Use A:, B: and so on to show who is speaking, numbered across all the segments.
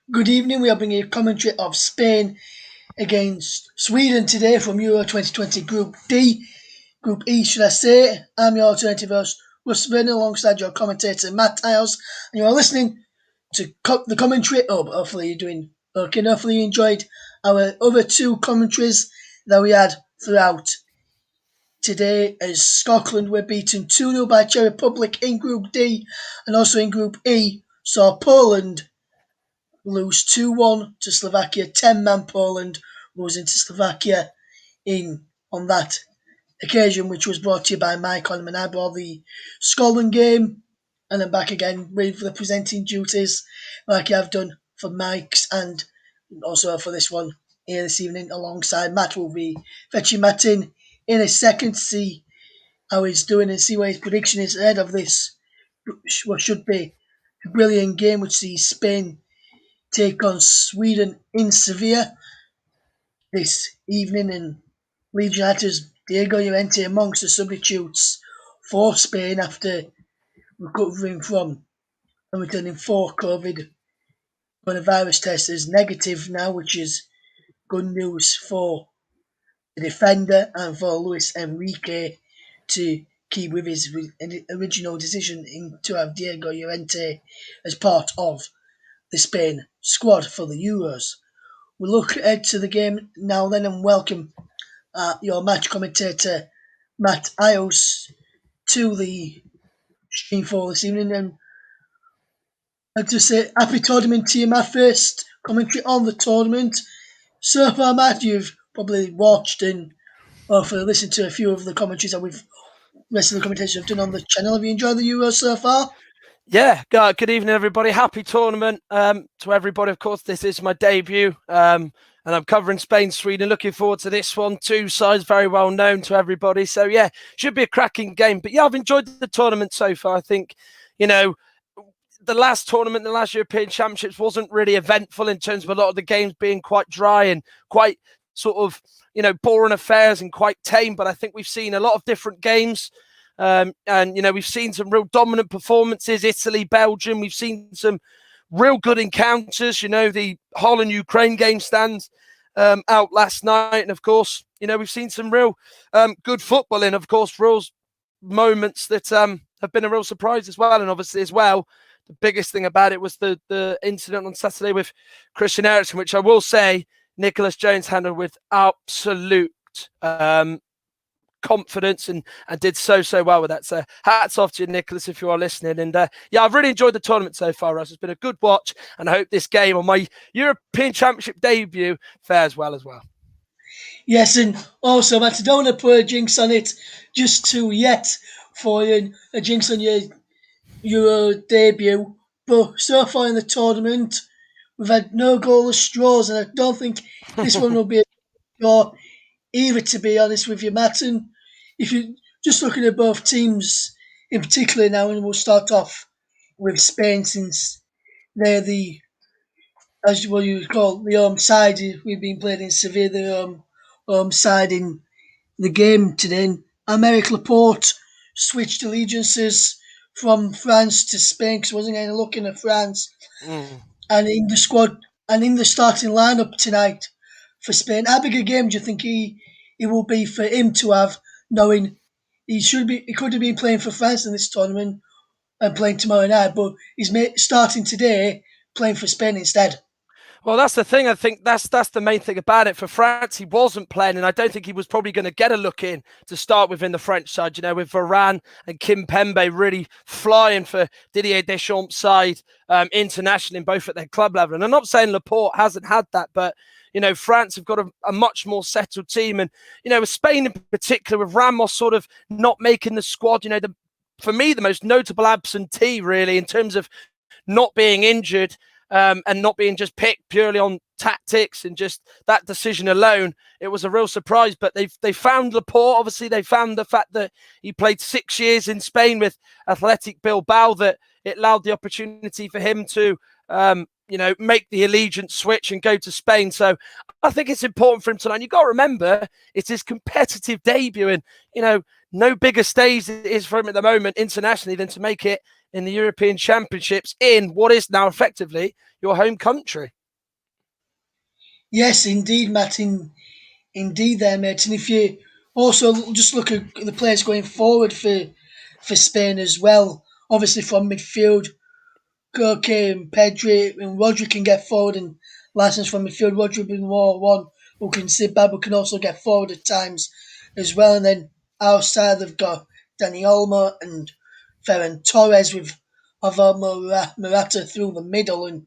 A: Good evening. We are bringing a commentary of Spain against Sweden today from Euro 2020 Group D. Group E, should I say. I'm your alternative host, Russ Vernon, alongside your commentator, Matt Isles. And you are listening to the commentary. Hopefully you're doing okay. Hopefully you enjoyed our other two commentaries that we had throughout today, as Scotland were beaten 2-0 by Czech Republic in Group D, and also in Group E saw Poland lose 2-1 to Slovakia. 10-man Poland losing to Slovakia on that occasion, which was brought to you by Mike Conman. I brought the Scotland game, and then back again with the presenting duties like I've done for Mike's and also for this one here this evening alongside Matt. Will be fetching Matt in a second to see how he's doing and see what his prediction is ahead of this, what should be a brilliant game, which sees Spain take on Sweden in Sevilla this evening, and Leeds United's Diego Llorente amongst the substitutes for Spain after recovering from and returning for COVID coronavirus test is negative now, which is good news for the defender and for Luis Enrique to keep with his original decision to have Diego Llorente as part of the Spain squad for the Euros. We look ahead to the game now then and welcome your match commentator Matt Isles to the stream for this evening. And I'd just say happy tournament to you, my first commentary on the tournament. So far, Matt, you've probably watched and hopefully listened to a few of the commentaries that rest of the commentators have done on the channel. Have you enjoyed the Euros so far?
B: Yeah, good evening, everybody. Happy tournament to everybody. Of course, this is my debut, and I'm covering Spain, Sweden. Looking forward to this one. Two sides very well known to everybody. So, yeah, should be a cracking game. But, yeah, I've enjoyed the tournament so far. I think, the last tournament, the last European Championships wasn't really eventful in terms of a lot of the games being quite dry and quite sort of, boring affairs and quite tame. But I think we've seen a lot of different games. And we've seen some real dominant performances, Italy, Belgium. We've seen some real good encounters. The Holland-Ukraine game stands out last night. And, of course, we've seen some real good football and, of course, real moments that have been a real surprise as well. And, obviously, as well, the biggest thing about it was the incident on Saturday with Christian Eriksen, which I will say Nicholas Jones handled with absolute confidence and did so well with that. So hats off to you, Nicholas, if you are listening. And I've really enjoyed the tournament so far, Russ. It's been a good watch, and I hope this game on my European Championship debut fares well as well.
A: Yes, and also, Matt, I don't want to put a jinx on it just too yet for you, a jinx on your Euro debut, but so far in the tournament, we've had no goalless draws, and I don't think this one will be a draw either, to be honest with you, Matt. And if you're just looking at both teams in particular now, and we'll start off with Spain, since they're the, as what you would call, the home side. We've been playing in Sevilla, the home side in the game today. And Aymeric Laporte switched allegiances from France to Spain because wasn't going to look in at France. And in the squad and in the starting lineup tonight for Spain, how big a game do you think it will be for him to have, knowing he could have been playing for France in this tournament and playing tomorrow night, but he's starting today playing for Spain instead?
B: Well, that's the thing. I think that's the main thing about it. For France, he wasn't playing, and I don't think he was probably going to get a look in to start with in the French side, with Varane and Kimpembe really flying for Didier Deschamps' side internationally, both at their club level. And I'm not saying Laporte hasn't had that, but France have got a much more settled team. And, with Spain in particular, with Ramos sort of not making the squad, for me, the most notable absentee, really, in terms of not being injured and not being just picked purely on tactics and just that decision alone, it was a real surprise. But they found Laporte. Obviously, they found the fact that he played 6 years in Spain with Athletic Bilbao, that it allowed the opportunity for him to make the allegiance switch and go to Spain. So I think it's important for him tonight. You've got to remember, it's his competitive debut, and, no bigger stage is for him at the moment internationally than to make it in the European Championships in what is now effectively your home country.
A: Yes, indeed, Matt. Indeed, there, mate. And if you also just look at the players going forward for Spain as well, obviously from midfield, Koke and Pedri and Rodri can get forward and license from midfield. Rodri being more one who can sit back but can also get forward at times as well. And then outside they've got Dani Olmo and Ferran Torres with Alvaro Morata through the middle, and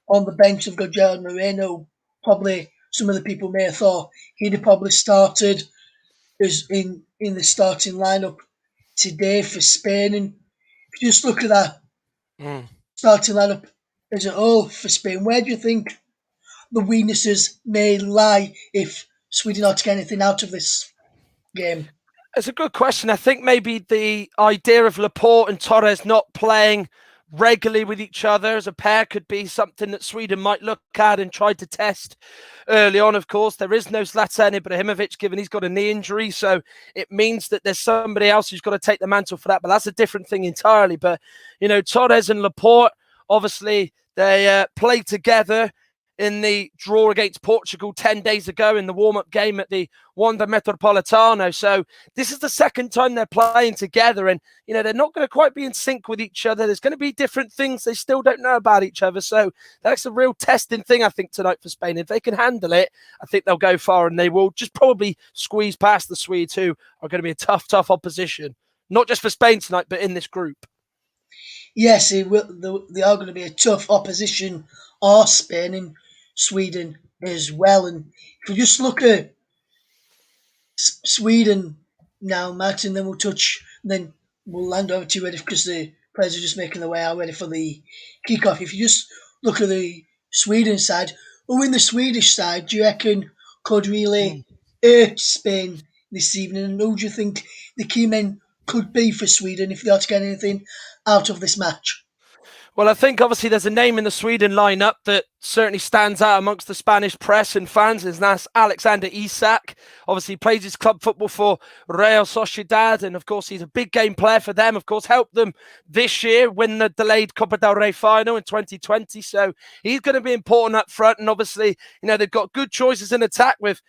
A: on the bench they've got Gerard Moreno. Probably some of the people may have thought he'd have probably started as in the starting lineup today for Spain. And if you just look at that
B: Mm.
A: starting lineup as a whole for Spain, where do you think the weaknesses may lie if Sweden are to get anything out of this game?
B: It's a good question. I think maybe the idea of Laporte and Torres not playing regularly with each other as a pair could be something that Sweden might look at and try to test early on. Of course, there is no Zlatan Ibrahimovic, given he's got a knee injury, so it means that there's somebody else who's got to take the mantle for that, but that's a different thing entirely. But, Torres and Laporte, obviously, they played together in the draw against Portugal 10 days ago in the warm-up game at the Wanda Metropolitano. So this is the second time they're playing together, and they're not going to quite be in sync with each other. There's going to be different things they still don't know about each other. So that's a real testing thing, I think, tonight for Spain. If they can handle it, I think they'll go far, and they will just probably squeeze past the Swedes, who are going to be a tough opposition, not just for Spain tonight, but in this group.
A: Yes, they are going to be a tough opposition, are Spain and Sweden as well. And if you just look at Sweden now, Matt, and then then we'll land over to you ready because the players are just making their way out ready for the kickoff. If you just look at the Sweden side, who in the Swedish side do you reckon could really hurt Spain this evening? And who do you think the key men could be for Sweden if they are to get anything out of this match?
B: Well, I think obviously there's a name in the Sweden lineup that certainly stands out amongst the Spanish press and fans, and that's Alexander Isak. Obviously, he plays his club football for Real Sociedad, and of course, he's a big game player for them. Of course, helped them this year win the delayed Copa del Rey final in 2020. So he's going to be important up front, and obviously, they've got good choices in attack with,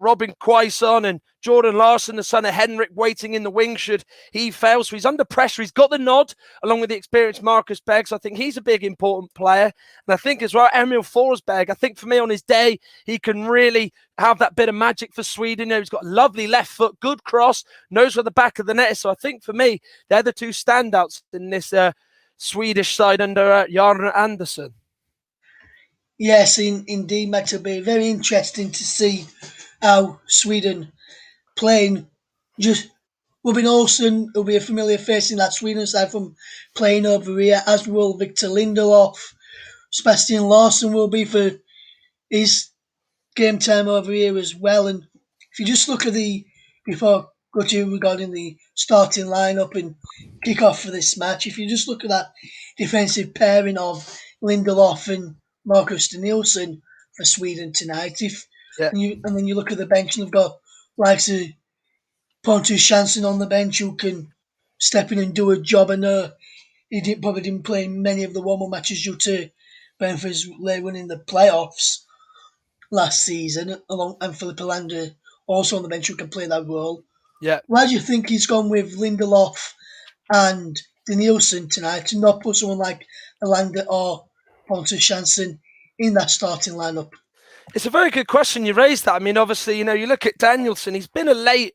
B: Robin Quaison and Jordan Larsson, the son of Henrik, waiting in the wing should he fail. So he's under pressure. He's got the nod, along with the experienced Marcus Berg. So I think he's a big, important player. And I think as well, Emil Forsberg, I think for me on his day, he can really have that bit of magic for Sweden. He's got a lovely left foot, good cross, knows where the back of the net is. So I think for me, they're the two standouts in this Swedish side under Jarno Andersson.
A: Yes, indeed, Matt. It'll be very interesting to see how Sweden playing. Just Robin Olsen will be a familiar face in that Sweden side from playing over here, as will Victor Lindelof. Sebastian Larsson will be for his game time over here as well. And if you just look at before go to regarding the starting lineup and kick off for this match, if you just look at that defensive pairing of Lindelof and Marcus Danielsson for Sweden tonight, and then you look at the bench and they've got likes of Pontus Jansson on the bench who can step in and do a job. I know he probably didn't play in many of the warm-up matches due to Benford's late winning the playoffs last season, and Philip Lander also on the bench who can play that role.
B: Yeah.
A: Why do you think he's gone with Lindelof and Danielsson tonight to not put someone like Lander or Pontus Jansson in that starting lineup?
B: It's a very good question you raised that. I mean, obviously, you look at Danielsson, he's been a late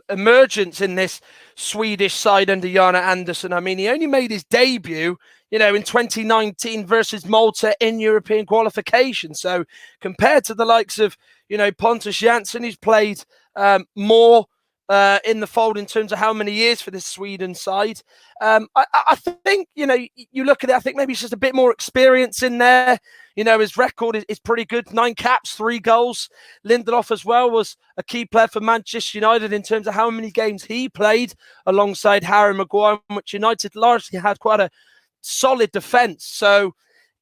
B: emergence in this Swedish side under Jarno Andersson. I mean, he only made his debut, in 2019 versus Malta in European qualification. So compared to the likes of, Pontus Jansson, who's played more in the fold in terms of how many years for this Sweden side. I think, you look at it, I think maybe it's just a bit more experience in there. His record is pretty good. 9 caps, 3 goals. Lindelof as well was a key player for Manchester United in terms of how many games he played alongside Harry Maguire, which United largely had quite a solid defence. So,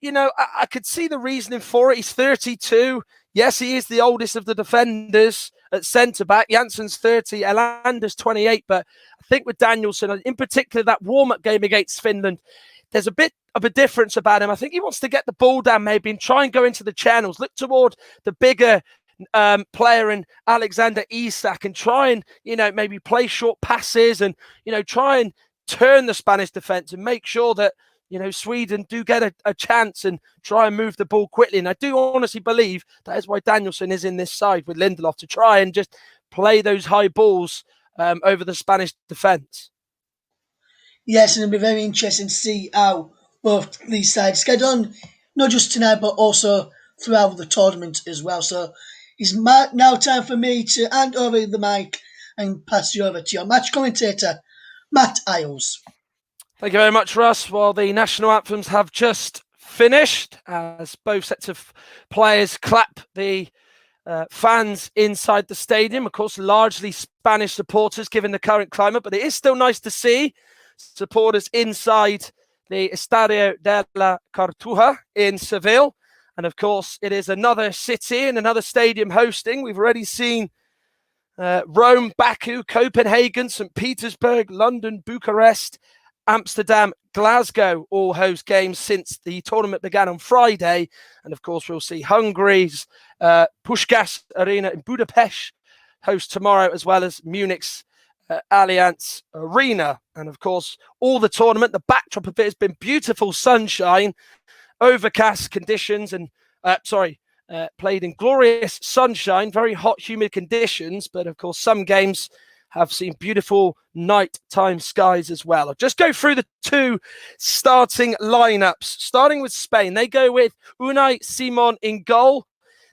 B: I could see the reasoning for it. He's 32. Yes, he is the oldest of the defenders at centre-back. Jansson's 30, Elander's 28. But I think with Danielsson, in particular, that warm-up game against Finland, there's a bit of a difference about him. I think he wants to get the ball down maybe and try and go into the channels, look toward the bigger player in Alexander Isak and try and, maybe play short passes and, try and turn the Spanish defence and make sure that, Sweden do get a chance and try and move the ball quickly. And I do honestly believe that is why Danielsson is in this side with Lindelof, to try and just play those high balls over the Spanish defence.
A: Yes, and it'll be very interesting to see how both these sides get on, not just tonight, but also throughout the tournament as well. So it's now time for me to hand over the mic and pass you over to your match commentator, Matt Isles.
B: Thank you very much, Russ. Well, the national anthems have just finished as both sets of players clap the fans inside the stadium. Of course, largely Spanish supporters given the current climate, but it is still nice to see supporters inside the Estadio de la Cartuja in Seville. And of course, it is another city and another stadium hosting. We've already seen Rome, Baku, Copenhagen, St. Petersburg, London, Bucharest, Amsterdam, Glasgow all host games since the tournament began on Friday. And of course, we'll see Hungary's Puskás Arena in Budapest host tomorrow, as well as Munich's Allianz Arena. And of course, all the tournament, the backdrop of it has been beautiful sunshine, overcast conditions, and played in glorious sunshine, very hot, humid conditions. But of course, some games have seen beautiful nighttime skies as well. I'll just go through the two starting lineups. Starting with Spain, they go with Unai Simon in goal.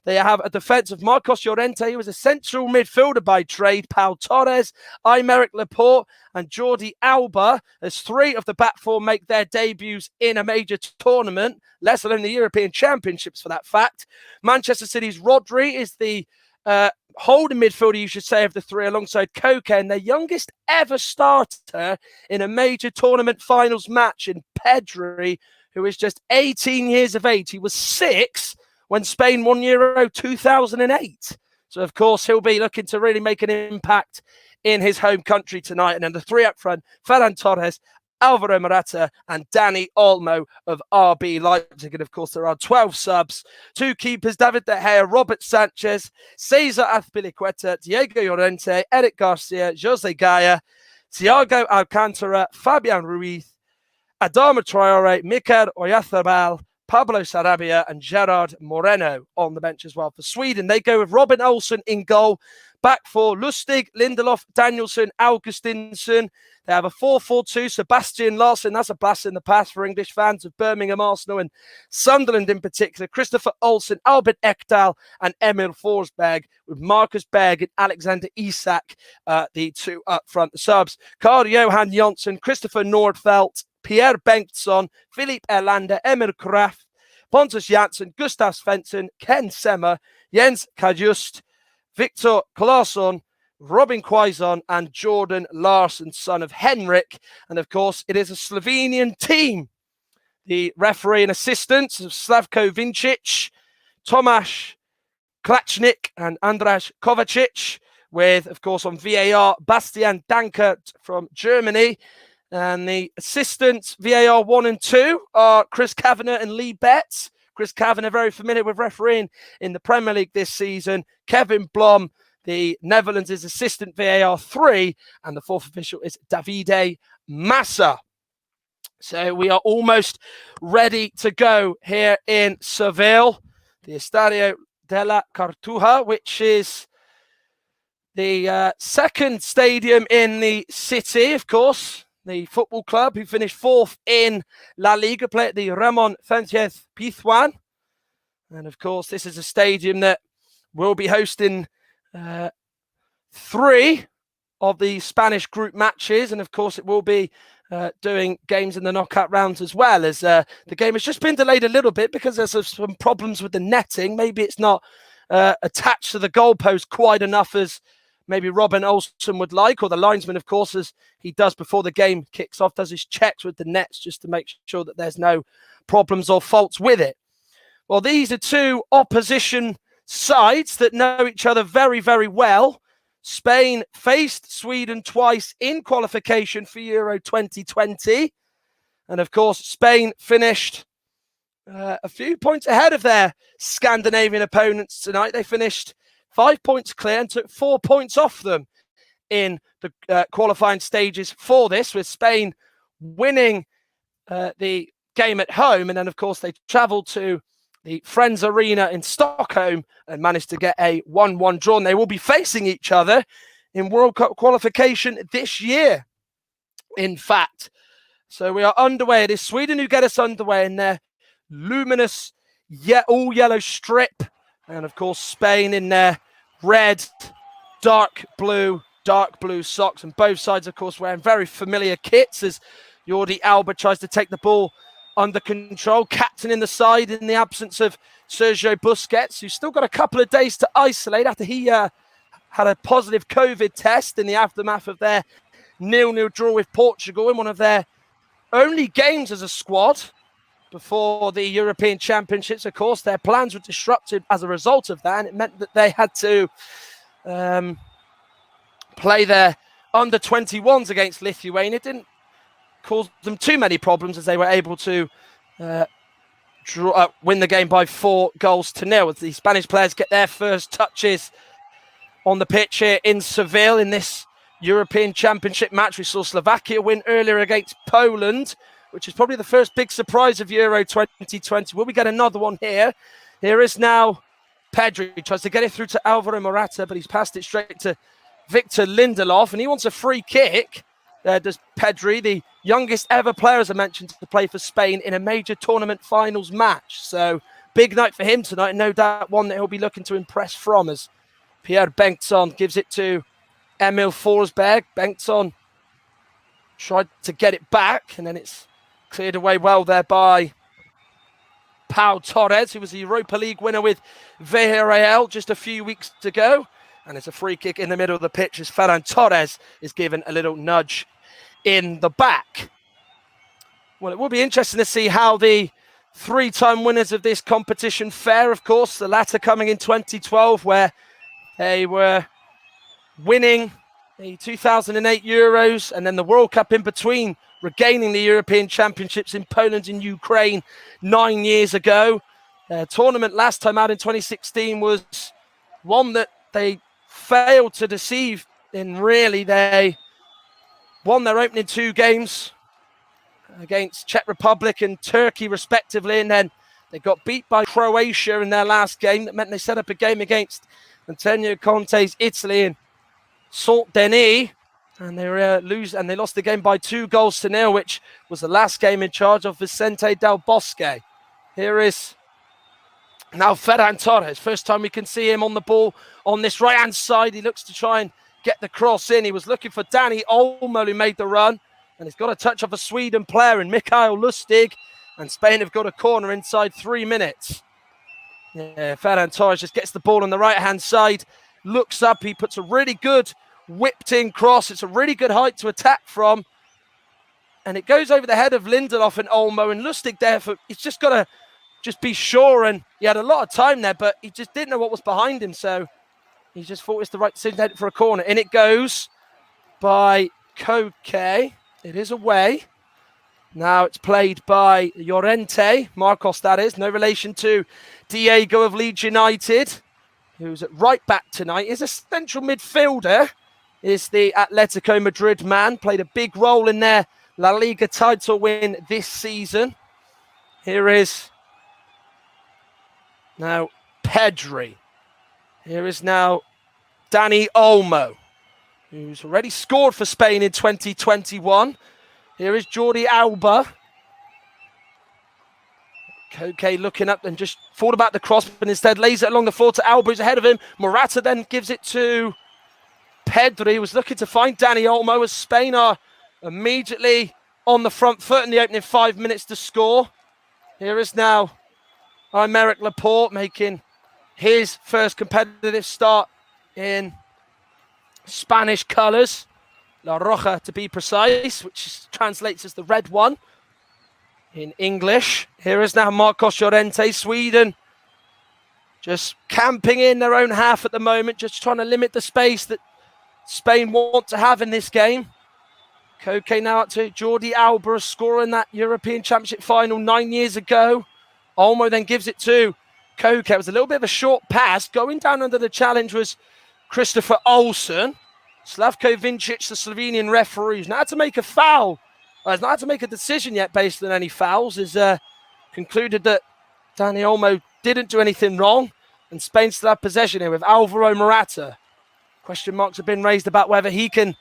B: They have a defence of Marcos Llorente, who was a central midfielder by trade, Pau Torres, Aymeric Laporte, and Jordi Alba, as three of the back four make their debuts in a major tournament, let alone the European Championships for that fact. Manchester City's Rodri is the holding midfielder, you should say, of the three, alongside Koke, and their youngest ever starter in a major tournament finals match in Pedri, who is just 18 years of age. He was 6 when Spain won Euro 2008. So, of course, he'll be looking to really make an impact in his home country tonight. And then the three up front, Ferran Torres, Alvaro Morata, and Dani Olmo of RB Leipzig. And, of course, there are 12 subs. Two keepers, David De Gea, Robert Sanchez, Cesar Azpilicueta, Diego Llorente, Eric Garcia, Jose Gaya, Thiago Alcantara, Fabian Ruiz, Adama Traore, Mikel Oyarzabal, Pablo Sarabia, and Gerard Moreno on the bench as well. For Sweden, they go with Robin Olsen in goal. Back four, Lustig, Lindelof, Danielsson, Augustinsson. They have a 4-4-2, Sebastian Larsson. That's a blast in the past for English fans of Birmingham, Arsenal, and Sunderland in particular. Christopher Olsen, Albert Ekdal, and Emil Forsberg, with Marcus Berg and Alexander Isak, the two up front. The subs, Karl-Johan Jonsson, Christopher Nordfeldt, Pierre Bengtsson, Philipp Erlander, Emil Kraft, Pontus Jansson, Gustav Svensson, Ken Semmer, Jens Kajust, Victor Claesson, Robin Quaison, and Jordan Larsson, son of Henrik. And of course, it is a Slovenian team. The referee and assistants of Slavko Vincic, Tomasz Klachnik, and Andras Kovacic, with, of course, on VAR, Bastian Dankert from Germany. And the assistants, VAR 1 and 2, are Chris Kavanagh and Lee Betts. Chris Kavanagh, very familiar with refereeing in the Premier League this season. Kevin Blom, the Netherlands' assistant, VAR 3. And the fourth official is Davide Massa. So we are almost ready to go here in Seville, the Estadio de la Cartuja, which is the second stadium in the city, of course. The football club who finished fourth in La Liga play at the Ramon Sanchez Pizjuan. And of course, this is a stadium that will be hosting 3 of the Spanish group matches. And of course, it will be doing games in the knockout rounds as well, as the game has just been delayed a little bit because there's some problems with the netting. Maybe it's not attached to the goalpost quite enough as maybe Robin Olsen would like, or the linesman, of course, as he does before the game kicks off, does his checks with the nets just to make sure that there's no problems or faults with it. Well, these are two opposition sides that know each other very, very well. Spain faced Sweden twice in qualification for Euro 2020. And of course, Spain finished a few points ahead of their Scandinavian opponents tonight. They finished 5 points clear and took 4 points off them in the qualifying stages for this, with Spain winning the game at home. And then, of course, they travelled to the Friends Arena in Stockholm and managed to get a 1-1 draw. And they will be facing each other in World Cup qualification this year, in fact. So we are underway. It is Sweden who get us underway in their luminous all yellow strip. And, of course, Spain in their red, dark blue socks. And both sides, of course, wearing very familiar kits as Jordi Alba tries to take the ball under control, captain in the side in the absence of Sergio Busquets, who's still got a couple of days to isolate after he had a positive COVID test in the aftermath of their 0-0 draw with Portugal in one of their only games as a squad before the European Championships. Of course, their plans were disrupted as a result of that, and it meant that they had to play their under-21s against Lithuania. It didn't cause them too many problems as they were able to win the game by 4-0 as the Spanish players get their first touches on the pitch here in Seville in this European Championship match. We saw Slovakia win earlier against Poland, which is probably the first big surprise of Euro 2020. Will we get another one here? Here is now Pedri. He tries to get it through to Alvaro Morata, but he's passed it straight to Victor Lindelof, and he wants a free kick. Does Pedri, the youngest ever player, as I mentioned, to play for Spain in a major tournament finals match. So big night for him tonight, and no doubt one that he'll be looking to impress from, as Pierre Bengtsson gives it to Emil Forsberg. Bengtsson tried to get it back, and then it's cleared away well there by Pau Torres, who was the Europa League winner with Villarreal just a few weeks ago. And it's a free kick in the middle of the pitch as Ferran Torres is given a little nudge in the back. Well, it will be interesting to see how the three-time winners of this competition fare, of course, the latter coming in 2012, where they were winning the 2008 Euros and then the World Cup in between, regaining the European Championships in Poland and Ukraine 9 years ago. Their tournament last time out in 2016 was one that they failed to deceive in. Really, they won their opening 2 games against Czech Republic and Turkey respectively, and then they got beat by Croatia in their last game. That meant they set up a game against Antonio Conte's Italy in Saint-Denis, and they lost the game by 2-0, which was the last game in charge of Vicente Del Bosque. Here is now Ferran Torres. First time we can see him on the ball on this right-hand side. He looks to try and get the cross in. He was looking for Dani Olmo, who made the run. And he's got a touch of a Sweden player in Mikael Lustig. And Spain have got a corner inside 3 minutes. Yeah, Ferran Torres just gets the ball on the right-hand side. Looks up. He puts a really good whipped-in cross. It's a really good height to attack from. And it goes over the head of Lindelof and Olmo. And Lustig there, he's just got to just be sure, and he had a lot of time there, but he just didn't know what was behind him, so he just thought it's the right decision to head for a corner. In it goes by Koke. It is away. Now it's played by Llorente, Marcos that is, no relation to Diego of Leeds United, who's at right back tonight. Is a central midfielder, is the Atletico Madrid man, played a big role in their La Liga title win this season. Here is now Pedri. Here is now Dani Olmo, who's already scored for Spain in 2021. Here is Jordi Alba. Koke looking up and just thought about the cross, but instead lays it along the floor to Alba, who's ahead of him. Morata then gives it to Pedri, who was looking to find Dani Olmo, as Spain are immediately on the front foot in the opening 5 minutes to score. Here is now Aymeric Laporte making his first competitive start in Spanish colours. La Roja, to be precise, which translates as the red one in English. Here is now Marcos Llorente. Sweden just camping in their own half at the moment, just trying to limit the space that Spain want to have in this game. Koke now up to Jordi Alba, scoring that European Championship final 9 years ago. Olmo then gives it to Koke. It was a little bit of a short pass. Going down under the challenge was Christopher Olsen. Slavko Vincic, the Slovenian referee, who's not had to make a foul. Has not had to make a decision yet based on any fouls. Has concluded that Dani Olmo didn't do anything wrong. And Spain still have possession here with Alvaro Morata. Question marks have been raised about whether he can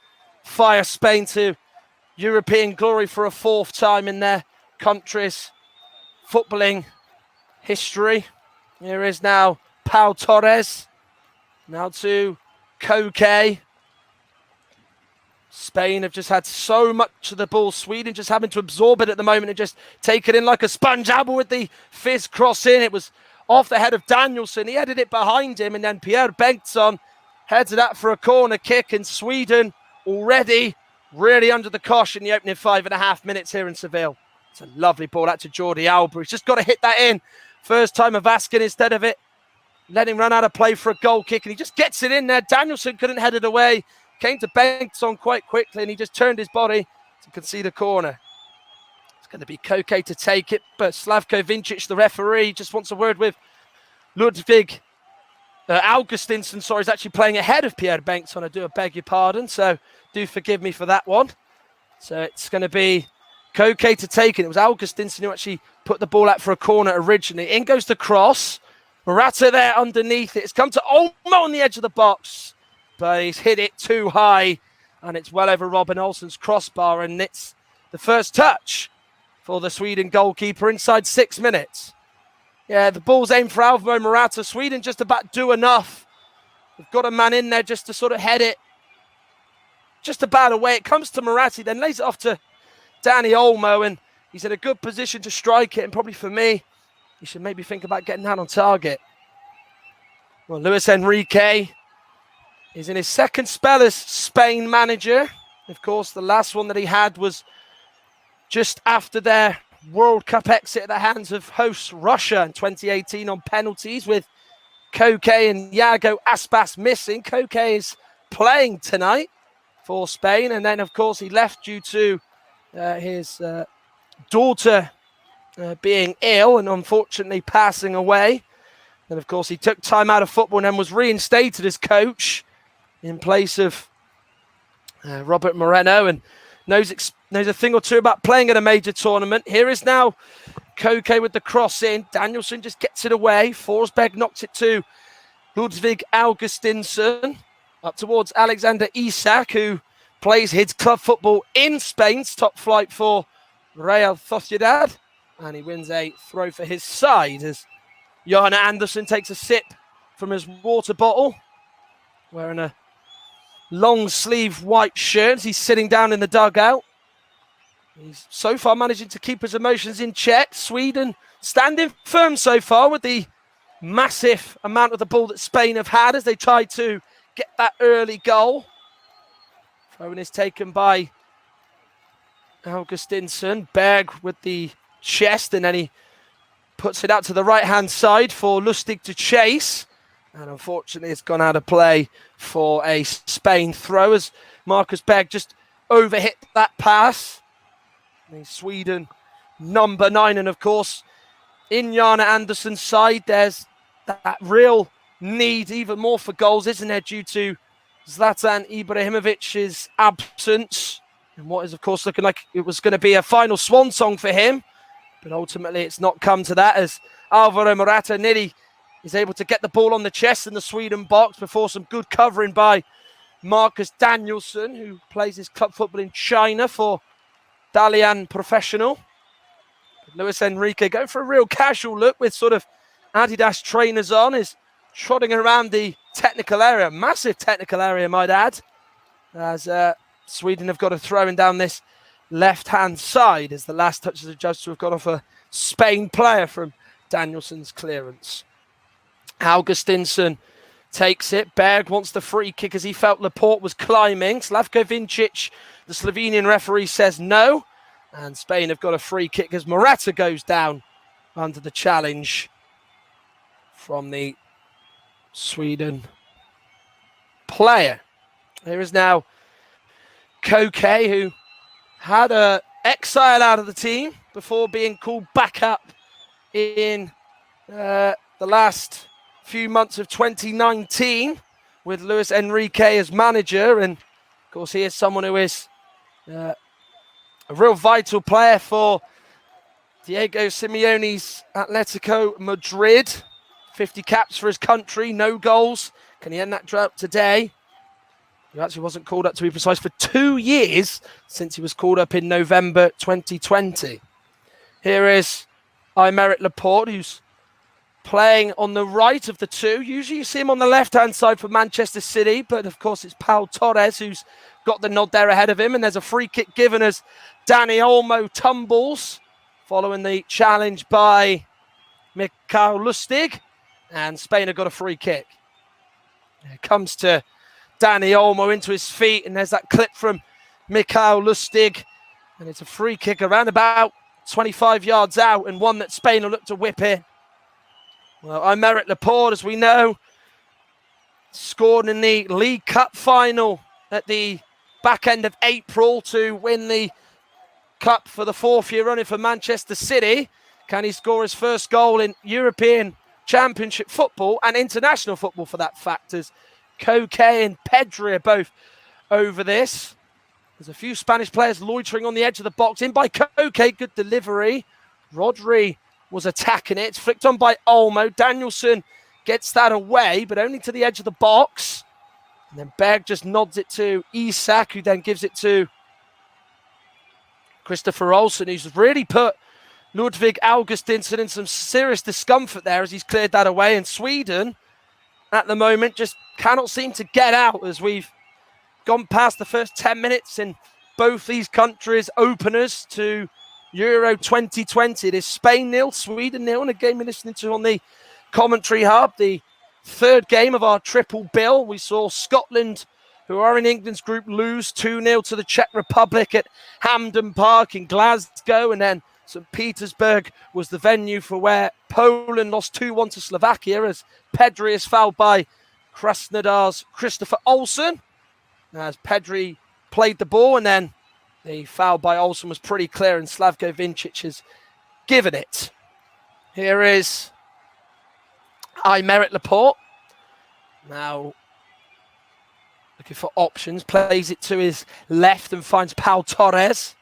B: fire Spain to European glory for a fourth time in their country's footballing history. Here is now Pau Torres. Now to Koke. Spain have just had so much of the ball. Sweden just having to absorb it at the moment and just take it in like a sponge. Alba with the fizz cross in. It was off the head of Danielsson. He headed it behind him, and then Pierre Bengtsson heads it up for a corner kick. And Sweden already really under the cosh in the opening 5.5 minutes here in Seville. It's a lovely ball out to Jordi Alba. He's just got to hit that in. First time of asking instead of it. Let him run out of play for a goal kick, and he just gets it in there. Danielsson couldn't head it away. Came to Bengtsson quite quickly, and he just turned his body to concede a corner. It's going to be Koke to take it, but Slavko Vincic, the referee, just wants a word with Ludvig Augustinsson. Sorry, is actually playing ahead of Pierre Bengtsson. I do beg your pardon, so do forgive me for that one. So it's going to be Koke to take it. It was Augustinsson who actually put the ball out for a corner originally. In goes the cross. Morata there underneath it. It's come to Olmo on the edge of the box, but he's hit it too high, and it's well over Robin Olsen's crossbar, and it's the first touch for the Sweden goalkeeper inside 6 minutes. Yeah, the ball's aimed for Alvaro Morata. Sweden just about do enough. They've got a man in there just to sort of head it just about away. It comes to Morata, then lays it off to Dani Olmo, and he's in a good position to strike it, and probably for me, he should maybe think about getting that on target. Well, Luis Enrique is in his second spell as Spain manager. Of course, the last one that he had was just after their World Cup exit at the hands of hosts Russia in 2018 on penalties, with Koke and Iago Aspas missing. Koke is playing tonight for Spain, and then, of course, he left due to his daughter being ill and unfortunately passing away. And, of course, he took time out of football and then was reinstated as coach in place of Robert Moreno, and knows a thing or two about playing at a major tournament. Here is now Koke with the cross in. Danielsson just gets it away. Forsberg knocks it to Ludvig Augustinsson. Up towards Alexander Isak, who plays his club football in Spain's top flight for Real Sociedad. And he wins a throw for his side as Johan Andersson takes a sip from his water bottle, wearing a long sleeve white shirt. He's sitting down in the dugout. He's so far managing to keep his emotions in check. Sweden standing firm so far with the massive amount of the ball that Spain have had as they try to get that early goal. Throw-in is taken by Augustinsson. Berg with the chest, and then he puts it out to the right-hand side for Lustig to chase. And unfortunately, it's gone out of play for a Spain throw as Marcus Berg just overhit that pass. The Sweden number 9, and of course, in Jana Andersson's side, there's that real need even more for goals, isn't there, due to Zlatan Ibrahimovic's absence, and what is, of course, looking like it was going to be a final swan song for him. But ultimately, it's not come to that, as Alvaro Morata nearly is able to get the ball on the chest in the Sweden box before some good covering by Marcus Danielsson, who plays his club football in China for Dalian Professional. Luis Enrique going for a real casual look with sort of Adidas trainers on, is trotting around the technical area, massive technical area, might add, as Sweden have got a throw in down this left-hand side as the last touch is adjudged to have gone off a Spain player from Danielsson's clearance. Augustinsson takes it. Berg wants the free kick as he felt Laporte was climbing. Slavko Vincic, the Slovenian referee, says no. And Spain have got a free kick as Morata goes down under the challenge from the Sweden player. Here is now Koke, who had a exile out of the team before being called back up in the last few months of 2019 with Luis Enrique as manager. And of course, he is someone who is a real vital player for Diego Simeone's Atletico Madrid. 50 caps for his country, no goals. Can he end that drought today? He actually wasn't called up, to be precise, for 2 years since he was called up in November 2020. Here is Aymeric Laporte, who's playing on the right of the two. Usually you see him on the left-hand side for Manchester City, but of course it's Pau Torres who's got the nod there ahead of him, and there's a free kick given as Dani Olmo tumbles following the challenge by Mikael Lustig, and Spain have got a free kick. It comes to Dani Olmo into his feet, and there's that clip from Mikael Lustig, and it's a free kick around about 25 yards out, and one that Spain will look to whip in. Well, Aymeric Laporte, as we know, scored in the League Cup final at the back end of April to win the Cup for the fourth year running for Manchester City. Can he score his first goal in European Championship football and international football for that fact, as Koke and Pedri are both over this. There's a few Spanish players loitering on the edge of the box. In by Koke, good delivery. Rodri was attacking it. It's flicked on by Olmo. Danielson gets that away, but only to the edge of the box. And then Berg just nods it to Isak, who then gives it to Christopher Olsen, who's really put Ludvig Augustinsson in some serious discomfort there as he's cleared that away. And Sweden, at the moment, just cannot seem to get out as we've gone past the first 10 minutes in both these countries' openers to Euro 2020. It is Spain 0, Sweden 0, and a game you're listening to on the commentary hub. The third game of our triple bill. We saw Scotland, who are in England's group, lose 2-0 to the Czech Republic at Hampden Park in Glasgow, and then St. Petersburg was the venue for where Poland lost 2-1 to Slovakia as Pedri is fouled by Krasnodar's Christopher Olsen. As Pedri played the ball, and then the foul by Olsen was pretty clear, and Slavko Vincic has given it. Here is Aymeric Laporte. Now, looking for options, plays it to his left and finds Pau Torres.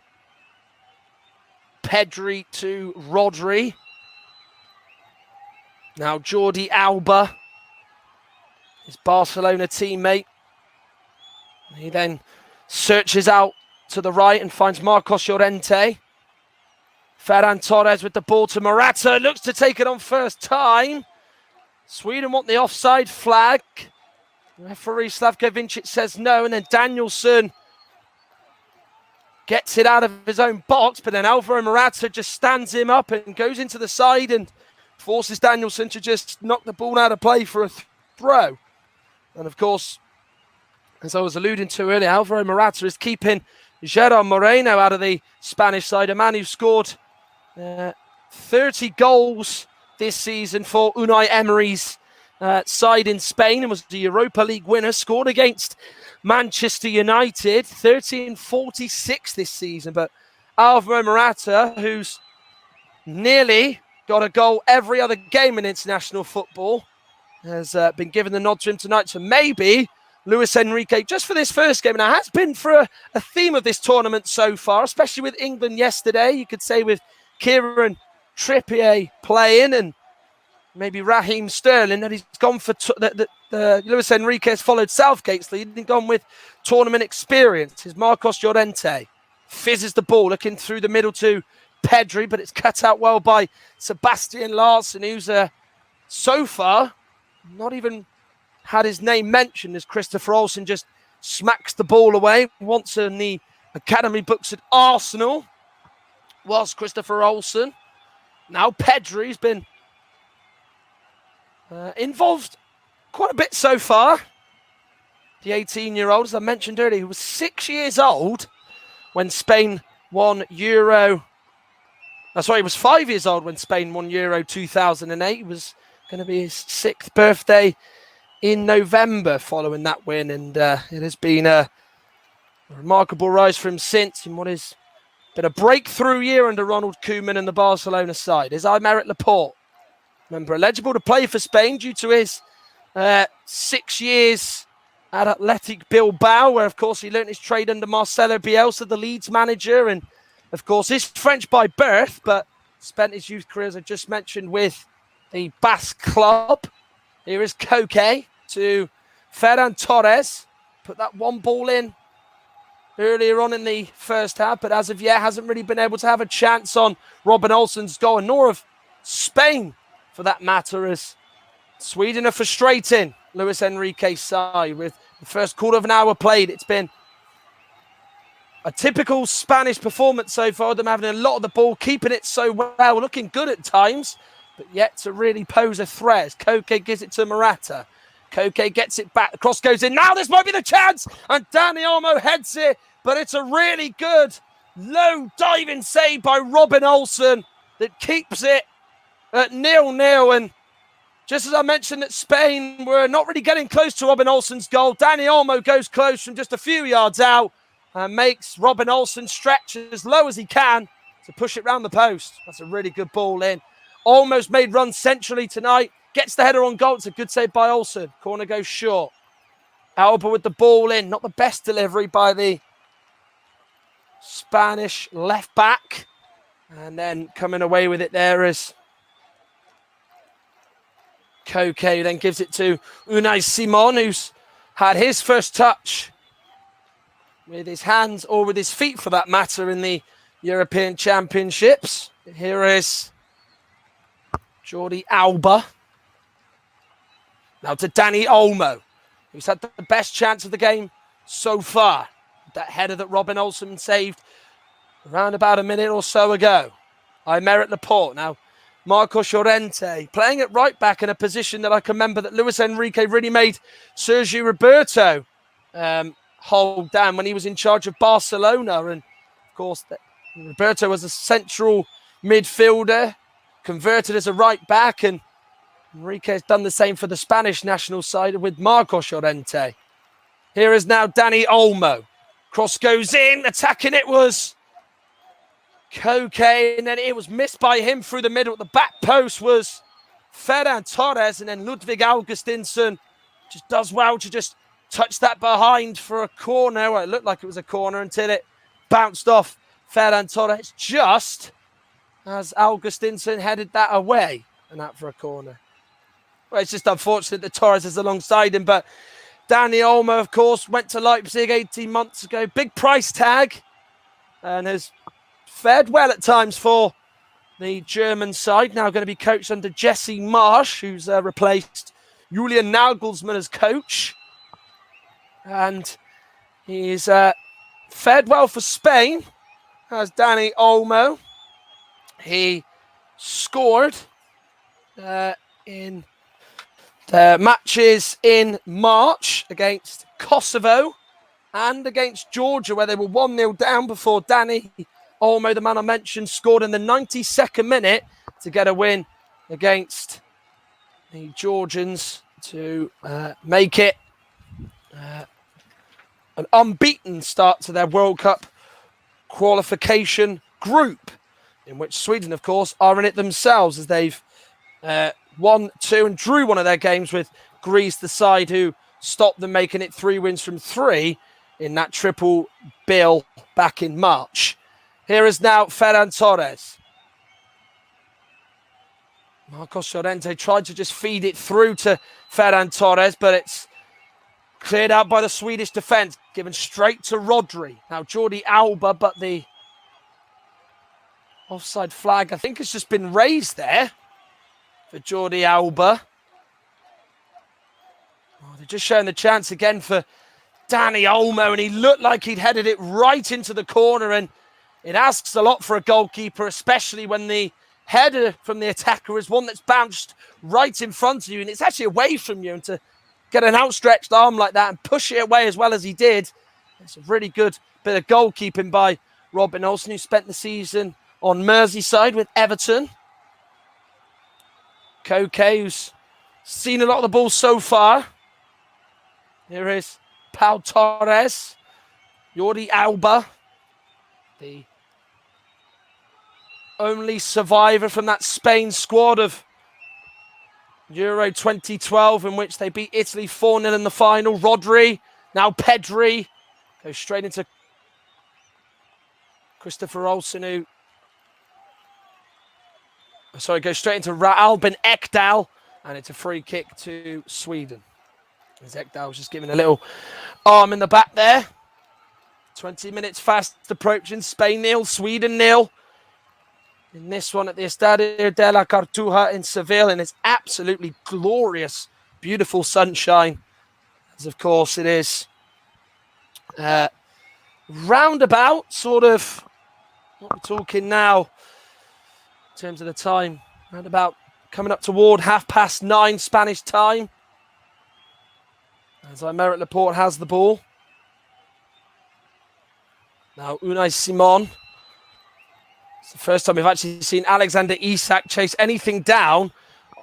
B: Pedri to Rodri. Now Jordi Alba, his Barcelona teammate. He then searches out to the right and finds Marcos Llorente. Ferran Torres with the ball to Morata. Looks to take it on first time. Sweden want the offside flag. Referee Slavko Vincic says no, and then Danielson gets it out of his own box, but then Alvaro Morata just stands him up and goes into the side and forces Danielson to just knock the ball out of play for a throw. And of course, as I was alluding to earlier, Alvaro Morata is keeping Gerard Moreno out of the Spanish side, a man who scored 30 goals this season for Unai Emery's side in Spain and was the Europa League winner, scored against Manchester United, 13-46 this season. But Alvaro Morata, who's nearly got a goal every other game in international football, has been given the nod to him tonight. So maybe Luis Enrique, just for this first game, and it has been for a theme of this tournament so far, especially with England yesterday, you could say with Kieran Trippier playing and maybe Raheem Sterling, that he's gone for Luis Enrique has followed Southgate's lead and gone with tournament experience. His Marcos Llorente fizzes the ball, looking through the middle to Pedri, but it's cut out well by Sebastian Larsson, who's so far not even had his name mentioned as Christopher Olsen just smacks the ball away. Once in the academy books at Arsenal was Christopher Olsen. Now Pedri's been involved quite a bit so far. The 18-year-old, as I mentioned earlier, who was 6 years old when Spain won Euro. He was 5 years old when Spain won Euro 2008. It was going to be his 6th birthday in November following that win, and it has been a remarkable rise for him since in what is Been a breakthrough year under Ronald Koeman and the Barcelona side. Is Aymeric Laporte. Remember, eligible to play for Spain due to his 6 years at Athletic Bilbao, where, of course, he learnt his trade under Marcelo Bielsa, the Leeds manager. And, of course, is French by birth, but spent his youth career, as I just mentioned, with the Basque club. Here is Koke to Ferran Torres. Put that one ball in earlier on in the first half, but as of yet hasn't really been able to have a chance on Robin Olsen's goal, and nor of Spain, for that matter, as Sweden are frustrating Luis Enrique's side with the first quarter of an hour played. It's been a typical Spanish performance so far, them having a lot of the ball, keeping it so well, looking good at times, but yet to really pose a threat. As Koke gives it to Morata. Koke gets it back. The cross goes in. Now this might be the chance. And Dani Olmo heads it. But it's a really good low diving save by Robin Olsen that keeps it at 0-0. And just as I mentioned that Spain were not really getting close to Robin Olsen's goal, Dani Olmo goes close from just a few yards out and makes Robin Olsen stretch as low as he can to push it round the post. That's a really good ball in. Almost made runs centrally tonight. Gets the header on goal. It's a good save by Olsen. Corner goes short. Alba with the ball in. Not the best delivery by the Spanish left back. And then coming away with it there is Koke, who then gives it to Unai Simon, who's had his first touch with his hands or with his feet, for that matter, in the European Championships. Here is Jordi Alba. Now to Dani Olmo, who's had the best chance of the game so far. That header that Robin Olsen saved around about a minute or so ago. Aymeric Laporte. Now, Marcos Llorente playing at right back in a position that I can remember that Luis Enrique really made Sergio Roberto hold down when he was in charge of Barcelona. And, of course, Roberto was a central midfielder, converted as a right back, and Enrique has done the same for the Spanish national side with Marcos Llorente. Here is now Dani Olmo. Cross goes in. Attacking it was Koke, and then it was missed by him through the middle. At the back post was Ferran Torres, and then Ludvig Augustinsson just does well to just touch that behind for a corner. Well, it looked like it was a corner until it bounced off Ferran Torres just as Augustinsson headed that away, and that for a corner. Well, it's just unfortunate that Torres is alongside him, but Dani Olmo, of course, went to Leipzig 18 months ago. Big price tag, and has fared well at times for the German side. Now going to be coached under Jesse Marsch, who's replaced Julian Nagelsmann as coach. And he's fared well for Spain, as Dani Olmo. He scored in the matches in March against Kosovo and against Georgia, where they were 1-0 down before Dani Olmo, the man I mentioned, scored in the 92nd minute to get a win against the Georgians to make it an unbeaten start to their World Cup qualification group, in which Sweden, of course, are in it themselves, as they've won 2 and drew one of their games with Greece, the side who stopped them, making it 3 wins from 3 in that triple bill back in March. Here is now Ferran Torres. Marcos Llorente tried to just feed it through to Ferran Torres, but it's cleared out by the Swedish defence, given straight to Rodri. Now Jordi Alba, but the offside flag, I think, has just been raised there for Jordi Alba. Oh, they're just showing the chance again for Dani Olmo, and he looked like he'd headed it right into the corner, and it asks a lot for a goalkeeper, especially when the header from the attacker is one that's bounced right in front of you, and it's actually away from you, and to get an outstretched arm like that and push it away as well as he did, it's a really good bit of goalkeeping by Robin Olsen, who spent the season on Merseyside with Everton. Koke, who's seen a lot of the ball so far. Here is Pau Torres. Jordi Alba, the only survivor from that Spain squad of Euro 2012, in which they beat Italy 4-0 in the final. Rodri, now Pedri, goes straight into Christopher Olsen, goes straight into Albin Ekdal, and it's a free kick to Sweden. As Ekdal was just giving a little arm in the back there. 20 minutes fast approaching. Spain 0, Sweden 0. In this one at the Estadio de la Cartuja in Seville, and it's absolutely glorious, beautiful sunshine, as of course it is. Roundabout, sort of, what we're talking now in terms of the time, roundabout coming up toward 9:30 Spanish time. As Aymeric Laporte has the ball. Now Unai Simon. It's the first time we've actually seen Alexander Isak chase anything down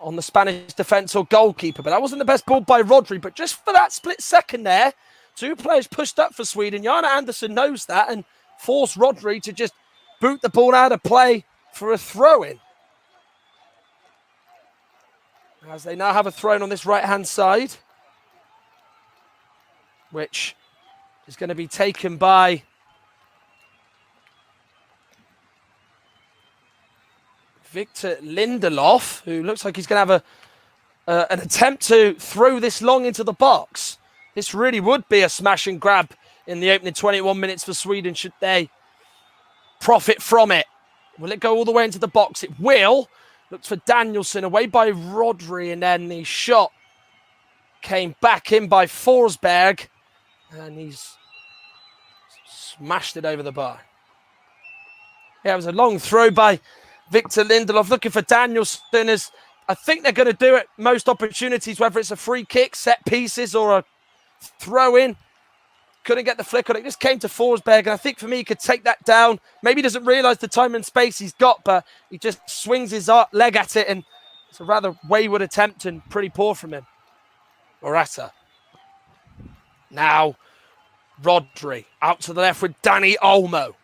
B: on the Spanish defence or goalkeeper. But that wasn't the best ball by Rodri. But just for that split second there, two players pushed up for Sweden. Jana Andersson knows that and forced Rodri to just boot the ball out of play for a throw-in. As they now have a throw-in on this right-hand side, which is going to be taken by Victor Lindelof, who looks like he's going to have an attempt to throw this long into the box. This really would be a smash and grab in the opening 21 minutes for Sweden, should they profit from it. Will it go all the way into the box? It will. Looks for Danielson, away by Rodri, and then the shot came back in by Forsberg, and he's smashed it over the bar. Yeah, it was a long throw by Victor Lindelof, looking for Danielson. As I think they're going to do it most opportunities, whether it's a free kick, set pieces, or a throw-in. Couldn't get the flick on it. Just came to Forsberg, and I think for me, he could take that down. Maybe he doesn't realise the time and space he's got, but he just swings his leg at it, and it's a rather wayward attempt and pretty poor from him. Morata. Now, Rodri out to the left with Dani Olmo.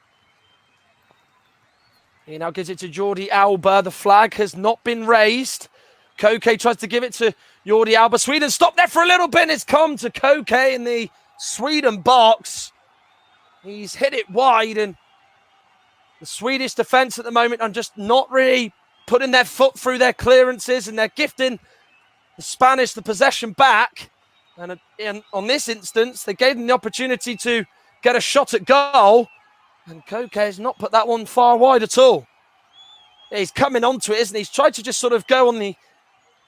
B: He now gives it to Jordi Alba. The flag has not been raised. Koke tries to give it to Jordi Alba. Sweden stopped there for a little bit, and it's come to Koke in the Sweden box. He's hit it wide, and the Swedish defence at the moment are just not really putting their foot through their clearances, and they're gifting the Spanish the possession back. And on this instance, they gave them the opportunity to get a shot at goal, and Koke has not put that one far wide at all. He's coming onto it, isn't he? He's tried to just sort of go on the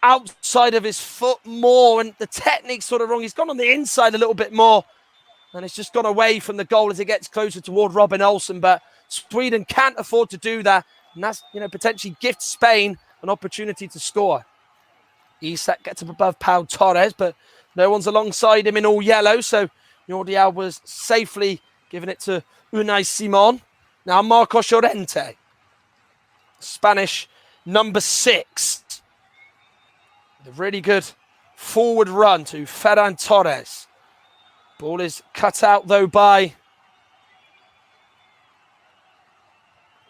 B: outside of his foot more, and the technique's sort of wrong. He's gone on the inside a little bit more, and it's just gone away from the goal as it gets closer toward Robin Olsen. But Sweden can't afford to do that, and that's, potentially gift Spain an opportunity to score. Isak gets up above Pau Torres, but no one's alongside him in all yellow, so Jordi Alba was safely giving it to Unai Simon. Now Marcos Llorente, Spanish number 6. The really good forward run to Ferran Torres. Ball is cut out, though, by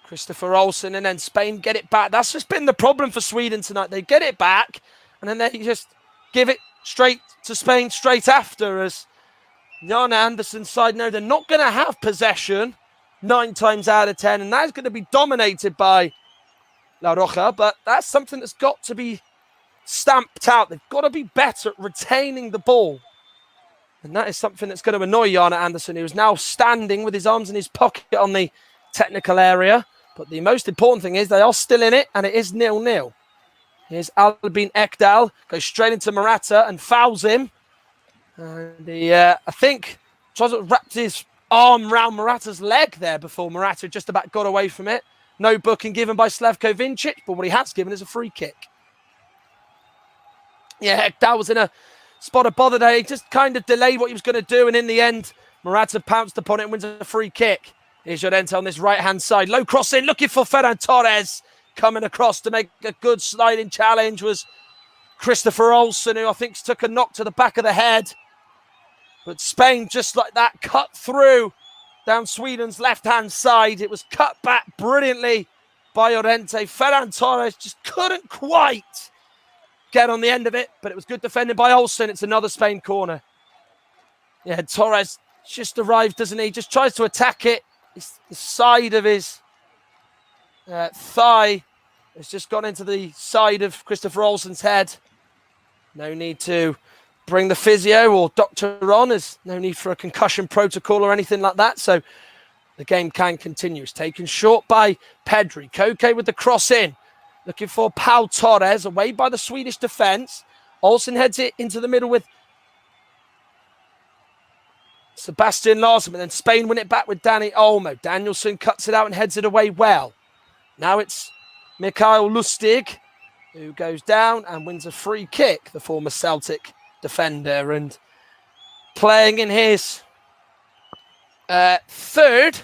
B: Christopher Olsen, and then Spain get it back. That's just been the problem for Sweden tonight. They get it back, and then they just give it straight to Spain straight after, as Jana Andersson's side know they're not going to have possession 9 times out of 10, and that's going to be dominated by La Roja, but that's something that's got to be stamped out. They've got to be better at retaining the ball. And that is something that's going to annoy Jana Andersson, who is now standing with his arms in his pocket on the technical area. But the most important thing is they are still in it, and it is 0-0. Here's Albin Ekdal, goes straight into Morata and fouls him. And he, I think, tries to wrap his arm around Morata's leg there before Morata just about got away from it. No booking given by Slavko Vincic, but what he has given is a free kick. Yeah, Ekdal was in a spot of bother there. He just kind of delayed what he was going to do, and in the end, Morata pounced upon it and wins a free kick. Here's Llorente on this right-hand side. Low cross in, looking for Ferran Torres. Coming across to make a good sliding challenge was Christopher Olsen, who I think took a knock to the back of the head. But Spain, just like that, cut through down Sweden's left-hand side. It was cut back brilliantly by Llorente. Ferran Torres just couldn't quite get on the end of it, but it was good defending by Olsen. It's another Spain corner. Yeah, Torres just arrived, doesn't he? Just tries to attack it. It's the side of his thigh has just gone into the side of Christopher Olsen's head. No need to bring the physio or doctor on. There's no need for a concussion protocol or anything like that. So the game can continue. It's taken short by Pedri. Koke with the cross in. Looking for Pau Torres. Away by the Swedish defence. Olsen heads it into the middle with Sebastian Larsson. But then Spain win it back with Dani Olmo. Danielson cuts it out and heads it away well. Now it's Mikael Lustig, who goes down and wins a free kick, the former Celtic defender. And playing in his third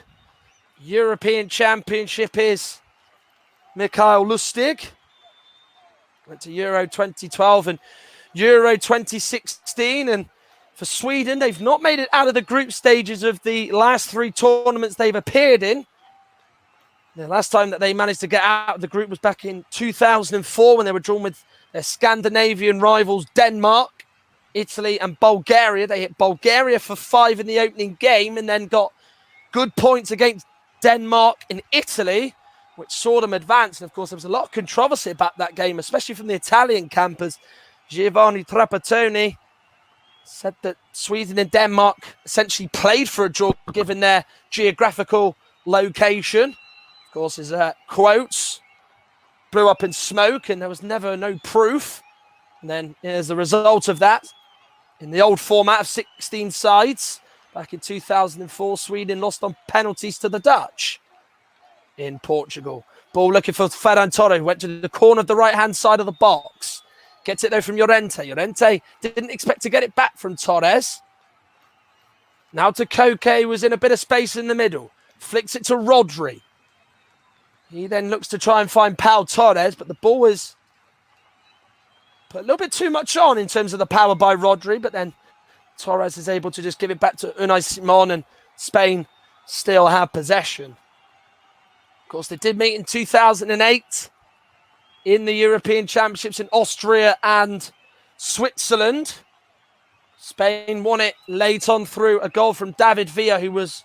B: European Championship is Mikael Lustig. Went to Euro 2012 and Euro 2016. And for Sweden, they've not made it out of the group stages of the last three tournaments they've appeared in. The last time that they managed to get out of the group was back in 2004 when they were drawn with their Scandinavian rivals Denmark, Italy and Bulgaria. They hit Bulgaria for 5 in the opening game and then got good points against Denmark and Italy, which saw them advance. And of course, there was a lot of controversy about that game, especially from the Italian campers. Giovanni Trapattoni said that Sweden and Denmark essentially played for a draw given their geographical location. Of course, his quotes blew up in smoke and there was never no proof. And then as a result of that, in the old format of 16 sides, back in 2004, Sweden lost on penalties to the Dutch in Portugal. Ball looking for Ferran Torres, who went to the corner of the right-hand side of the box. Gets it though from Llorente. Llorente didn't expect to get it back from Torres. Now to Koke, who was in a bit of space in the middle. Flicks it to Rodri. He then looks to try and find Pau Torres, but the ball is put a little bit too much on in terms of the power by Rodri, but then Torres is able to just give it back to Unai Simon and Spain still have possession. Of course, they did meet in 2008 in the European Championships in Austria and Switzerland. Spain won it late on through a goal from David Villa, who was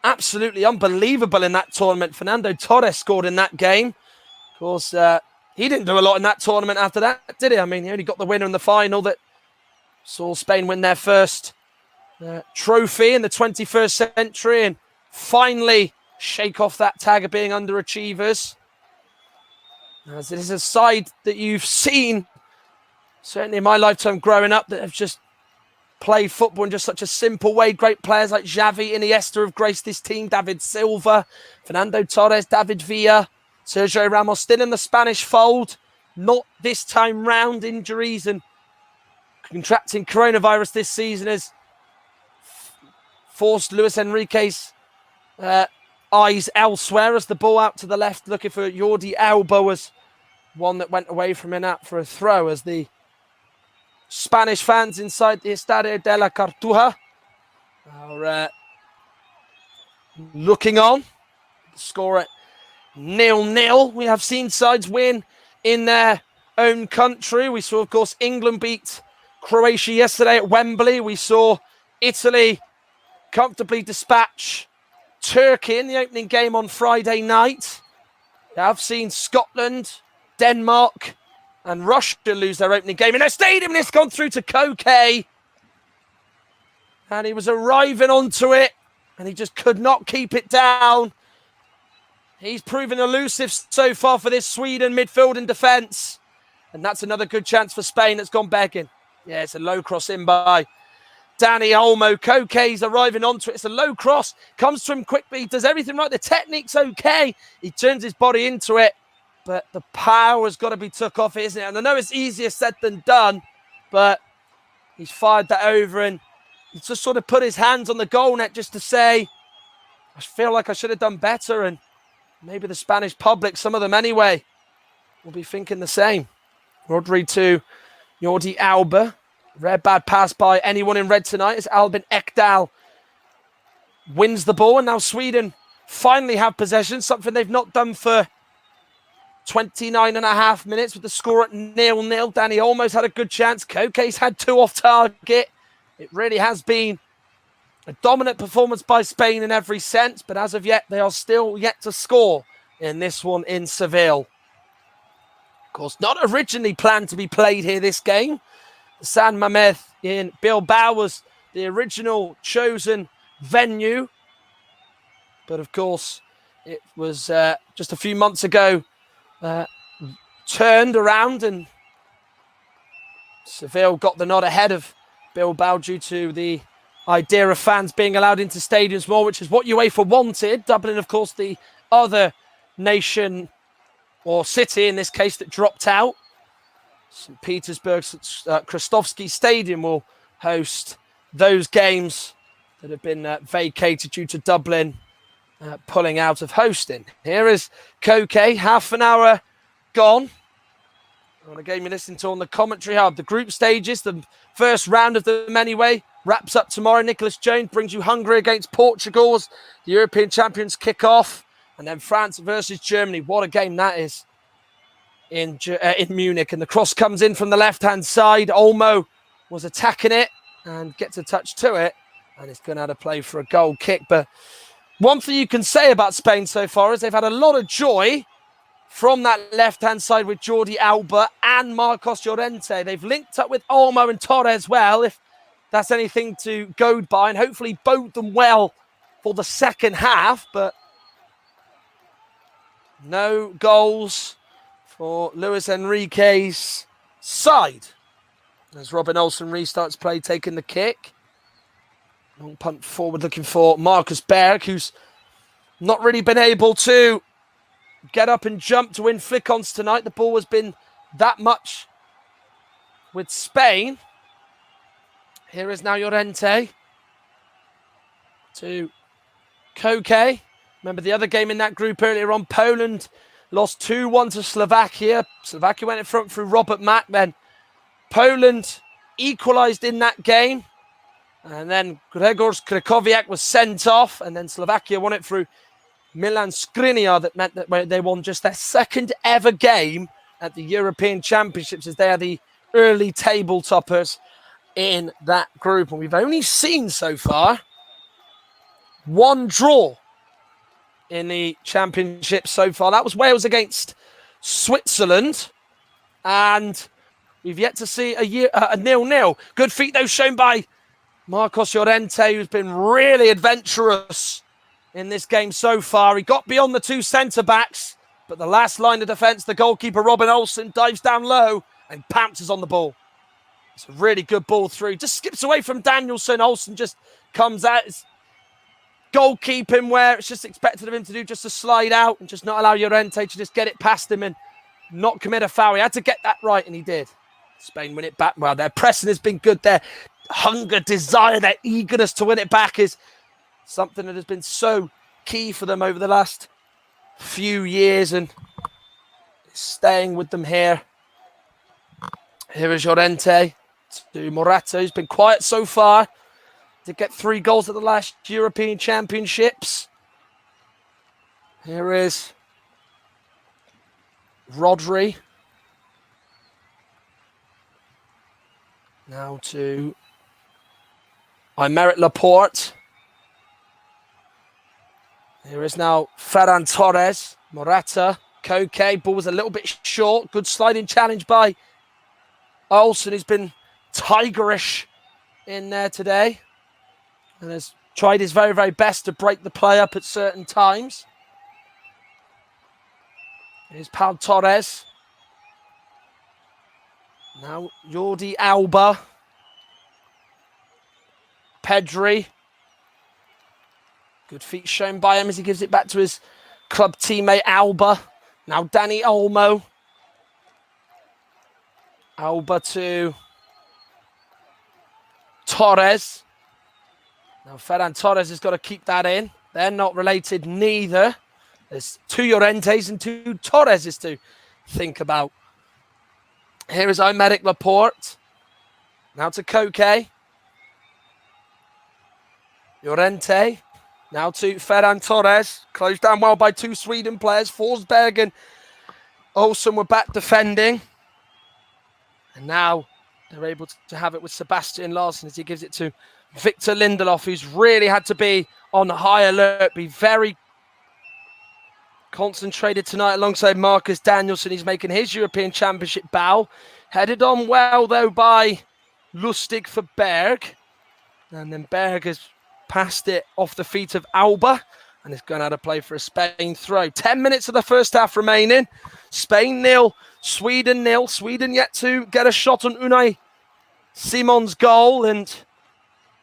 B: absolutely unbelievable in that tournament. Fernando Torres scored in that game. Of course, he didn't do a lot in that tournament after that, did he? I mean, he only got the winner in the final that saw Spain win their first trophy in the 21st century and finally shake off that tag of being underachievers. As it is a side that you've seen, certainly in my lifetime growing up, that have just played football in just such a simple way. Great players like Xavi, Iniesta have graced this team. David Silva, Fernando Torres, David Villa, Sergio Ramos still in the Spanish fold. Not this time round. Injuries and contracting coronavirus this season has forced Luis Enrique's eyes elsewhere as the ball out to the left looking for Jordi Alba was one that went away from him out for a throw as the Spanish fans inside the Estadio de la Cartuja are looking on. The score at 0-0. We have seen sides win in their own country. We saw, of course, England beat Croatia yesterday at Wembley. We saw Italy comfortably dispatch Turkey in the opening game on Friday night. I've seen Scotland, Denmark and Russia lose their opening game in their stadium, and it's gone through to Koke. And he was arriving onto it, and he just could not keep it down. He's proven elusive so far for this Sweden midfield and defence. And that's another good chance for Spain that's gone begging. Yeah, it's a low cross in by Dani Olmo. Koke's arriving onto it. It's a low cross. Comes to him quickly. He does everything right. The technique's okay. He turns his body into it. But the power's got to be took off it, isn't it? And I know it's easier said than done, but he's fired that over and he's just sort of put his hands on the goal net just to say, I feel like I should have done better. And maybe the Spanish public, some of them anyway, will be thinking the same. Rodri to Jordi Alba. Rare bad pass by anyone in red tonight as Albin Ekdal wins the ball. And now Sweden finally have possession, something they've not done for 29.5 minutes with the score at 0-0. Dani almost had a good chance. Koke's had 2 off target. It really has been a dominant performance by Spain in every sense, but as of yet, they are still yet to score in this one in Seville. Of course, not originally planned to be played here, this game. San Mamés in Bilbao was the original chosen venue, but of course, it was just a few months ago turned around, and Seville got the nod ahead of Bilbao due to the idea of fans being allowed into stadiums more, which is what UEFA wanted. Dublin, of course, the other nation or city in this case that dropped out. St. Petersburg's Krestovsky Stadium will host those games that have been vacated due to Dublin pulling out of hosting. Here is Koke, half an hour gone on a game you're listening to on the Commentary Hub. The group stages, the first round of them anyway, wraps up tomorrow. Nicholas Jones brings you Hungary against Portugal as the European champions kick off, and then France versus Germany. What a game that is in Munich. And the cross comes in from the left-hand side. Olmo was attacking it and gets a touch to it, and it's going to have to play for a goal kick. But one thing you can say about Spain so far is they've had a lot of joy from that left-hand side with Jordi Alba and Marcos Llorente. They've linked up with Olmo and Torres well, if that's anything to go by, and hopefully bode them well for the second half. But no goals for Luis Enrique's side as Robin Olsen restarts play, taking the kick. Long punt forward, looking for Marcus Berg, who's not really been able to get up and jump to win flick-ons tonight. The ball has been that much with Spain. Here is now Llorente to Koke. Remember the other game in that group earlier on, Poland lost 2-1 to Slovakia. Slovakia went in front through Robert Mack. Then Poland equalised in that game. And then Grzegorz Krychowiak was sent off. And then Slovakia won it through Milan Skriniar. That meant that they won just their second ever game at the European Championships, as they are the early table toppers in that group. And we've only seen so far one draw in the championship so far. That was Wales against Switzerland. And we've yet to see a 0-0. Good feet, though, shown by Marcos Llorente, who's been really adventurous in this game so far. He got beyond the 2 centre-backs, but the last line of defence, the goalkeeper, Robin Olsen, dives down low and pounces on the ball. It's a really good ball through. Just skips away from Danielson. Olsen just comes out. It's goalkeeping where it's just expected of him to do, just to slide out and just not allow Llorente to just get it past him and not commit a foul. He had to get that right, and he did. Spain win it back. Well, their pressing has been good. Their hunger, desire, their eagerness to win it back is something that has been so key for them over the last few years, and it's staying with them here. Here is Llorente to Morata, who's been quiet so far. Did get 3 goals at the last European Championships. Here is Rodri. Now to Aymeric Laporte. Here is now Ferran Torres. Morata. Koke. Ball was a little bit short. Good sliding challenge by Olsen, who's been tigerish in there today and has tried his very, very best to break the play up at certain times. Here's Pau Torres. Now Jordi Alba. Pedri. Good feet shown by him as he gives it back to his club teammate Alba. Now Dani Olmo. Alba to Torres. Now Ferran Torres has got to keep that in. They're not related neither. There's 2 Llorentes and 2 Torreses to think about. Here is Aymeric Laporte. Now to Koke. Llorente. Now to Ferran Torres. Closed down well by 2 Sweden players. Forsberg and Olsen were back defending. And now they're able to have it with Sebastian Larsson as he gives it to Victor Lindelof, who's really had to be on high alert, be very concentrated tonight alongside Marcus Danielsson. He's making his European Championship bow. Headed on well, though, by Lustig for Berg. And then Berg has passed it off the feet of Alba and it's going out of play for a Spain throw. 10 minutes of the first half remaining. Spain 0, Sweden 0. Sweden yet to get a shot on Unai Simon's goal and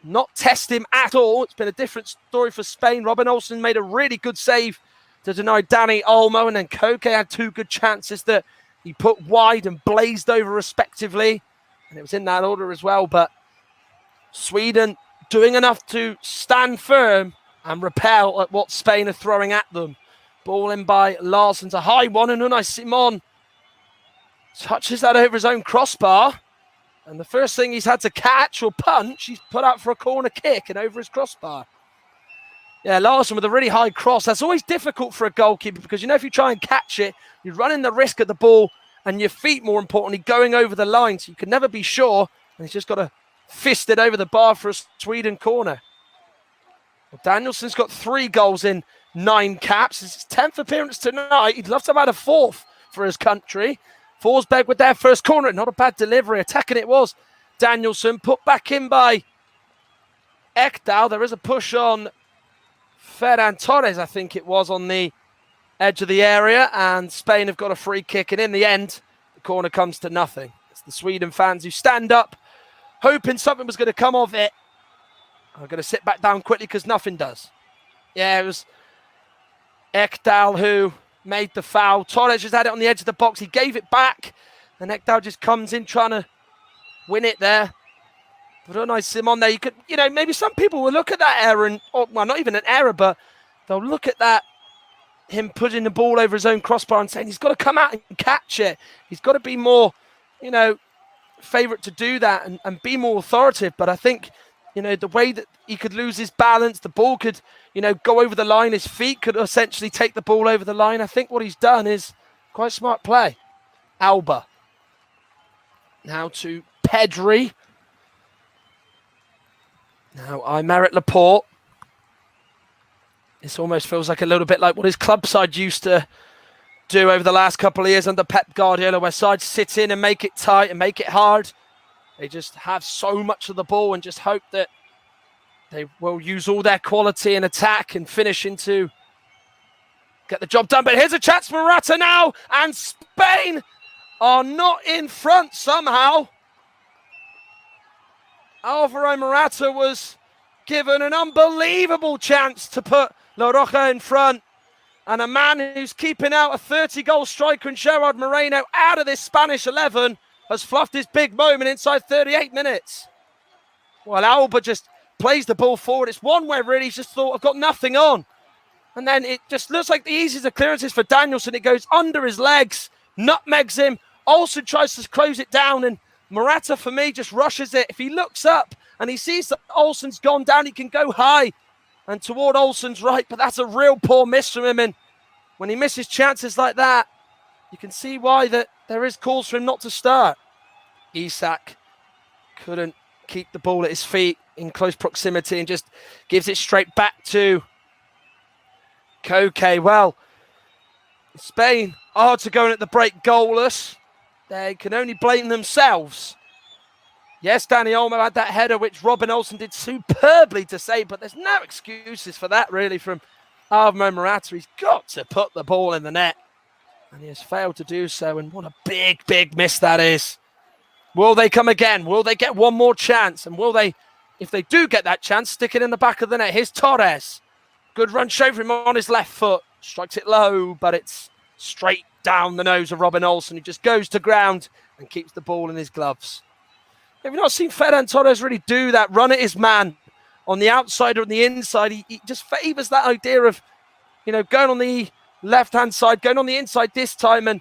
B: not test him at all. It's been a different story for Spain. Robin Olsen made a really good save to deny Dani Olmo, and then Koke had two good chances that he put wide and blazed over respectively. And it was in that order as well. But Sweden doing enough to stand firm and repel at what Spain are throwing at them. Ball in by Larsson, a high one, and Unai Simon touches that over his own crossbar. And the first thing he's had to catch or punch, he's put out for a corner kick and over his crossbar. Yeah, Larsson with a really high cross. That's always difficult for a goalkeeper because, you know, if you try and catch it, you're running the risk of the ball and your feet, more importantly, going over the line. So you can never be sure. And he's just got to fist it over the bar for a Sweden corner. Well, Danielsson's got 3 goals in 9 caps. It's his 10th appearance tonight. He'd love to have had a 4th for his country. Forsberg with their first corner. Not a bad delivery. Attacking it was Danielsson. Put back in by Ekdal. There is a push on Ferran Torres, I think it was, on the edge of the area. And Spain have got a free kick. And in the end, the corner comes to nothing. It's the Sweden fans who stand up, hoping something was going to come of it. I'm going to sit back down quickly because nothing does. Yeah, it was Ekdal who made the foul. Torres just had it on the edge of the box. He gave it back. And Ekdal just comes in trying to win it there. But Unai Simon there, you could, you know, maybe some people will look at that error and, or, well, not even an error, but they'll look at that, him putting the ball over his own crossbar and saying he's got to come out and catch it. He's got to be more, you know, favourite to do that and be more authoritative. But I think, you know, the way that he could lose his balance, the ball could, you know, go over the line, his feet could essentially take the ball over the line. I think what he's done is quite smart play. Alba. Now to Pedri. Now Aymeric Laporte. This almost feels like a little bit like what his club side used to do over the last couple of years under Pep Guardiola, where sides sit in and make it tight and make it hard. They just have so much of the ball and just hope that they will use all their quality and attack and finish into get the job done. But here's a chance for Morata now, and Spain are not in front somehow. Alvaro Morata was given an unbelievable chance to put La Roja in front. And a man who's keeping out a 30-goal striker in Gerard Moreno out of this Spanish 11 has fluffed his big moment inside 38 minutes. Well, Alba just plays the ball forward. It's one where really he's just thought, I've got nothing on. And then it just looks like the easiest of clearances for Danielsson. It goes under his legs, nutmegs him. Olsen tries to close it down, and Morata, for me, just rushes it. If he looks up and he sees that Olsen's gone down, he can go high and toward Olsen's right, but that's a real poor miss from him. And when he misses chances like that, you can see why that there is calls for him not to start. Isak couldn't keep the ball at his feet in close proximity and just gives it straight back to Koke. Well, Spain are to go in at the break goalless. They can only blame themselves. Yes, Dani Olmo had that header, which Robin Olsen did superbly to save, but there's no excuses for that, really, from Alvaro Morata. He's got to put the ball in the net, and he has failed to do so, and what a big, big miss that is. Will they come again? Will they get one more chance? And will they, if they do get that chance, stick it in the back of the net? Here's Torres. Good run show for him on his left foot. Strikes it low, but it's straight down the nose of Robin Olsen, who just goes to ground and keeps the ball in his gloves. Have you not seen Ferran Torres really do that? Run at his man on the outside or on the inside. He just favours that idea of, you know, going on the left-hand side, going on the inside this time, and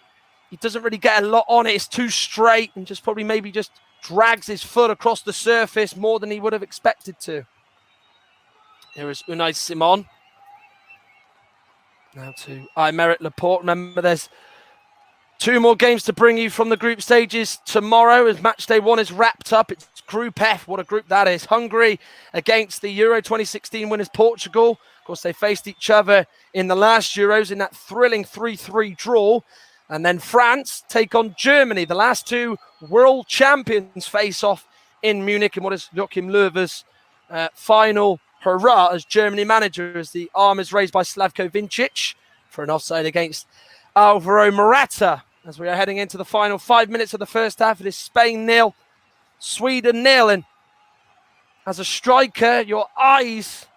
B: he doesn't really get a lot on it. It's too straight and just probably maybe just drags his foot across the surface more than he would have expected to. Here is Unai Simon. Now to Aymeric Laporte. Remember, there's 2 more games to bring you from the group stages tomorrow as match day 1 is wrapped up. It's Group F. What a group that is. Hungary against the Euro 2016 winners Portugal. Of course, they faced each other in the last Euros in that thrilling 3-3 draw. And then France take on Germany. The last 2 world champions face off in Munich in what is Joachim Löw's final hurrah as Germany manager, as the arm is raised by Slavko Vincic for an offside against Alvaro Morata. As we are heading into the final 5 minutes of the first half, it is Spain 0, Sweden 0. And as a striker, your eyes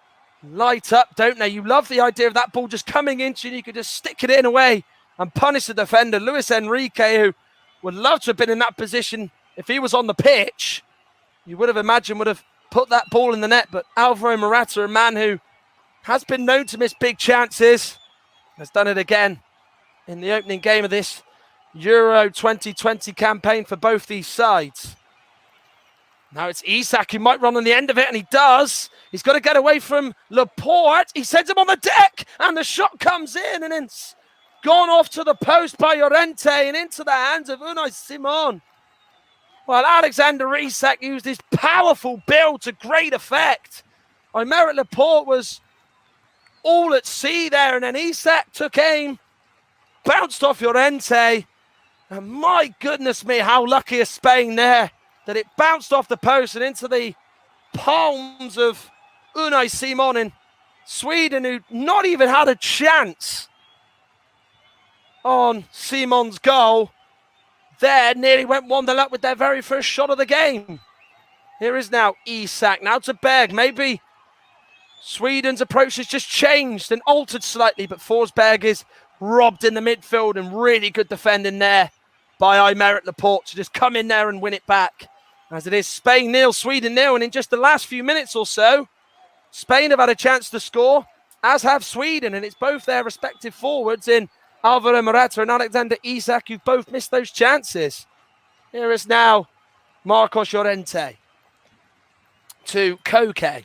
B: light up, don't they? You love the idea of that ball just coming into you. You could just stick it in away and punish the defender. Luis Enrique, who would love to have been in that position if he was on the pitch, you would have imagined would have put that ball in the net. But Alvaro Morata, a man who has been known to miss big chances, has done it again in the opening game of this Euro 2020 campaign for both these sides. Now it's Isak who might run on the end of it, and he does. He's got to get away from Laporte. He sends him on the deck, and the shot comes in, and it's gone off to the post by Llorente and into the hands of Unai Simon. Well, Alexander Isak used his powerful build to great effect. Aymeric Laporte was all at sea there, and then Isak took aim, bounced off Llorente, and my goodness me, how lucky is Spain there that it bounced off the post and into the palms of Unai Simon in Sweden, who not even had a chance on Simon's goal. There, nearly went 1-0 up with their very first shot of the game. Here is now Isak, now to Berg. Maybe Sweden's approach has just changed and altered slightly, but Forsberg is robbed in the midfield, and really good defending there by Aymeric Laporte to just come in there and win it back. As it is Spain 0, Sweden 0, and in just the last few minutes or so, Spain have had a chance to score, as have Sweden, and it's both their respective forwards in Alvaro Morata and Alexander Isak who've both missed those chances. Here is now Marcos Llorente to Koke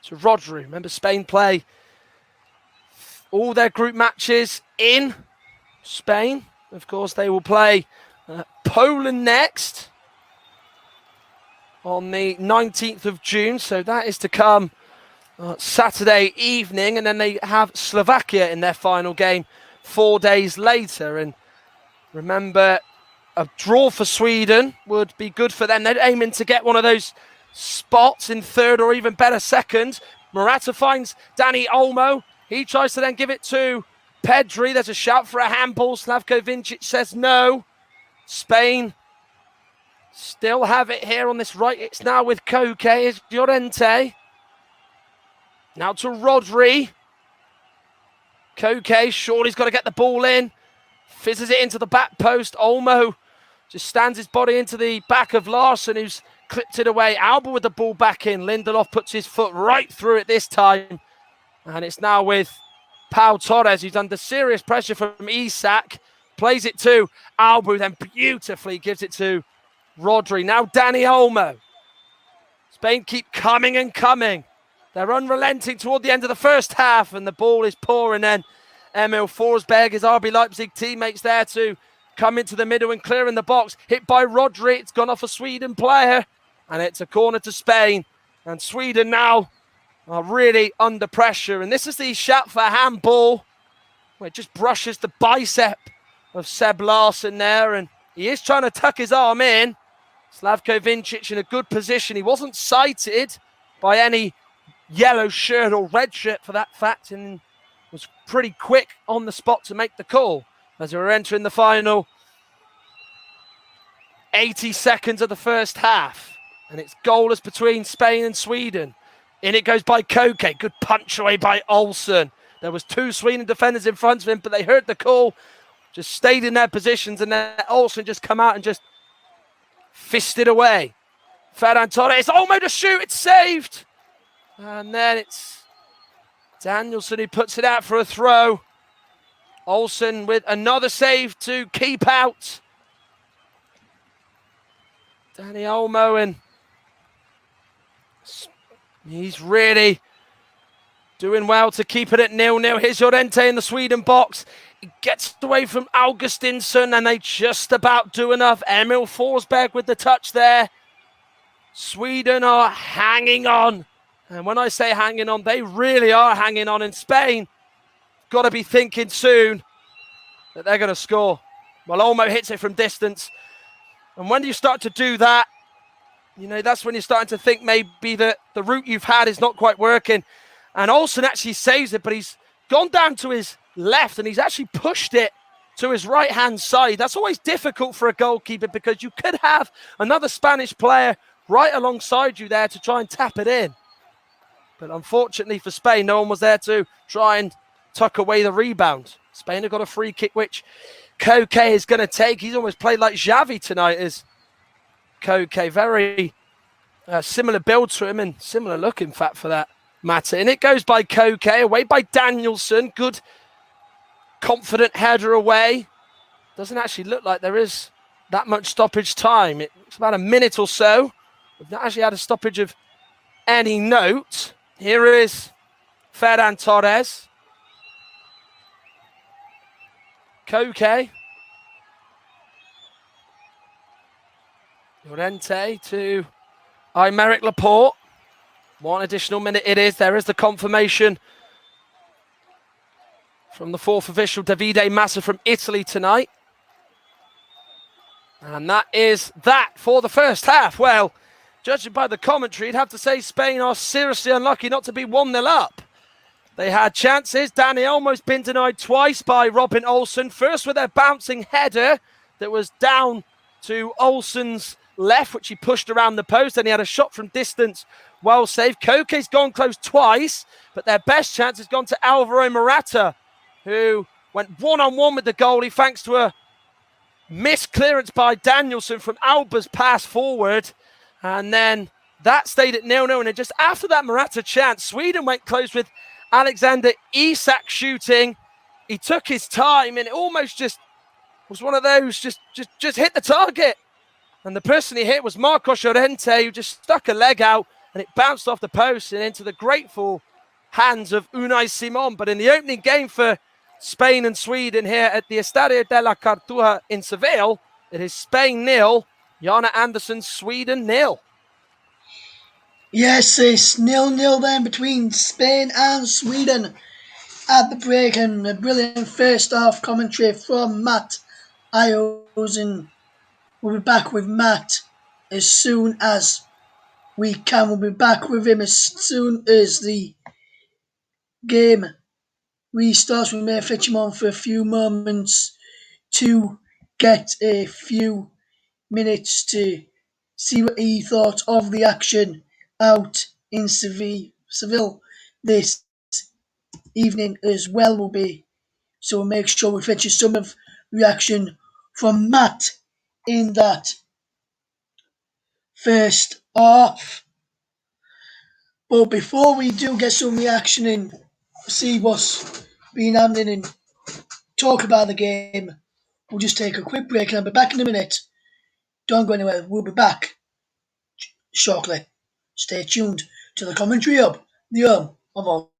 B: to Rodri. Remember, Spain play all their group matches in Spain. Of course, they will play Poland next on the 19th of June. So that is to come Saturday evening. And then they have Slovakia in their final game 4 days later. And remember, a draw for Sweden would be good for them. They're aiming to get one of those spots in third or even better second. Morata finds Dani Olmo. He tries to then give it to Pedri. There's a shout for a handball. Slavko Vincic says no. Spain still have it here on this right. It's now with Koke. It's Llorente. Now to Rodri. Koke, surely he's got to get the ball in. Fizzes it into the back post. Olmo just stands his body into the back of Larsson, who's clipped it away. Alba with the ball back in. Lindelof puts his foot right through it this time. And it's now with Pau Torres, who's under serious pressure from Isak. Plays it to Alba, who then beautifully gives it to Rodri. Now Dani Olmo. Spain keep coming and coming. They're unrelenting toward the end of the first half, and the ball is poor. And then Emil Forsberg, his RB Leipzig teammates, there to come into the middle and clear in the box. Hit by Rodri. It's gone off a Sweden player, and it's a corner to Spain. And Sweden now are really under pressure. And this is the shot for handball, where it just brushes the bicep of Seb Larsson there. And he is trying to tuck his arm in. Slavko Vincic in a good position. He wasn't sighted by any yellow shirt or red shirt for that fact, and was pretty quick on the spot to make the call as we're entering the final 80 seconds of the first half. And it's goalless between Spain and Sweden. In it goes by Koke. Good punch away by Olsen. There was 2 Sweden defenders in front of him, but they heard the call, just stayed in their positions, and then Olsen just come out and just fisted away. Ferran Torres, Olmo to shoot, it's saved. And then it's Danielson who puts it out for a throw. Olsen with another save to keep out Dani Olmo, and he's really doing well to keep it at 0-0. Here's Llorente in the Sweden box. He gets away from Augustinsson, and they just about do enough. Emil Forsberg with the touch there. Sweden are hanging on. And when I say hanging on, they really are hanging on. In Spain, got to be thinking soon that they're going to score. Well, Olmo hits it from distance. And when you start to do that, you know, that's when you're starting to think maybe that the route you've had is not quite working. And Olsen actually saves it, but he's gone down to his left and he's actually pushed it to his right-hand side. That's always difficult for a goalkeeper because you could have another Spanish player right alongside you there to try and tap it in. But unfortunately for Spain, no one was there to try and tuck away the rebound. Spain have got a free kick, which Koke is going to take. He's almost played like Xavi tonight, is Koke. Very similar build to him and similar look, in fact, for that matter. And it goes by Koke, away by Danielson. Good, confident header away. Doesn't actually look like there is that much stoppage time. It's about a minute or so. We've not actually had a stoppage of any note. Here is Ferran Torres. Koke. Llorente to Aymeric Laporte. One additional minute it is. There is the confirmation from the fourth official, Davide Massa from Italy tonight. And that is that for the first half. Well, judging by the commentary, you'd have to say Spain are seriously unlucky not to be 1-0 up. They had chances. Danny almost been denied twice by Robin Olsen. First with a bouncing header that was down to Olsen's left, which he pushed around the post. Then he had a shot from distance, well saved. Koke's gone close twice, but their best chance has gone to Alvaro Morata, who went one-on-one with the goalie thanks to a missed clearance by Danielson from Alba's pass forward. And then that stayed at 0-0. And then just after that Morata chance, Sweden went close with Alexander Isak shooting. He took his time and it almost just was one of those, just hit the target. And the person he hit was Marcos Llorente, who just stuck a leg out and it bounced off the post and into the grateful hands of Unai Simon. But in the opening game for Spain and Sweden here at the Estadio de la Cartuja in Seville, it is Spain 0, Jana Andersson, Sweden 0.
A: Yes, it's 0-0 then between Spain and Sweden at the break, and a brilliant first half commentary from Matt Iosen. We'll be back with Matt as soon as we can. We'll be back with him as soon as the game restarts. We may fetch him on for a few moments to get a few minutes to see what he thought of the action out in Seville this evening as well will be. So we'll make sure we fetch you some of reaction from Matt in that first half. But before we do get some reaction and see what's been happening and talk about the game, we'll just take a quick break and I'll be back in a minute. Don't go anywhere, we'll be back shortly. Stay tuned to the Commentary Hub, the home of all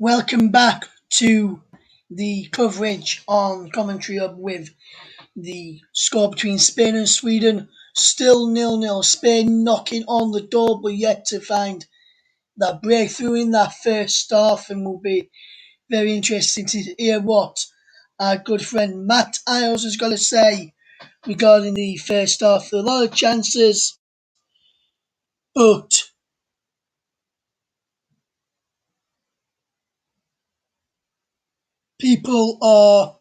A: Welcome back to the coverage on Commentary Hub with the score between Spain and Sweden. Still 0-0. Spain knocking on the door, but yet to find that breakthrough in that first half, and will be very interesting to hear what our good friend Matt Isles has got to say regarding the first half. A lot of chances, but people are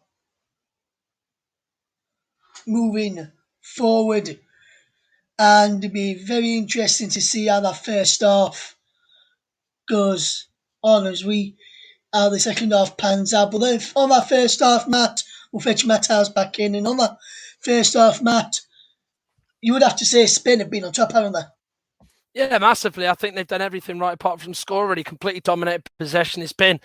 A: moving forward, and it'll be very interesting to see how that first half goes on as we how the second half pans out. But then on that first half, Matt, we'll fetch Matt House back in, and on that first half, Matt, you would have to say Spain have been on top, haven't they?
B: Yeah, massively. I think they've done everything right apart from score, really completely dominated possession. It's been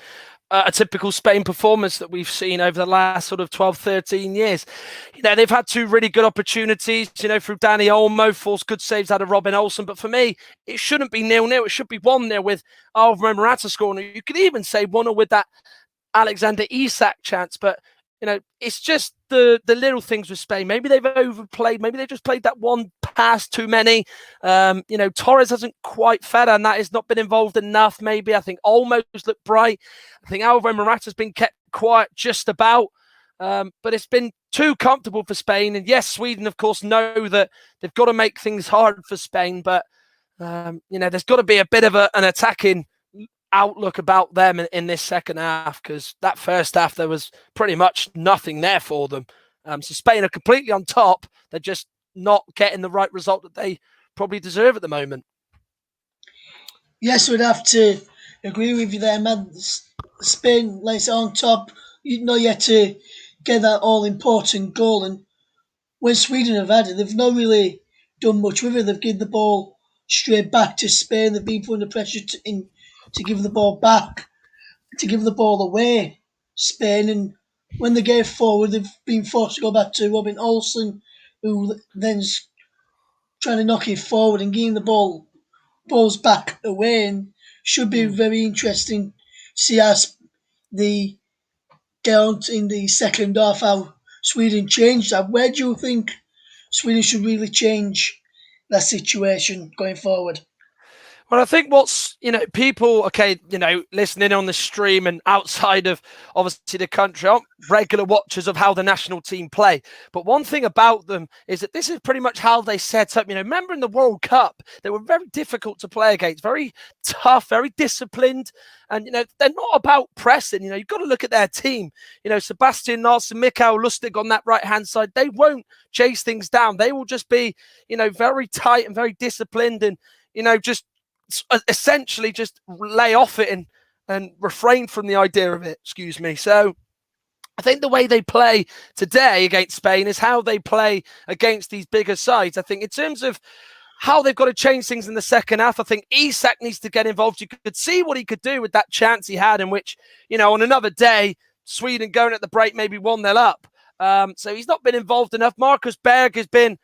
B: a typical Spain performance that we've seen over the last sort of 12, 13 years. You know, they've had two really good opportunities, you know, through Dani Olmo, forced good saves out of Robin Olsen. But for me, it shouldn't be 0-0. It should be 1-0 with Alvaro Morata scoring. You could even say 1-0 with that Alexander Isak chance. But you know, it's just the little things with Spain. Maybe they've overplayed. Maybe they've just played that one pass too many. You know, Torres hasn't quite fed, and that has not been involved enough. Maybe I think Olmo's looked bright. I think Alvaro Morata's been kept quiet just about. But it's been too comfortable for Spain. And yes, Sweden, of course, know that they've got to make things hard for Spain. But you know, there's got to be a bit of an attacking outlook about them in this second half, because that first half there was pretty much nothing there for them. So Spain are completely on top. They're just not getting the right result that they probably deserve at the moment.
A: Yes, we'd have to agree with you there, man. Spain lays it on top. You know, yet to get that all important goal, and when Sweden have had it, they've not really done much with it. They've given the ball straight back to Spain. They've been put under pressure to give the ball back, to give the ball away, Spain. And when they get forward, they've been forced to go back to Robin Olsen, who then's trying to knock it forward and giving the balls back away. And should be very interesting to see as the get on in the second half how Sweden changed that. Where do you think Sweden should really change that situation going forward?
B: Well, I think what's, you know, people, okay, you know, listening on the stream and outside of obviously the country aren't regular watchers of how the national team play. But one thing about them is that this is pretty much how they set up. You know, remember in the World Cup, they were very difficult to play against, very tough, very disciplined. And, you know, they're not about pressing. You know, you've got to look at their team. You know, Sebastian Larsen, Mikael Lustig on that right-hand side, they won't chase things down. They will just be, you know, very tight and very disciplined and, you know, just essentially just lay off it and refrain from the idea of it. Excuse me. So I think the way they play today against Spain is how they play against these bigger sides. I think in terms of how they've got to change things in the second half, I think Isak needs to get involved. You could see what he could do with that chance he had, in which, you know, on another day, Sweden going at the break, maybe 1-0 up. So he's not been involved enough. Marcus Berg has been,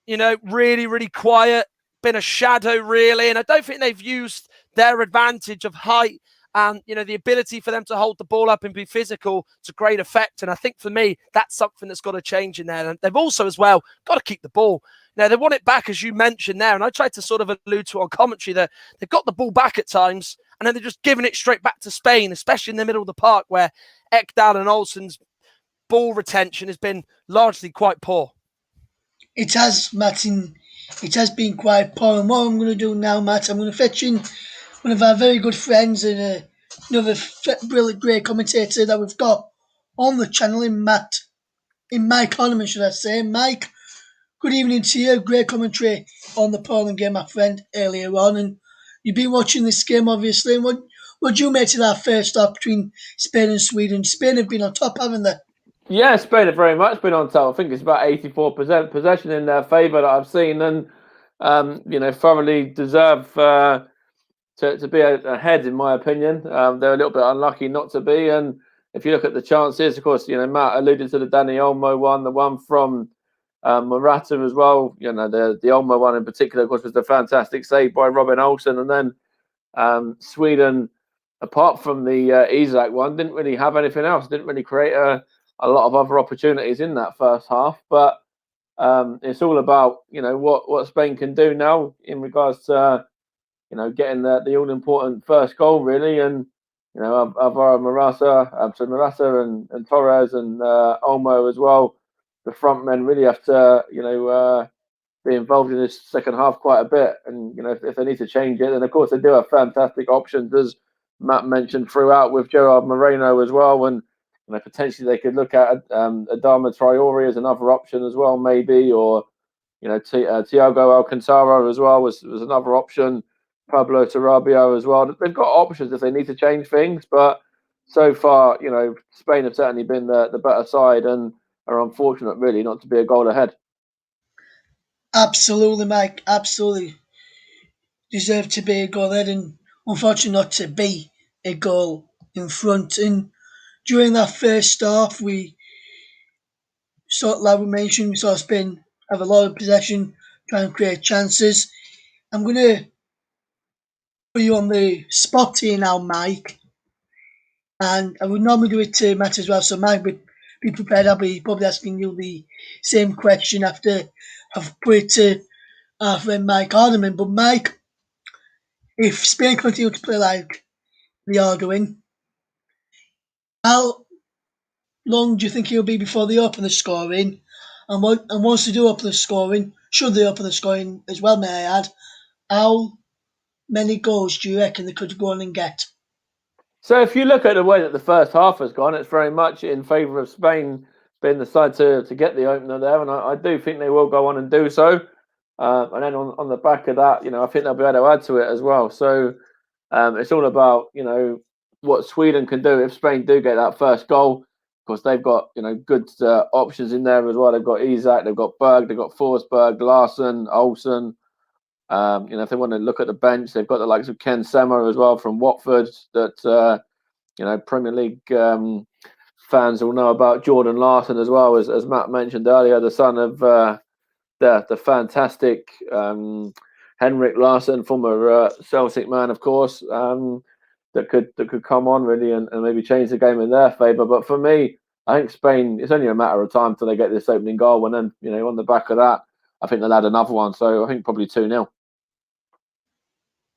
B: you know, really, really quiet, been a shadow really, and I don't think they've used their advantage of height and, you know, the ability for them to hold the ball up and be physical to great effect. And I think for me, that's something that's got to change in there. And they've also as well got to keep the ball. Now, they want it back, as you mentioned there, and I tried to sort of allude to on commentary that they've got the ball back at times and then they're just giving it straight back to Spain, especially in the middle of the park where Ekdal and Olsen's ball retention has been largely quite poor.
A: It has, Martin. It has been quite poor. And what I'm going to do now, Matt, I'm going to fetch in one of our very good friends and another brilliant, great commentator that we've got on the channel in Mike Horniman, should I say. Mike, good evening to you. Great commentary on the Poland game, my friend, earlier on. And you've been watching this game, obviously. And what do you make of that first half between Spain and Sweden? Spain have been on top, haven't they?
C: Yeah, Spain have very much been on top. I think it's about 84% possession in their favour that I've seen, and you know, thoroughly deserve to be ahead, in my opinion. They're a little bit unlucky not to be, and if you look at the chances, of course, you know, Matt alluded to the Dani Olmo one, the one from Morata as well. You know, the Olmo one in particular, of course, was the fantastic save by Robin Olsen, and then Sweden apart from the Isak one, didn't really have anything else. Didn't really create a lot of other opportunities in that first half. But it's all about what Spain can do now in regards to getting the all important first goal really, and Alvaro Morata and Torres and Olmo as well. The front men really have to be involved in this second half quite a bit, and if they need to change it, then of course they do have fantastic options as Matt mentioned throughout with Gerard Moreno as well, and potentially they could look at Adama Traore as another option as well, maybe, or Thiago Alcantara as well was another option. Pablo Sarabia as well. They've got options if they need to change things, but so far, Spain have certainly been the better side and are unfortunate, really, not to be a goal ahead.
A: Absolutely, Mike. Absolutely deserve to be a goal ahead, and unfortunately not to be a goal in front. And during that first half, like we mentioned, we saw Spain have a lot of possession, try and create chances. I'm going to put you on the spot here now, Mike. And I would normally do it to Matt as well. So, Mike, be prepared. I'll be probably asking you the same question after I've put it to our friend Mike Hardeman. But, Mike, if Spain continue to play like they are doing, how long do you think it'll be before they open the scoring? And once they do open the scoring, should they open the scoring as well, may I add, how many goals do you reckon they could go on and get?
C: So if you look at the way that the first half has gone, it's very much in favour of Spain being the side to get the opener there, and I do think they will go on and do so. And then on the back of that, I think they'll be able to add to it as well. So it's all about what Sweden can do if Spain do get that first goal. Of course, they've got good options in there as well. They've got Isak, they've got Berg, they've got Forsberg, Larsson, Olsen. If they want to look at the bench, they've got the likes of Ken Sema as well from Watford. That Premier League fans will know about. Jordan Larsson as well, as Matt mentioned earlier, the son of the fantastic Henrik Larsson, former Celtic man, of course, that could come on really and maybe change the game in their favour. But for me, I think Spain, it's only a matter of time till they get this opening goal, and then on the back of that, I think they'll add another one. So I think probably 2-0.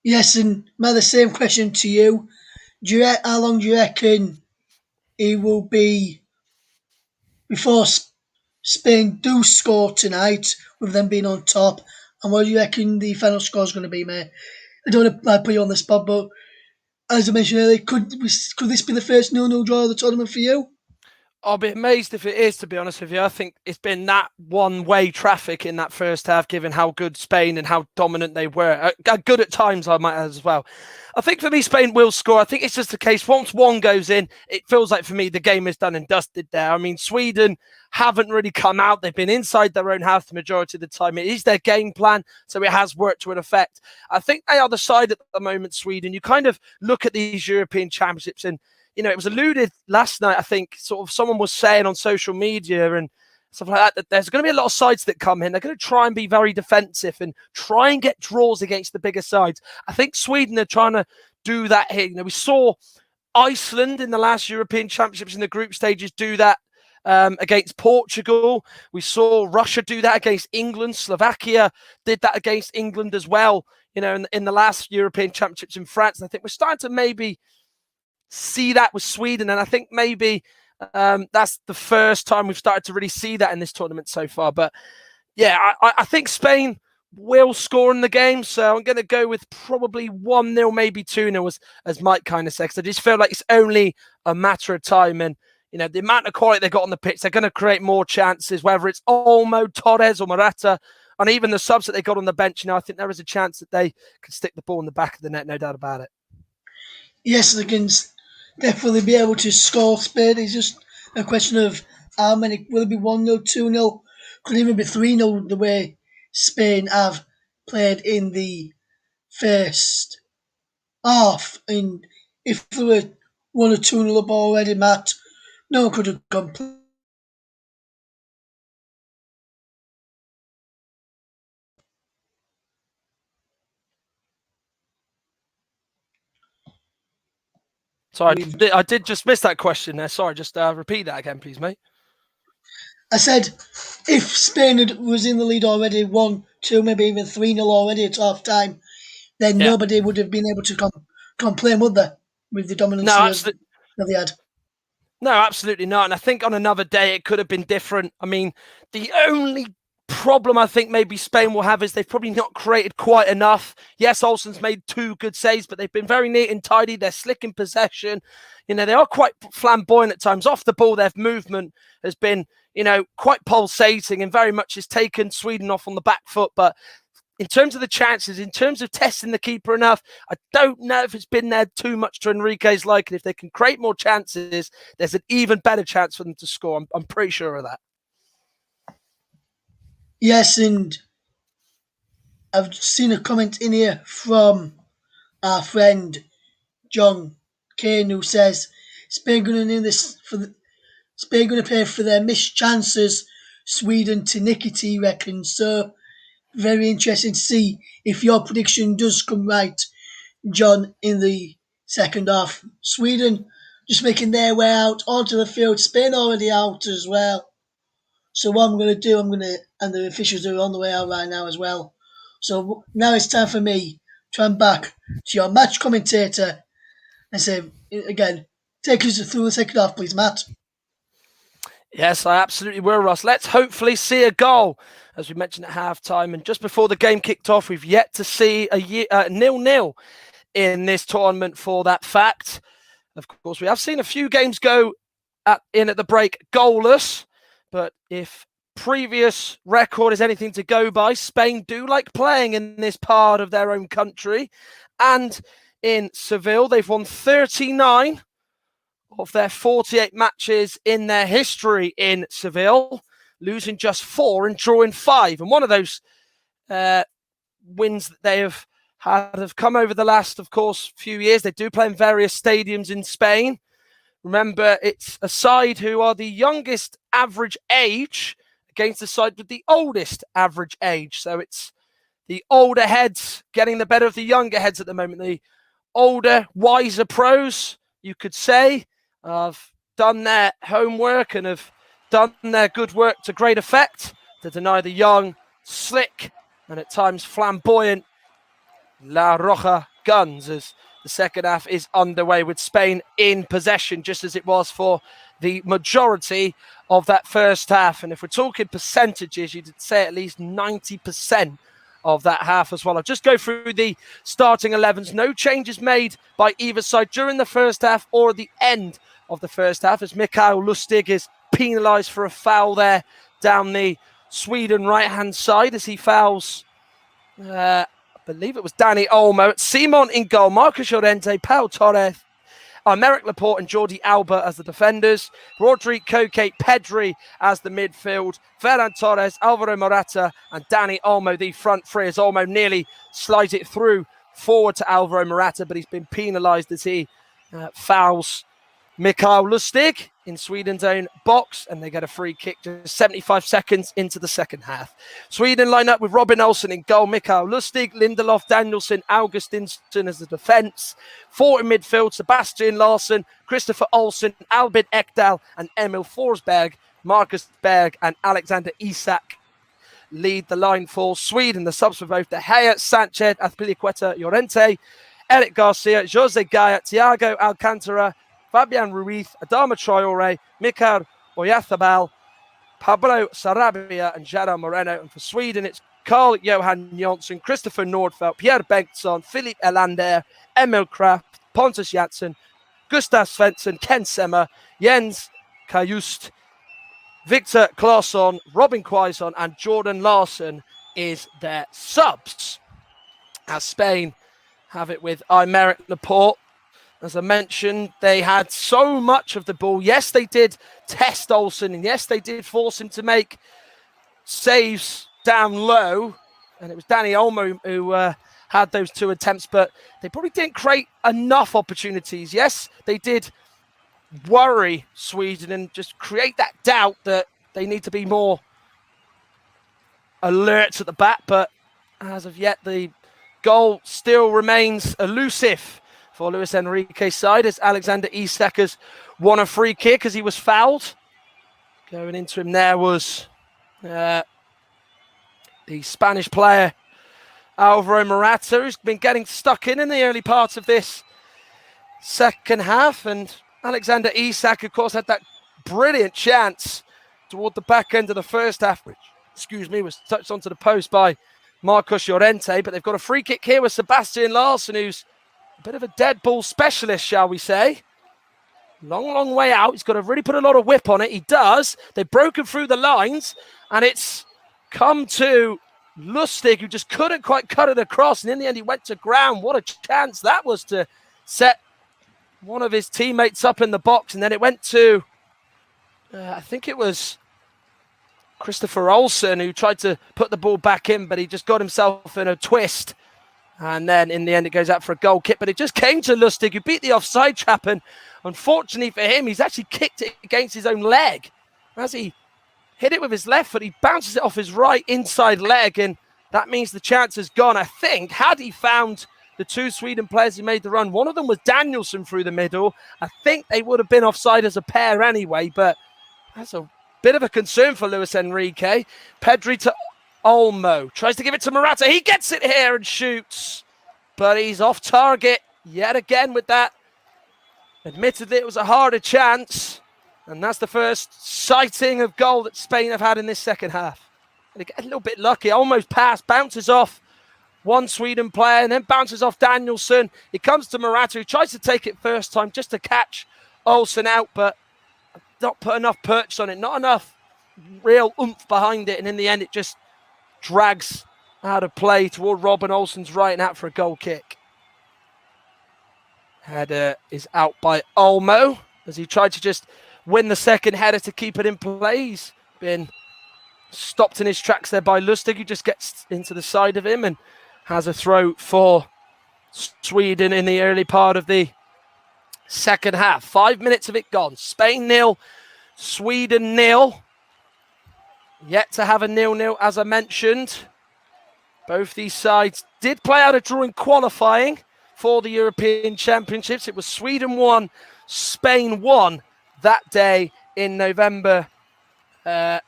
A: Yes, and Matt, the same question to you. How long do you reckon it will be before Spain do score tonight, with them being on top? And what do you reckon the final score is going to be, mate? I don't want to put you on the spot, but as I mentioned earlier, could this be the first 0-0 draw of the tournament for you?
B: I'll be amazed if it is, to be honest with you. I think it's been that one-way traffic in that first half, given how good Spain and how dominant they were. Good at times, I might add as well. I think for me, Spain will score. I think it's just the case. Once one goes in, it feels like for me the game is done and dusted there. I mean, Sweden haven't really come out. They've been inside their own half the majority of the time. It is their game plan, so it has worked to an effect. I think they are the side at the moment, Sweden. You kind of look at these European Championships and it was alluded last night, I think, sort of someone was saying on social media and stuff like that there's going to be a lot of sides that come in. They're going to try and be very defensive and try and get draws against the bigger sides. I think Sweden are trying to do that here. We saw Iceland in the last European Championships in the group stages do that against Portugal. We saw Russia do that against England. Slovakia did that against England as well, in the last European Championships in France. And I think we're starting to maybe see that with Sweden, and I think maybe that's the first time we've started to really see that in this tournament so far. But yeah, I think Spain will score in the game, so I'm going to go with probably 1-0, maybe 2-0, as Mike kind of said, because I just feel like it's only a matter of time. And the amount of quality they got on the pitch, they're going to create more chances, whether it's Olmo, Torres, or Morata, and even the subs that they got on the bench. I think there is a chance that they can stick the ball in the back of the net, no doubt about it.
A: Yes, they can definitely be able to score. Spain. It's just a question of how many. Will it be 1-0, 2-0? Could even be 3-0 the way Spain have played in the first half. And if there were 1 or 2-0 up already, Matt, no one could have gone.
B: Sorry, I did just miss that question there. Sorry, just repeat that again, please, mate.
A: I said, if Spain was in the lead already, 1-2, maybe even 3-0 already at half time, then nobody would have been able to complain, would they, with the dominance that they had?
B: No, absolutely not. And I think on another day it could have been different. I mean, the only problem I think maybe Spain will have is they've probably not created quite enough. Yes, Olsen's made 2 good saves, but they've been very neat and tidy. They're slick in possession. You know, they are quite flamboyant at times. Off the ball, their movement has been, you know, quite pulsating and very much has taken Sweden off on the back foot. But in terms of the chances, in terms of testing the keeper enough, I don't know if it's been there too much to Enrique's liking. If they can create more chances, there's an even better chance for them to score. I'm pretty sure of that.
A: Yes, and I've seen a comment in here from our friend John Kane who says Spain going to need this Spain going to pay for their missed chances. Sweden to nick it, he reckons. So very interesting to see if your prediction does come right, John, in the second half. Sweden just making their way out onto the field. Spain already out as well. So what I'm going to do, and the officials are on the way out right now as well. So now it's time for me to hand back to your match commentator and say, again, take us through the second half, please, Matt.
B: Yes, I absolutely will, Ross. Let's hopefully see a goal, as we mentioned at half-time. And just before the game kicked off, we've yet to see a 0-0 in this tournament for that fact. Of course, we have seen a few games go in at the break goalless. But if previous record is anything to go by, Spain do like playing in this part of their own country. And in Seville, they've won 39 of their 48 matches in their history in Seville, losing just 4 and drawing 5. And one of those wins that they have had have come over the last, of course, few years. They do play in various stadiums in Spain. Remember, it's a side who are the youngest average age against the side with the oldest average age. So it's the older heads getting the better of the younger heads at the moment. The older, wiser pros, you could say, have done their homework and have done their good work to great effect to deny the young, slick, and at times flamboyant La Roja guns as the second half is underway with Spain in possession, just as it was for the majority of that first half. And if we're talking percentages, you'd say at least 90% of that half as well. I'll just go through the starting 11s. No changes made by either side during the first half or at the end of the first half, as Mikael Lustig is penalised for a foul there down the Sweden right-hand side as he fouls, I believe it was Dani Olmo. Simon in goal, Marcos Llorente, Pau Torres, Aymeric Laporte and Jordi Alba as the defenders, Rodri, Koke, Pedri as the midfield, Ferran Torres, Alvaro Morata and Dani Olmo the front three, as Olmo nearly slides it through forward to Alvaro Morata, but he's been penalised as he fouls Mikael Lustig in Sweden's own box, and they get a free kick just 75 seconds into the second half. Sweden line up with Robin Olsen in goal, Mikael Lustig, Lindelof, Danielsson, Augustinsson as the defence. 4 in midfield, Sebastian Larsson, Christopher Olsen, Albin Ekdal and Emil Forsberg. Marcus Berg and Alexander Isak lead the line for Sweden. The subs for both De Gea, Sanchez, Azpilicueta, Llorente, Eric Garcia, Jose Gaya, Thiago Alcantara, Fabian Ruiz, Adama Traore, Mikhail Oyarzabal, Pablo Sarabia and Gerard Moreno. And for Sweden, it's Carl-Johan Jonsson, Christopher Nordfeldt, Pierre Bengtsson, Philip Elander, Emil Kraft, Pontus Jansson, Gustav Svensson, Ken Semmer, Jens Kajust, Victor Claesson, Robin Quaison and Jordan Larsson is their subs. As Spain have it with Aymeric Laporte. As I mentioned, they had so much of the ball. Yes, they did test Olsen, and yes, they did force him to make saves down low. And it was Dani Olmo who had those 2 attempts, but they probably didn't create enough opportunities. Yes, they did worry Sweden and just create that doubt that they need to be more alert at the back. But as of yet, the goal still remains elusive for Luis Enrique's side as Alexander Isak has won a free kick as he was fouled. Going into him there was the Spanish player Alvaro Morata, who's been getting stuck in the early parts of this second half. And Alexander Isak, of course, had that brilliant chance toward the back end of the first half, which, was touched onto the post by Marcos Llorente. But they've got a free kick here with Sebastian Larsson, who's a bit of a dead ball specialist, shall we say. Long way out. He's got to really put a lot of whip on it. He does. They've broken through the lines, and it's come to Lustig, who just couldn't quite cut it across. And in the end, he went to ground. What a chance that was to set one of his teammates up in the box. And then it went to, I think it was Christopher Olsen, who tried to put the ball back in, but he just got himself in a twist. And then in the end, it goes out for a goal kick. But it just came to Lustig, who beat the offside trap. And unfortunately for him, he's actually kicked it against his own leg. As he hit it with his left foot, he bounces it off his right inside leg. And that means the chance is gone. I think, had he found the two Sweden players who made the run, one of them was Danielsson through the middle. I think they would have been offside as a pair anyway. But that's a bit of a concern for Luis Enrique. Pedri to Olmo. Tries to give it to Morata. He gets it here and shoots. But he's off target yet again with that. Admittedly, it was a harder chance. And that's the first sighting of goal that Spain have had in this second half. And they get a little bit lucky. Almost pass. Bounces off one Sweden player. And then bounces off Danielsson. It comes to Morata, who tries to take it first time just to catch Olsen out. But not put enough perch on it. Not enough real oomph behind it. And in the end, it just drags out of play toward Robin Olsen's right and out for a goal kick. Header is out by Olmo as he tried to just win the second header to keep it in play. He's been stopped in his tracks there by Lustig, who just gets into the side of him and has a throw for Sweden in the early part of the second half. 5 minutes of it gone. Spain 0, Sweden 0. Yet to have a 0-0, as I mentioned. Both these sides did play out a draw in qualifying for the European Championships. It was Sweden 1, Spain 1 that day in November in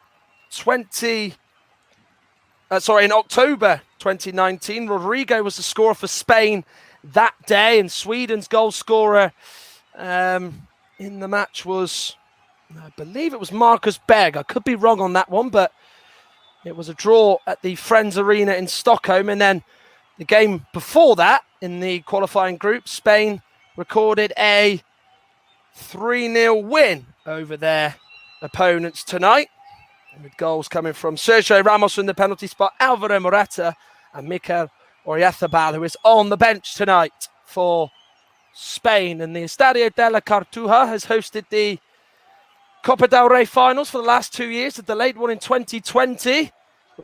B: October 2019. Rodrigo was the scorer for Spain that day, and Sweden's goal scorer in the match was, I believe it was Marcus Berg. I could be wrong on that one, but it was a draw at the Friends Arena in Stockholm. And then the game before that, in the qualifying group, Spain recorded a 3-0 win over their opponents tonight, with goals coming from Sergio Ramos from the penalty spot, Alvaro Morata, and Mikel Oyarzabal, who is on the bench tonight for Spain. And the Estadio de la Cartuja has hosted the Copa del Rey finals for the last 2 years. The delayed one in 2020,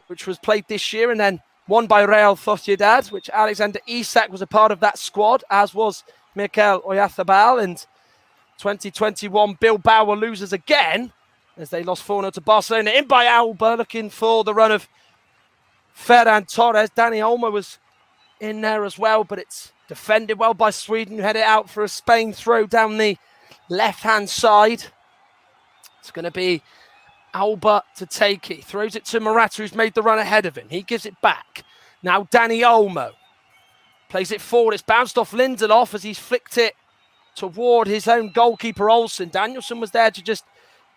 B: which was played this year, and then won by Real Sociedad, which Alexander Isak was a part of that squad, as was Mikel Oyarzabal. And 2021, Bilbao were losers again as they lost 4-0 to Barcelona. In by Alba, looking for the run of Ferran Torres. Dani Olmo was in there as well, but it's defended well by Sweden, who head it out for a Spain throw down the left-hand side. It's going to be Alba to take it. Throws it to Morata, who's made the run ahead of him. He gives it back. Now Dani Olmo plays it forward. It's bounced off Lindelof as he's flicked it toward his own goalkeeper, Olsen. Danielsson was there to just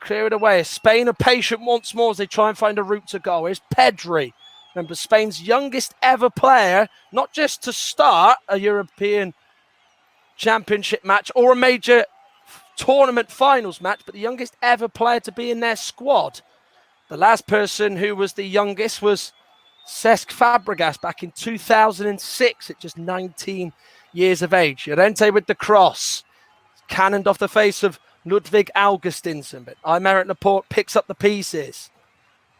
B: clear it away. Spain are patient once more as they try and find a route to goal. Here's Pedri. Remember, Spain's youngest ever player, not just to start a European Championship match or a major tournament finals match, but the youngest ever player to be in their squad. The last person who was the youngest was Cesc Fabregas back in 2006 at just 19 years of age. Llorente with the cross. Cannoned off the face of Ludvig Augustinsson, but Aymeric Laporte picks up the pieces.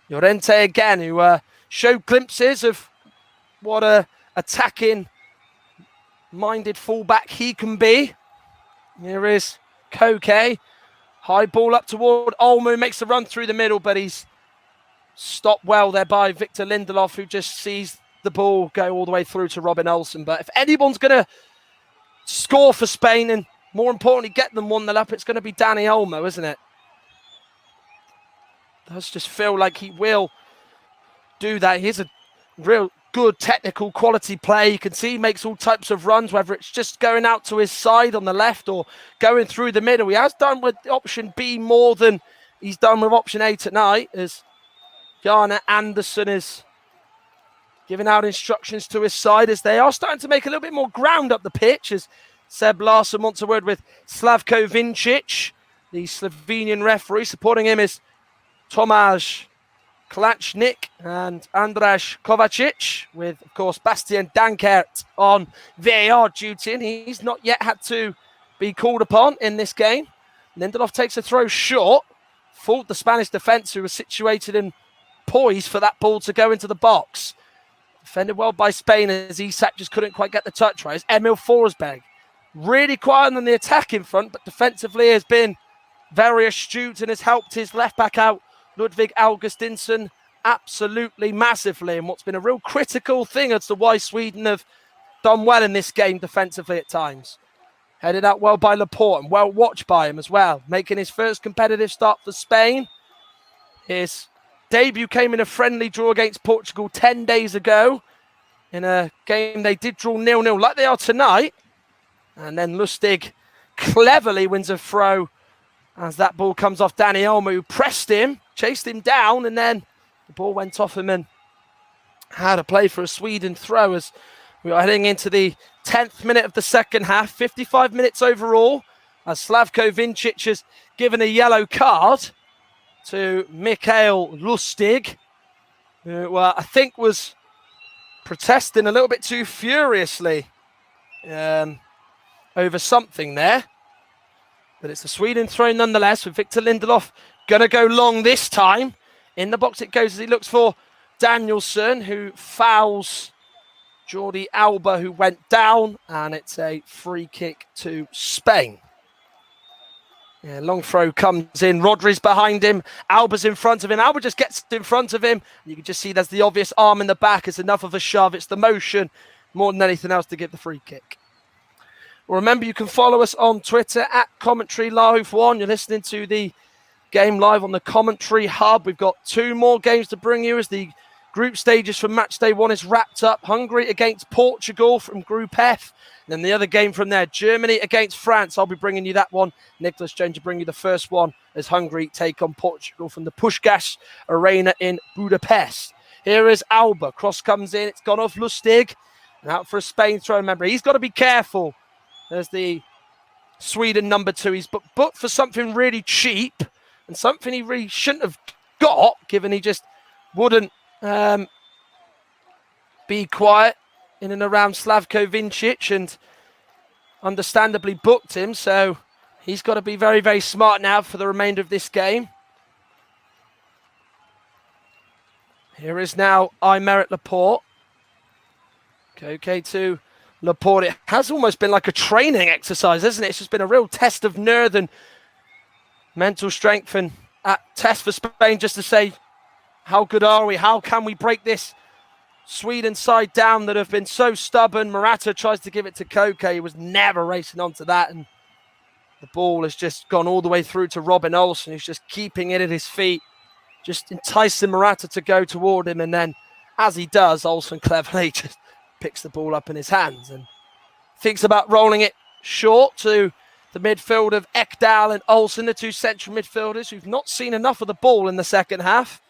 B: Llorente again, who showed glimpses of what a attacking minded fullback he can be. Here is Koke. High ball up toward Olmo, makes the run through the middle, but he's stopped well there by Victor Lindelof, who just sees the ball go all the way through to Robin Olsen. But if anyone's going to score for Spain and, more importantly, get them 1-0 up, it's going to be Dani Olmo, isn't it? Does just feel like he will do that. He's a real good technical quality play. You can see he makes all types of runs, whether it's just going out to his side on the left or going through the middle. He has done with option B more than he's done with option A tonight, as Jana Anderson is giving out instructions to his side as they are starting to make a little bit more ground up the pitch, as Seb Larsson wants a word with Slavko Vincic, the Slovenian referee. Supporting him is Tomáš Klačnik and Andras Kovacic, with, of course, Bastian Dankert on VAR duty, and he's not yet had to be called upon in this game. Lindelof takes a throw short, fooled the Spanish defence, who was situated and poised for that ball to go into the box. Defended well by Spain, as Isak just couldn't quite get the touch right. It's Emil Forsberg, really quiet on the attack in front, but defensively has been very astute and has helped his left-back out, Ludvig Augustinsson, absolutely massively, and what's been a real critical thing as to why Sweden have done well in this game defensively at times. Headed out well by Laporte and well watched by him as well, making his first competitive start for Spain. His debut came in a friendly draw against Portugal 10 days ago in a game they did draw 0-0 like they are tonight, and then Lustig cleverly wins a throw as that ball comes off Dani Olmo, who pressed him, chased him down, and then the ball went off him and had a play for a Sweden throw as we are heading into the 10th minute of the second half, 55 minutes overall, as Slavko Vincic has given a yellow card to Mikael Lustig, who I think was protesting a little bit too furiously over something there. But it's a Sweden throw nonetheless, with Victor Lindelof going to go long this time. In the box it goes as he looks for Danielsson, who fouls Jordi Alba, who went down, and it's a free kick to Spain. Yeah, long throw comes in. Rodri's behind him. Alba's in front of him. Alba just gets in front of him. You can just see there's the obvious arm in the back. It's enough of a shove. It's the motion more than anything else to give the free kick. Well, remember, you can follow us on Twitter at Commentary Live1. You're listening to the game live on the Commentary Hub. We've got 2 more games to bring you as the group stages from match day 1 is wrapped up. Hungary against Portugal from Group F. And then the other game from there, Germany against France. I'll be bringing you that one. Nicholas Jones will bring you the first one as Hungary take on Portugal from the Puskás Arena in Budapest. Here is Alba. Cross comes in. It's gone off Lustig. And out for a Spain throw. Remember, he's got to be careful. There's the Sweden number 2. He's booked for something really cheap and something he really shouldn't have got, given he just wouldn't be quiet in and around Slavko Vincic and understandably booked him. So he's got to be very, very smart now for the remainder of this game. Here is now Aymeric Laporte. Okay to Laporte. It has almost been like a training exercise, isn't it? It's just been a real test of nerve and mental strength and a test for Spain just to say, how good are we? How can we break this Sweden side down that have been so stubborn? Morata tries to give it to Koke. He was never racing onto that, and the ball has just gone all the way through to Robin Olsen, who's just keeping it at his feet, just enticing Morata to go toward him, and then as he does, Olsen cleverly just picks the ball up in his hands and thinks about rolling it short to the midfield of Ekdal and Olsen, the 2 central midfielders who've not seen enough of the ball in the second half.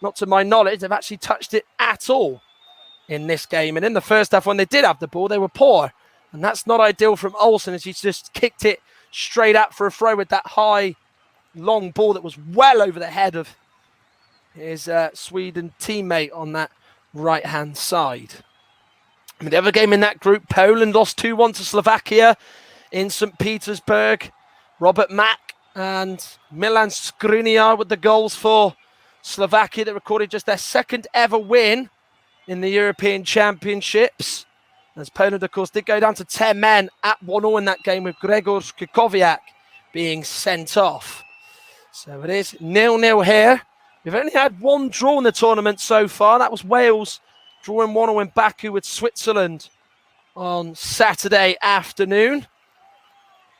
B: Not to my knowledge, they've actually touched it at all in this game. And in the first half, when they did have the ball, they were poor. And that's not ideal from Olsen, as he's just kicked it straight out for a throw with that high, long ball that was well over the head of his Sweden teammate on that right-hand side. I mean, the other game in that group, Poland lost 2-1 to Slovakia in St. Petersburg. Robert Mack and Milan Skriniar with the goals for Slovakia that recorded just their second ever win in the European Championships. As Poland, of course, did go down to 10 men at 1-0 in that game, with Gregor Krychowiak being sent off. So it is 0-0 here. We've only had 1 draw in the tournament so far. That was Wales drawing 1-0 in Baku with Switzerland on Saturday afternoon.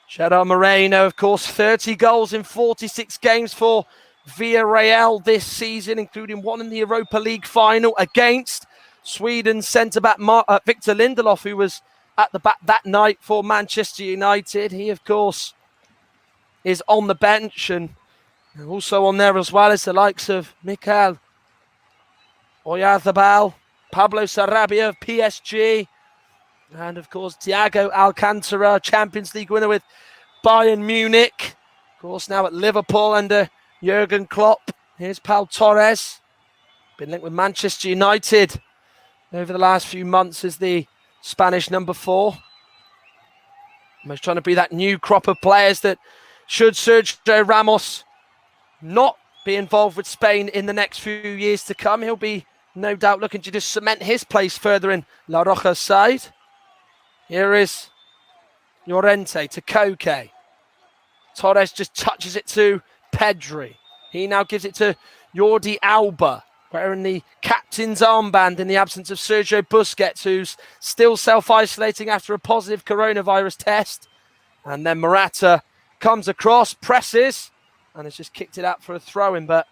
B: Gerard Moreno, of course, 30 goals in 46 games for Villarreal this season, including one in the Europa League final against Sweden centre-back Victor Lindelof, who was at the back that night for Manchester United. He, of course, is on the bench, and also on there as well as the likes of Mikel Oyarzabal, Pablo Sarabia of PSG, and of course Thiago Alcantara, Champions League winner with Bayern Munich. Of course, now at Liverpool under Jurgen Klopp. Here's Pau Torres, been linked with Manchester United over the last few months as the Spanish number 4. Almost trying to be that new crop of players that, should Sergio Ramos not be involved with Spain in the next few years to come, he'll be no doubt looking to just cement his place further in La Roja's side. Here is Llorente to Koke. Torres just touches it to Pedri. He now gives it to Jordi Alba, wearing the captain's armband in the absence of Sergio Busquets, who's still self-isolating after a positive coronavirus test. And then Morata comes across, presses, and has just kicked it out for a throw-in. But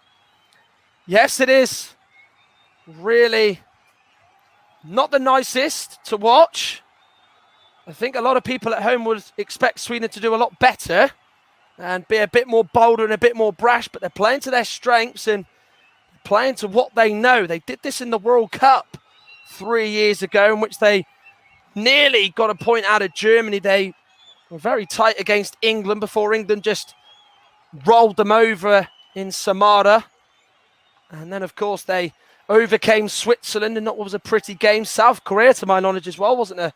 B: yes, it is really not the nicest to watch. I think a lot of people at home would expect Sweden to do a lot better and be a bit more bolder and a bit more brash, but they're playing to their strengths and playing to what they know. They did this in the World Cup 3 years ago, in which they nearly got a point out of Germany. They were very tight against England before England just rolled them over in Samara. And then, of course, they overcame Switzerland in what was a pretty game. South Korea, to my knowledge as well, wasn't a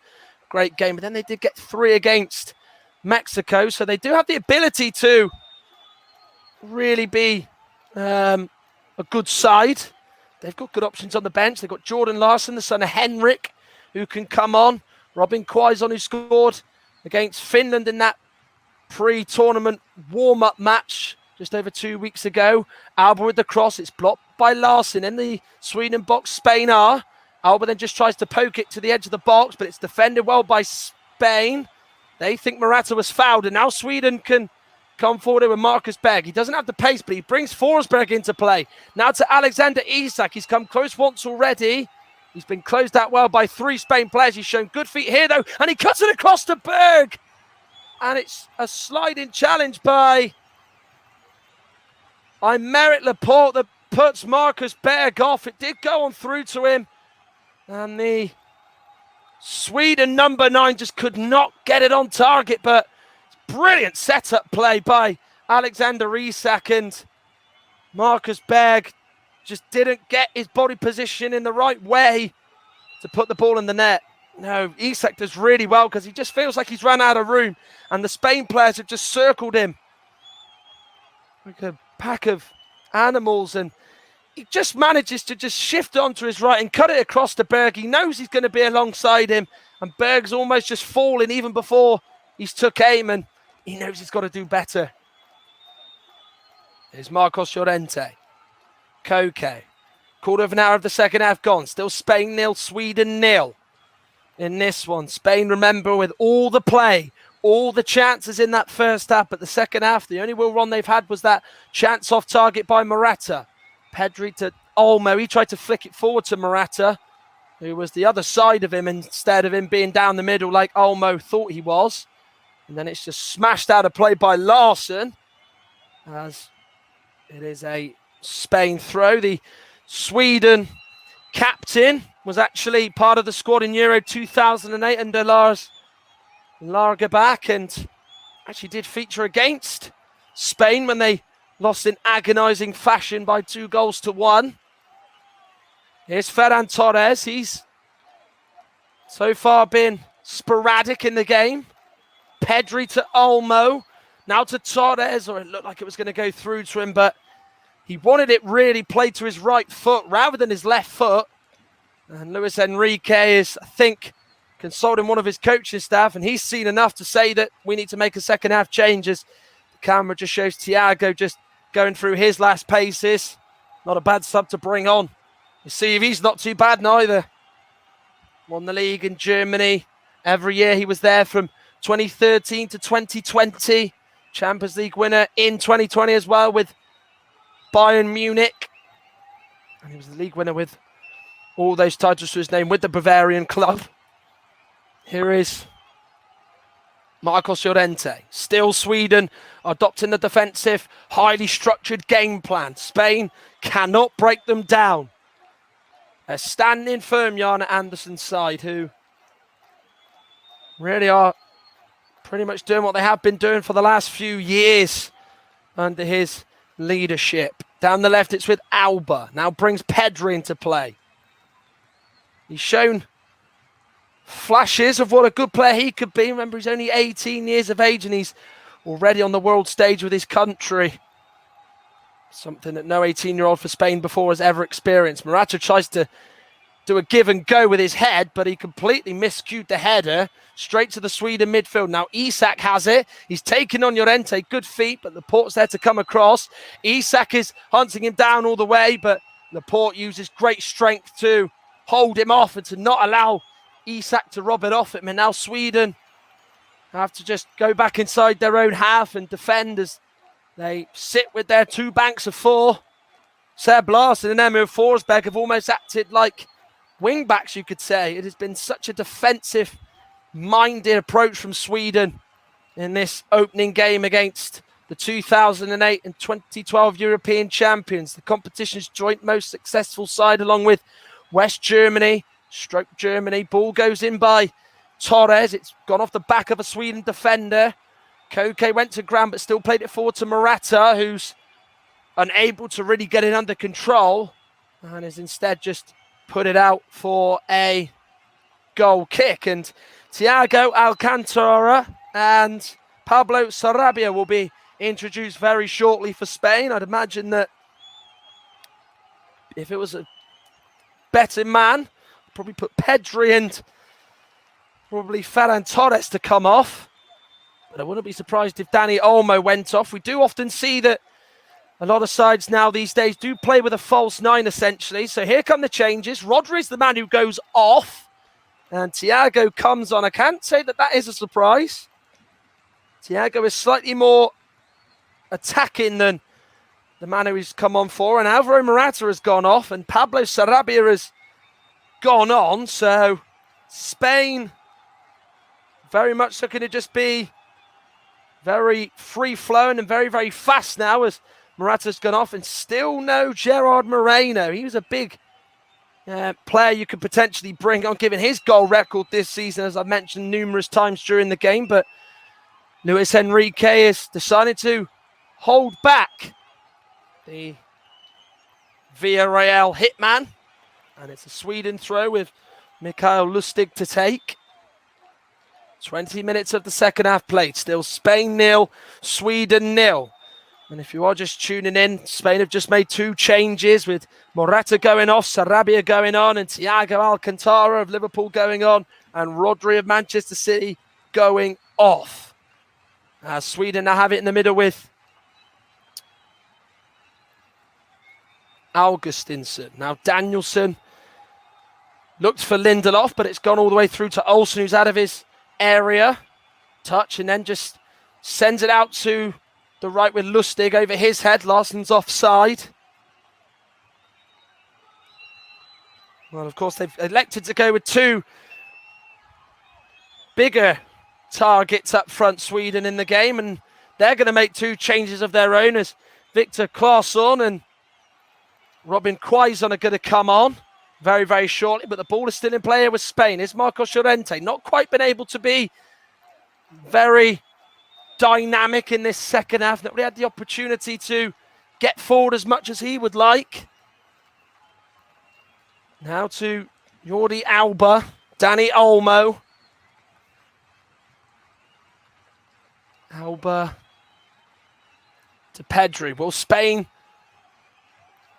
B: great game. But then they did get 3 against Mexico. So they do have the ability to really be a good side. They've got good options on the bench. They've got Jordan Larsson, the son of Henrik, who can come on. Robin Quaison, who scored against Finland in that pre-tournament warm-up match just over 2 weeks ago. Alba with the cross. It's blocked by Larsson in the Sweden box. Spain are. Alba then just tries to poke it to the edge of the box, but it's defended well by Spain. They think Morata was fouled, and now Sweden can come forward with Marcus Berg. He doesn't have the pace, but he brings Forsberg into play. Now to Alexander Isak. He's come close once already. He's been closed out well by 3 Spain players. He's shown good feet here, though, and he cuts it across to Berg. And it's a sliding challenge by Aymeric Laporte that puts Marcus Berg off. It did go on through to him, and the Sweden number 9 just could not get it on target, but brilliant setup play by Alexander Isak, and Marcus Berg just didn't get his body position in the right way to put the ball in the net. No, Isak does really well because he just feels like he's run out of room, and the Spain players have just circled him like a pack of animals, and he just manages to just shift onto his right and cut it across to Berg. He knows he's going to be alongside him, and Berg's almost just fallen even before he's took aim, and he knows he's got to do better. There's Marcos Llorente. Koke. Quarter of an hour of the second half gone. Still Spain 0, Sweden 0 in this one. Spain, remember, with all the play, all the chances in that first half, but the second half, the only real run they've had was that chance off target by Morata. Pedri to Olmo. He tried to flick it forward to Morata, who was the other side of him instead of him being down the middle like Olmo thought he was. And then it's just smashed out of play by Larsson, as it is a Spain throw. The Sweden captain was actually part of the squad in Euro 2008 under Lars Lagerbäck, and actually did feature against Spain when they lost in agonising fashion by 2-1. Here's Ferran Torres. He's so far been sporadic in the game. Pedri to Olmo. Now to Torres, or it looked like it was going to go through to him, but he wanted it really played to his right foot rather than his left foot. And Luis Enrique is, I think, consulting one of his coaching staff, and he's seen enough to say that we need to make a second half changes. The camera just shows Thiago just going through his last paces. Not a bad sub to bring on. You see if he's not too bad neither. Won the league in Germany Every year he was there from 2013 to 2020. Champions League winner in 2020 as well with Bayern Munich. And he was the league winner with all those titles to his name with the Bavarian club. Here is Marcos Llorente. Still Sweden adopting the defensive, highly structured game plan. Spain cannot break them down. They're standing firm, Jan Andersson's side, who really are pretty much doing what they have been doing for the last few years under his leadership. Down the left, it's with Alba. Now brings Pedri into play. He's shown flashes of what a good player he could be. Remember, he's only 18 years of age and he's already on the world stage with his country. Something that no 18-year-old for Spain before has ever experienced. Morata tries to do a give and go with his head, but he completely miscued the header straight to the Sweden midfield. Now Isak has it. He's taken on Llorente. Good feet, but Laporte's there to come across. Isak is hunting him down all the way, but Laporte uses great strength to hold him off and to not allow Isak to rob it off him. And now Sweden have to just go back inside their own half and defend as they sit with their two banks of four. Sepp Larsson and Emil Forsberg have almost acted like wing backs, you could say. It has been such a defensive-minded approach from Sweden in this opening game against the 2008 and 2012 European champions. The competition's joint most successful side, along with West Germany, Germany. Ball goes in by Torres. It's gone off the back of a Sweden defender. Koke went to ground, but still played it forward to Morata, who's unable to really get it under control and has instead just put it out for a goal kick. And Thiago Alcantara and Pablo Sarabia will be introduced very shortly for Spain. I'd imagine that if it was a betting man, I'd probably put Pedri and probably Ferran Torres to come off. But I wouldn't be surprised if Dani Olmo went off. We do often see that a lot of sides now these days do play with a false nine, essentially. So here come the changes. Rodri's the man who goes off. And Thiago comes on. I can't say that that is a surprise. Thiago is slightly more attacking than the man who he's come on for. And Alvaro Morata has gone off. And Pablo Sarabia has gone on. So Spain very much looking to just be very free-flowing and very, very fast now as Morata's gone off. And still no Gerard Moreno. He was a big player you could potentially bring on, given his goal record this season, as I've mentioned numerous times during the game. But Luis Enrique has decided to hold back the Villarreal hitman. And it's a Sweden throw with Mikael Lustig to take. 20 minutes of the second half played. Still Spain 0, Sweden 0. And if you are just tuning in, Spain have just made two changes with Morata going off, Sarabia going on, and Thiago Alcantara of Liverpool going on, and Rodri of Manchester City going off. Sweden now have it in the middle with Augustinsson. Now Danielsson looked for Lindelof, but it's gone all the way through to Olsen, who's out of his area. Touch, and then just sends it out to the right with Lustig over his head. Larsson's offside. Well, of course, they've elected to go with two bigger targets up front, Sweden, in the game, and they're going to make two changes of their own as Victor Claesson and Robin Quaison are going to come on very, very shortly, but the ball is still in play here with Spain. It's Marcos Llorente, not quite been able to be very dynamic in this second half. Not really had the opportunity to get forward as much as he would like. Now to Jordi Alba, Dani Olmo. Alba to Pedri. Will Spain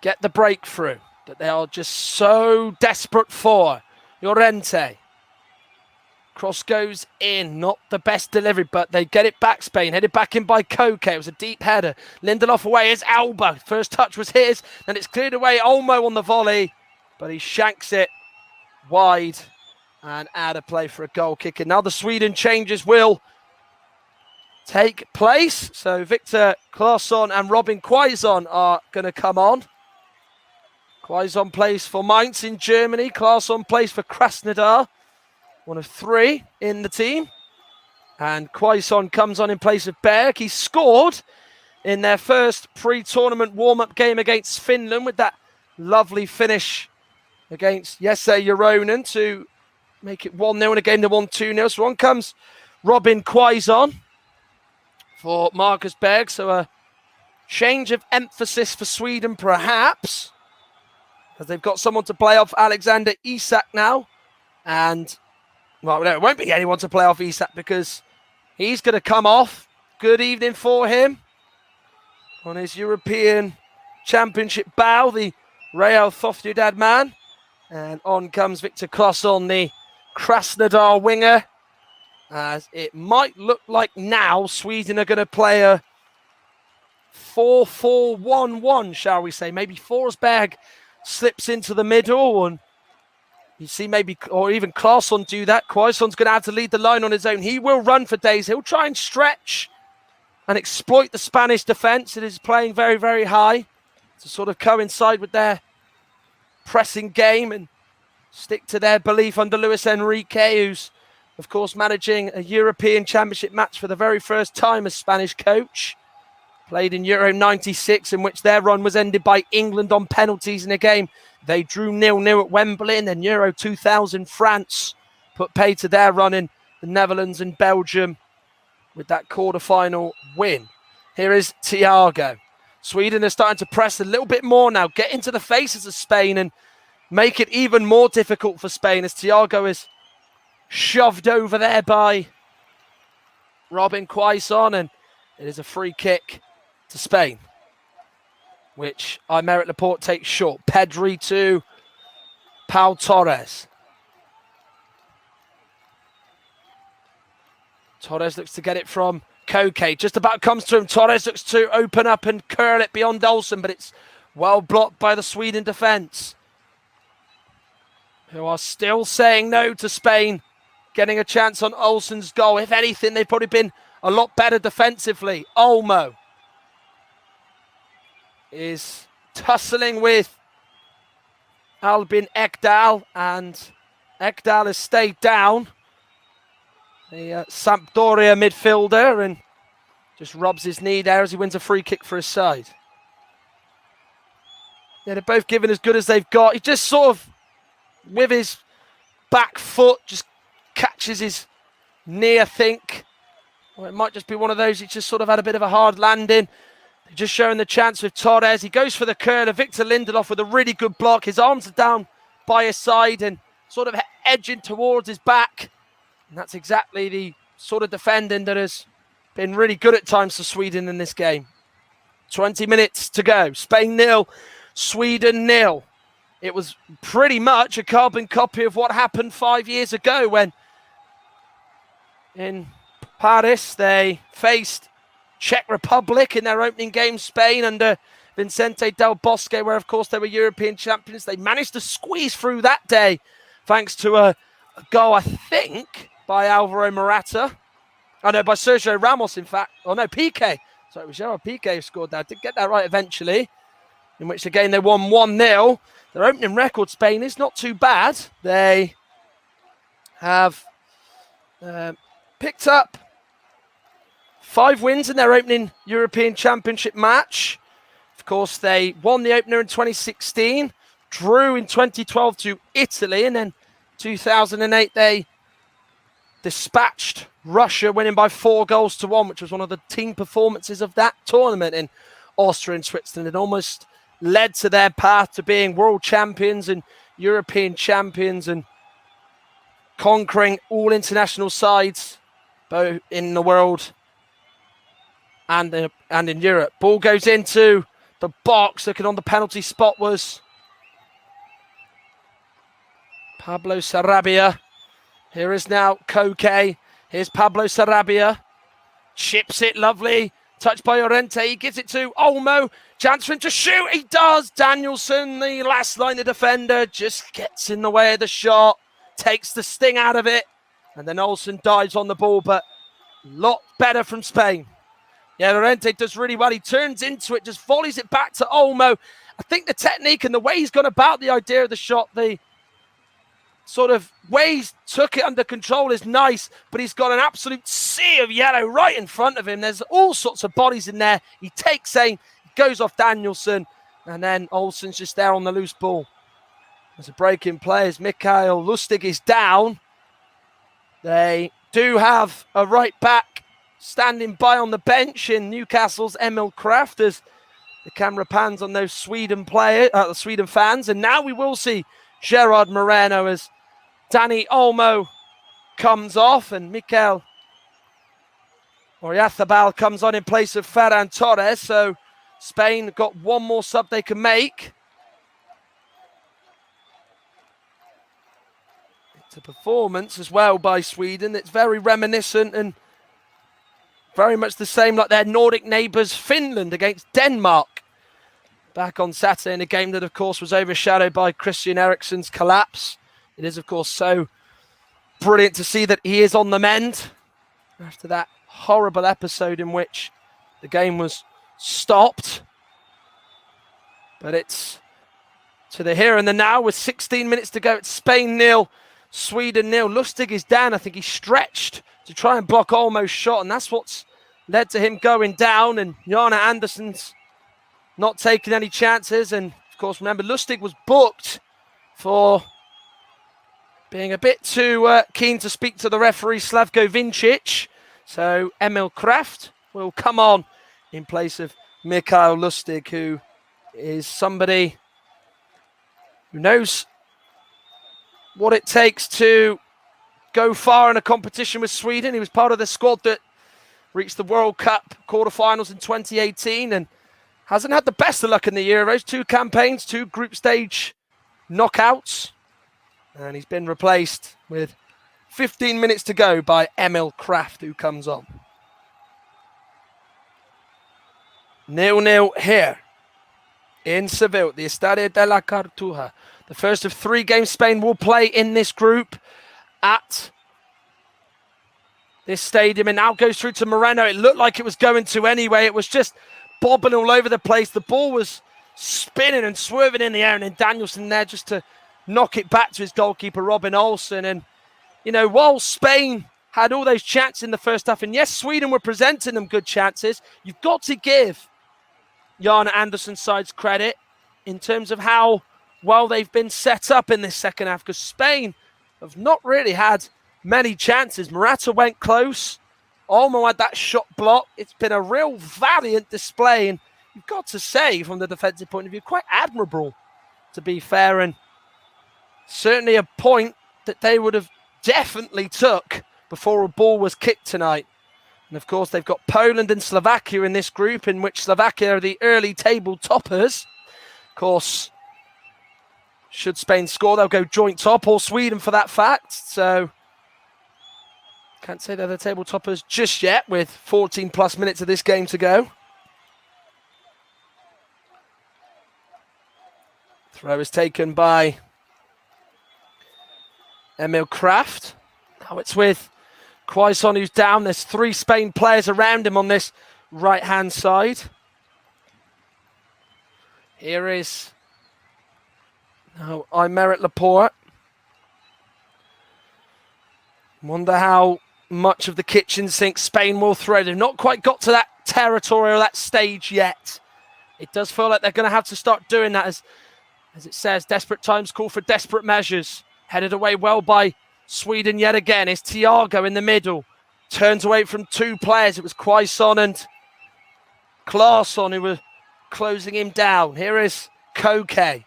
B: get the breakthrough that they are just so desperate for? Llorente. Cross goes in. Not the best delivery, but they get it back, Spain. Headed back in by Koke. It was a deep header. Lindelof away. Here's Alba. First touch was his. Then it's cleared away. Olmo on the volley. But he shanks it wide. And out of play for a goal kick. And now the Sweden changes will take place. So Victor Claesson and Robin Quaison are going to come on. Quaison plays for Mainz in Germany. Claesson plays for Krasnodar. One of 3 in the team. And Quaison comes on in place of Berg. He scored in their first pre-tournament warm-up game against Finland with that lovely finish against Jesse Joronen to make it 1-0 in a game they won 2-0. So on comes Robin Quaison for Marcus Berg. So a change of emphasis for Sweden, perhaps, as they've got someone to play off Alexander Isak now. And, well, there won't be anyone to play off Isak because he's going to come off. Good evening for him on his European Championship bow, the Real Sociedad man. And on comes Victor Claesson, the Krasnodar winger, as it might look like now Sweden are going to play a 4-4-1-1, shall we say. Maybe Forsberg slips into the middle, and you see maybe, or even Claesson do that. Quaison's going to have to lead the line on his own. He will run for days. He'll try and stretch and exploit the Spanish defence. It is playing very, very high to sort of coincide with their pressing game and stick to their belief under Luis Enrique, who's, of course, managing a European Championship match for the very first time as Spanish coach. Played in Euro 96, in which their run was ended by England on penalties in a game they drew 0-0 at Wembley. And then Euro 2000, France put pay to their run in the Netherlands and Belgium with that quarter-final win. Here is Thiago. Sweden are starting to press a little bit more now, get into the faces of Spain and make it even more difficult for Spain, as Thiago is shoved over there by Robin Quaison, and it is a free kick to Spain, which Aymeric Laporte takes short. Pedri to Pau Torres. Torres looks to get it from Koke. Just about comes to him. Torres looks to open up and curl it beyond Olsen, but it's well blocked by the Sweden defence, who are still saying no to Spain getting a chance on Olsen's goal. If anything, they've probably been a lot better defensively. Olmo is tussling with Albin Ekdal, and Ekdal has stayed down. The Sampdoria midfielder, and just rubs his knee there as he wins a free kick for his side. Yeah, they're both giving as good as they've got. He just sort of, with his back foot, just catches his knee, I think. Or it might just be one of those, he just sort of had a bit of a hard landing. They're just showing the chance with Torres. He goes for the curler. Victor Lindelof with a really good block. His arms are down by his side and sort of edging towards his back. And that's exactly the sort of defending that has been really good at times for Sweden in this game. 20 minutes to go. Spain 0, Sweden 0. It was pretty much a carbon copy of what happened 5 years ago when in Paris they faced Czech Republic in their opening game, Spain, under Vicente Del Bosque, where, of course, they were European champions. They managed to squeeze through that day thanks to a goal, I think, by Alvaro Morata. Oh, no, by Sergio Ramos, in fact. Oh, no, Piqué. Sorry, it was Gerard Piqué who scored that. I did get that right eventually, in which, again, they won 1-0. Their opening record, Spain, is not too bad. They have picked up 5 wins in their opening European Championship match. Of course, they won the opener in 2016, drew in 2012 to Italy, and then 2008 they dispatched Russia, winning by 4-1, which was one of the team performances of that tournament in Austria and Switzerland. It almost led to their path to being world champions and European champions and conquering all international sides, both in the world and in Europe. Ball goes into the box. Looking on the penalty spot was Pablo Sarabia. Here is now Koke. Here's Pablo Sarabia. Chips it, lovely. Touched by Llorente. He gives it to Olmo. Chance for him to shoot. He does. Danielson, the last line of defender, just gets in the way of the shot. takes the sting out of it, and then Olsen dives on the ball, but a lot better from Spain. Yeah, Llorente does really well. He turns into it, just volleys it back to Olmo. I think the technique and the way he's gone about the idea of the shot, the sort of way he's took it under control is nice, but he's got an absolute sea of yellow right in front of him. There's all sorts of bodies in there. He takes aim, goes off Danielson, and then Olsen's just there on the loose ball. There's a break in play as Mikael Lustig is down. They do have a right back standing by on the bench in Newcastle's Emil Kraft as the camera pans on those Sweden fans. And now we will see Gerard Moreno as Dani Olmo comes off and Mikel Oyarzabal comes on in place of Ferran Torres. So Spain got one more sub they can make. It's a performance as well by Sweden. It's very reminiscent and very much the same like their Nordic neighbours Finland against Denmark back on Saturday in a game that, of course, was overshadowed by Christian Eriksen's collapse. It is, of course, so brilliant to see that he is on the mend after that horrible episode in which the game was stopped. But it's to the here and the now with 16 minutes to go. It's Spain 0, Sweden 0. Lustig is down. I think he stretched to try and block Olmo's shot, and that's what's led to him going down. And Jana Andersson's not taking any chances. And, of course, remember, Lustig was booked for being a bit too keen to speak to the referee, Slavko Vincic. So Emil Kraft will come on in place of Mikael Lustig, who is somebody who knows what it takes to go far in a competition with Sweden. He was part of the squad that reached the World Cup quarterfinals in 2018 and hasn't had the best of luck in the Euros. 2 campaigns, 2 group stage knockouts. And he's been replaced with 15 minutes to go by Emil Kraft, who comes on. 0-0 here in Seville, the Estadio de la Cartuja. The first of 3 games Spain will play in this group at this stadium. And now goes through to Moreno. It looked like it was going to anyway. It was just bobbing all over the place. The ball was spinning and swerving in the air. And then Danielson there just to knock it back to his goalkeeper, Robin Olsen. And, you know, while Spain had all those chances in the first half, and yes, Sweden were presenting them good chances, you've got to give Jana Andersson's sides credit in terms of how well they've been set up in this second half, because Spain have not really had many chances. Morata went close. Olmo had that shot blocked. It's been a real valiant display, and you've got to say, from the defensive point of view, quite admirable, to be fair, and certainly a point that they would have definitely took before a ball was kicked tonight. And of course, they've got Poland and Slovakia in this group, in which Slovakia are the early table toppers. Of course, should Spain score, they'll go joint top, or Sweden for that fact. So can't say they're the table toppers just yet, with 14 plus minutes of this game to go. Throw is taken by Emil Kraft. Now it's with Quaison, who's down. There's 3 Spain players around him on this right-hand side. Here is now Aymeric Laporte. Wonder how much of the kitchen sink Spain will throw. They've not quite got to that territory or that stage yet. It does feel like they're going to have to start doing that, as it says, desperate times call for desperate measures. Headed away well by Sweden yet again. It's Thiago in the middle. Turns away from 2 players. It was Quaison and Claesson who were closing him down. Here is Koke,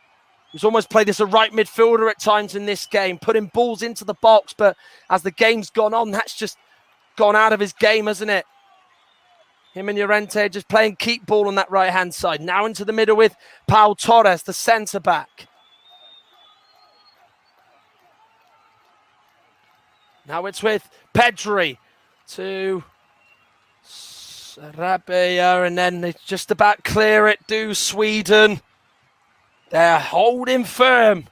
B: who's almost played as a right midfielder at times in this game, putting balls into the box, but as the game's gone on, that's just gone out of his game, hasn't it? Him and Llorente just playing keep ball on that right-hand side. Now into the middle with Pau Torres, the centre-back. Now it's with Pedri to Sarabia, and then they just about clear it, do Sweden. They're holding firm.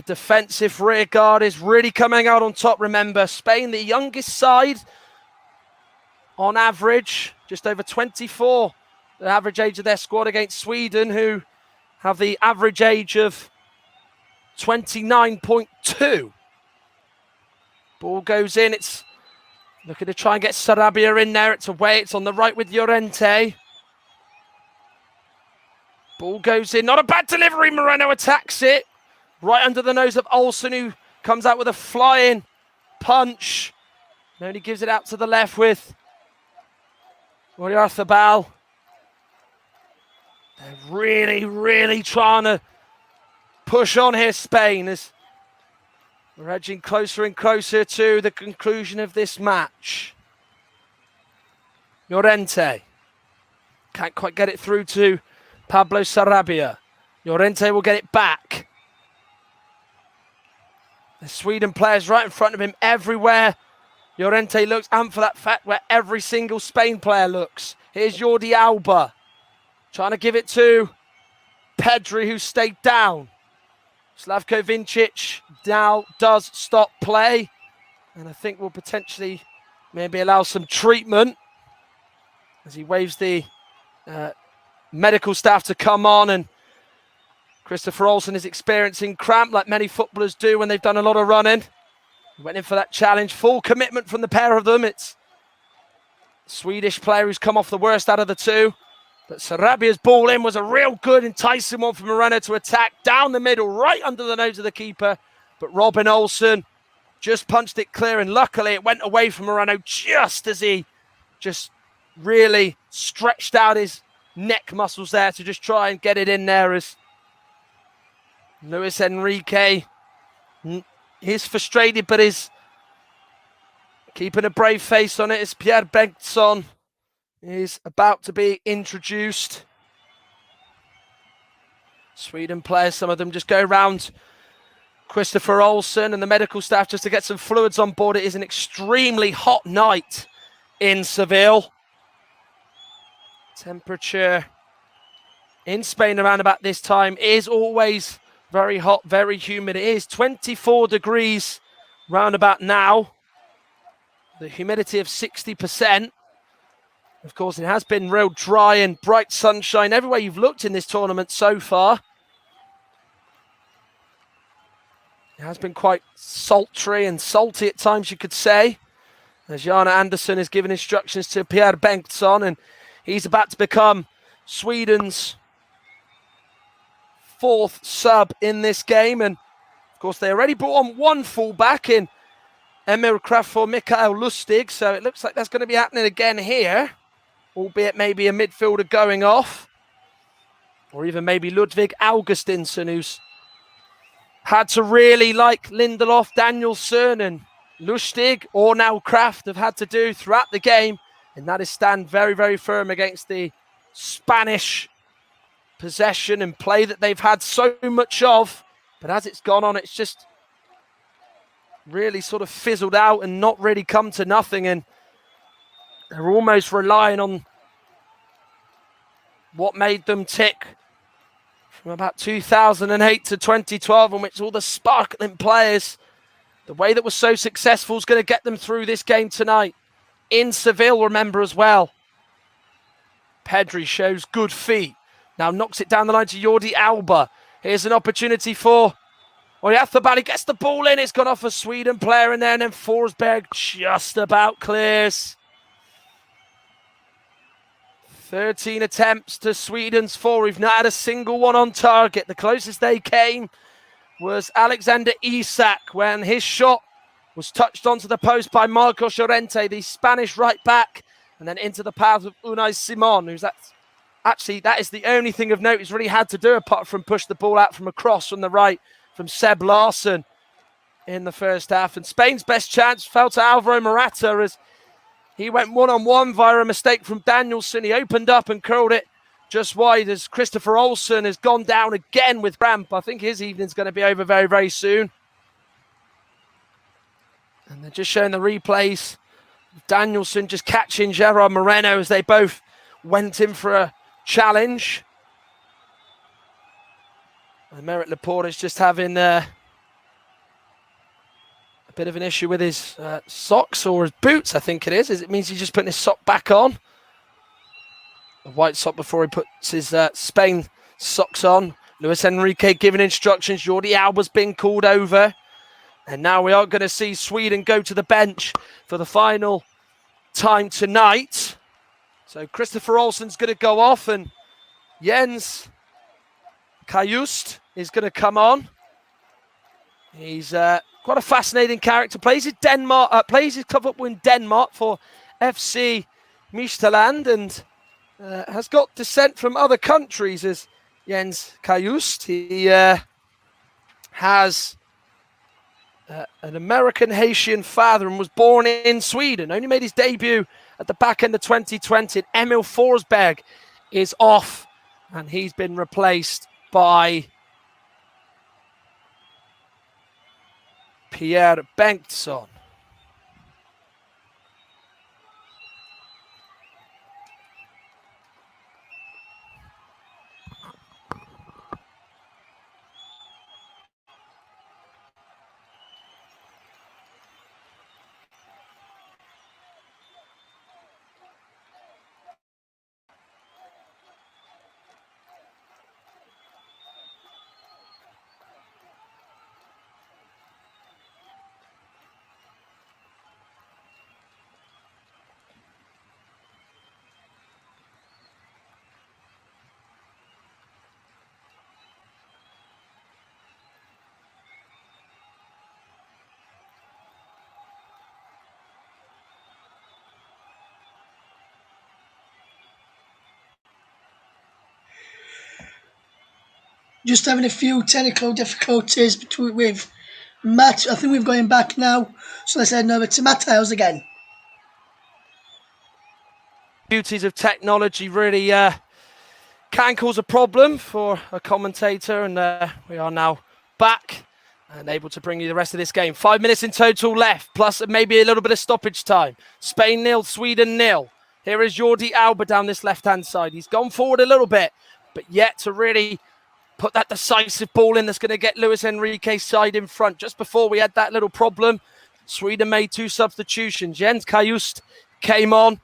B: defensive rear guard is really coming out on top. Remember, Spain, the youngest side on average, just over 24, the average age of their squad, against Sweden, who have the average age of 29.2. Ball goes in. It's looking to try and get Sarabia in there. It's away. It's on the right with Llorente. Ball goes in. Not a bad delivery. Moreno attacks it. Right under the nose of Olsen, who comes out with a flying punch. And only gives it out to the left with Oyarzabal. They're really, really trying to push on here, Spain, as we're edging closer and closer to the conclusion of this match. Llorente can't quite get it through to Pablo Sarabia. Llorente will get it back. The Sweden players right in front of him everywhere Llorente looks, and for that fact where every single Spain player looks. Here's Jordi Alba trying to give it to Pedri, who stayed down. Slavko Vincic now does stop play, and I think will potentially maybe allow some treatment as he waves the medical staff to come on. And Christopher Olsen is experiencing cramp like many footballers do when they've done a lot of running. He went in for that challenge. Full commitment from the pair of them. It's a Swedish player who's come off the worst out of the two. But Sarabia's ball in was a real good, enticing one for Moreno to attack down the middle, right under the nose of the keeper. But Robin Olsen just punched it clear, and luckily it went away from Moreno just as he just really stretched out his neck muscles there to just try and get it in there, as Luis Enrique is frustrated but is keeping a brave face on it as Pierre Bengtsson is about to be introduced. Sweden players, some of them just go around Christopher Olsen and the medical staff just to get some fluids on board. It is an extremely hot night in Seville. Temperature in Spain around about this time is always very hot, very humid. It is 24 degrees round about now. The humidity of 60%. Of course, it has been real dry and bright sunshine everywhere you've looked in this tournament so far. It has been quite sultry and salty at times, you could say, as Jana Andersson is giving instructions to Pierre Bengtsson, and he's about to become Sweden's fourth sub in this game. And of course, they already brought on one fullback in Emil Kraft for Mikael Lustig, so it looks like that's going to be happening again here, albeit maybe a midfielder going off, or even maybe Ludvig Augustinsson, who's had to really, like Lindelof, Danielsson and Lustig, or now Kraft, have had to do throughout the game, and that is stand very, very firm against the Spanish possession and play that they've had so much of. But as it's gone on, it's just really sort of fizzled out and not really come to nothing, and they're almost relying on what made them tick from about 2008 to 2012, in which all the sparkling players, the way that was so successful, is going to get them through this game tonight. In Seville, remember as well. Pedri shows good feet. Now knocks it down the line to Jordi Alba. Here's an opportunity for Oyarzabal. He gets the ball in. It's gone off a Sweden player in there, and then Forsberg just about clears. 13 attempts to Sweden's 4. We've not had a single one on target. The closest they came was Alexander Isak when his shot was touched onto the post by Marcos Llorente, the Spanish right back, and then into the path of Unai Simon, who's that is the only thing of note he's really had to do apart from push the ball out from across from the right from Seb Larsson in the first half. And Spain's best chance fell to Alvaro Morata as he went one-on-one via a mistake from Danielsson. He opened up and curled it just wide as Christopher Olsen has gone down again with cramp. I think his evening's going to be over very, very soon. And they're just showing the replays. Danielsson just catching Gerard Moreno as they both went in for a challenge. And Merritt Laporte is just having bit of an issue with his socks or his boots, I think it is. It means he's just putting his sock back on. The white sock before he puts his Spain socks on. Luis Enrique giving instructions. Jordi Alba's been called over. And now we are going to see Sweden go to the bench for the final time tonight. So Christopher Olsen's going to go off and Jens Kajust is going to come on. He's quite a fascinating character. Plays his club up in Denmark for FC Midtjylland and has got descent from other countries as Jens Kajust. He has an American Haitian father and was born in Sweden. Only made his debut at the back end of 2020. Emil Forsberg is off and he's been replaced by Pierre Bengtsson.
A: Just having a few technical difficulties with Matt. I think we've got him back now. So let's head over to Matt Hales again.
B: Beauties of technology really can cause a problem for a commentator, and we are now back and able to bring you the rest of this game. 5 minutes in total left, plus maybe a little bit of stoppage time. Spain 0, Sweden 0. Here is Jordi Alba down this left-hand side. He's gone forward a little bit, but yet to really put that decisive ball in that's going to get Luis Enrique's side in front. Just before we had that little problem, Sweden made 2 substitutions. Jens Kajust came on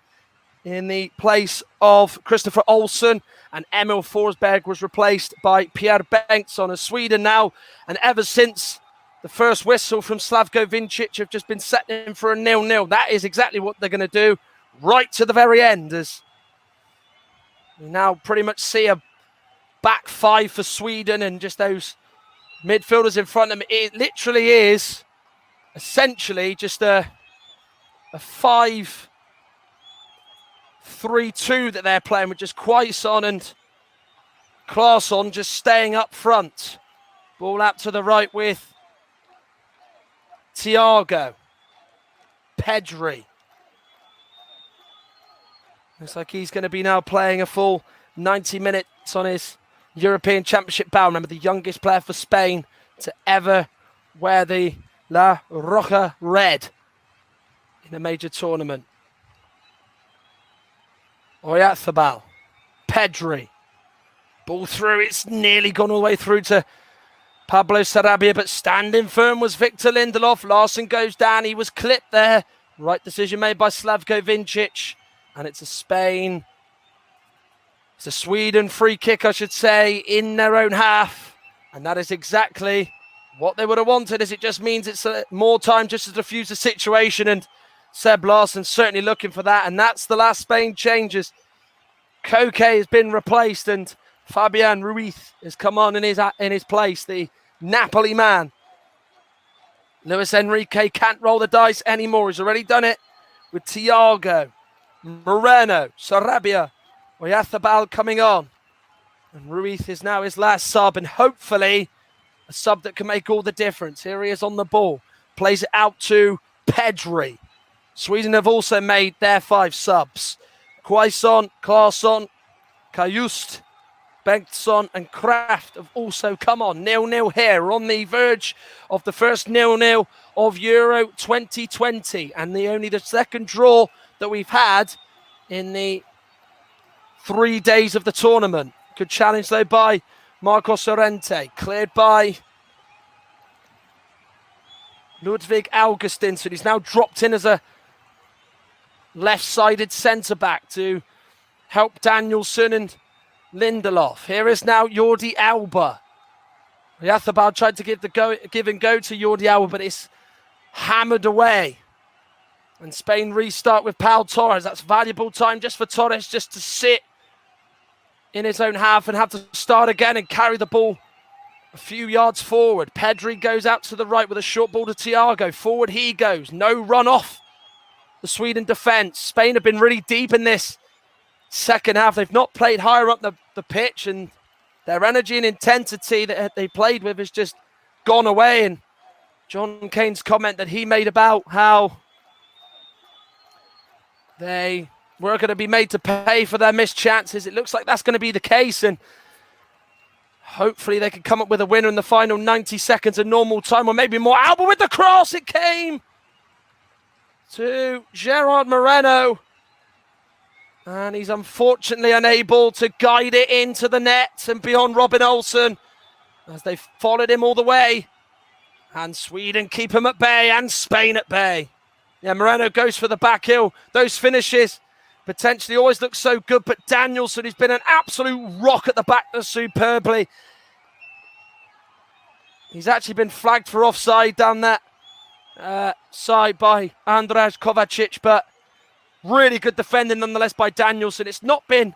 B: in the place of Christopher Olsen, and Emil Forsberg was replaced by Pierre Bengtsson as Sweden now. And ever since the first whistle from Slavko Vincic have just been setting for a 0-0. That is exactly what they're going to do right to the very end, as we now pretty much see a back 5 for Sweden and just those midfielders in front of them. It literally is essentially just a 5-3-2 that they're playing with just Quaison and Claesson just staying up front. Ball out to the right with Thiago. Pedri. Looks like he's going to be now playing a full 90 minutes on his European Championship bow. Remember, the youngest player for Spain to ever wear the La Roja red in a major tournament. Oyarzabal, Pedri, ball through. It's nearly gone all the way through to Pablo Sarabia, but standing firm was Victor Lindelof. Larsson goes down. He was clipped there. Right decision made by Slavko Vincic, and it's a Spain. It's a Sweden free kick, I should say, in their own half. And that is exactly what they would have wanted, as it just means it's more time just to defuse the situation. And Seb Larsson certainly looking for that. And that's the last Spain changes. Koke has been replaced and Fabian Ruiz has come on in his place, the Napoli man. Luis Enrique can't roll the dice anymore. He's already done it with Thiago, Moreno, Sarabia, Oyarzabal coming on. And Ruiz is now his last sub, and hopefully a sub that can make all the difference. Here he is on the ball. Plays it out to Pedri. Sweden have also made their 5 subs. Quaison, Claesson, Kajust, Bengtsson and Kraft have also come on. 0-0 here. We're on the verge of the first 0-0 of Euro 2020, and only the second draw that we've had in the 3 days of the tournament. Good challenge though by Marcos Llorente, cleared by Ludwig Augustinsson, he's now dropped in as a left-sided centre-back to help Danielsson and Lindelof. Here is now Jordi Alba. Oyarzabal tried to give and go to Jordi Alba, but it's hammered away. And Spain restart with Pau Torres. That's valuable time just for Torres just to sit in his own half and have to start again and carry the ball a few yards forward. Pedri goes out to the right with a short ball to Thiago. Forward he goes. No run off the Sweden defence. Spain have been really deep in this second half. They've not played higher up the pitch, and their energy and intensity that they played with has just gone away. And John Kane's comment that he made about how they were going to be made to pay for their missed chances, it looks like that's going to be the case, and hopefully they can come up with a winner in the final 90 seconds of normal time, or maybe more. Alba with the cross, it came to Gerard Moreno, and he's unfortunately unable to guide it into the net and beyond Robin Olsen as they followed him all the way. And Sweden keep him at bay, and Spain at bay. Yeah, Moreno goes for the back heel. Those finishes potentially always look so good, but Danielsson, who's been an absolute rock at the back, does superbly. He's actually been flagged for offside down that side by Andrej Kovacic, but really good defending nonetheless by Danielsson. It's not been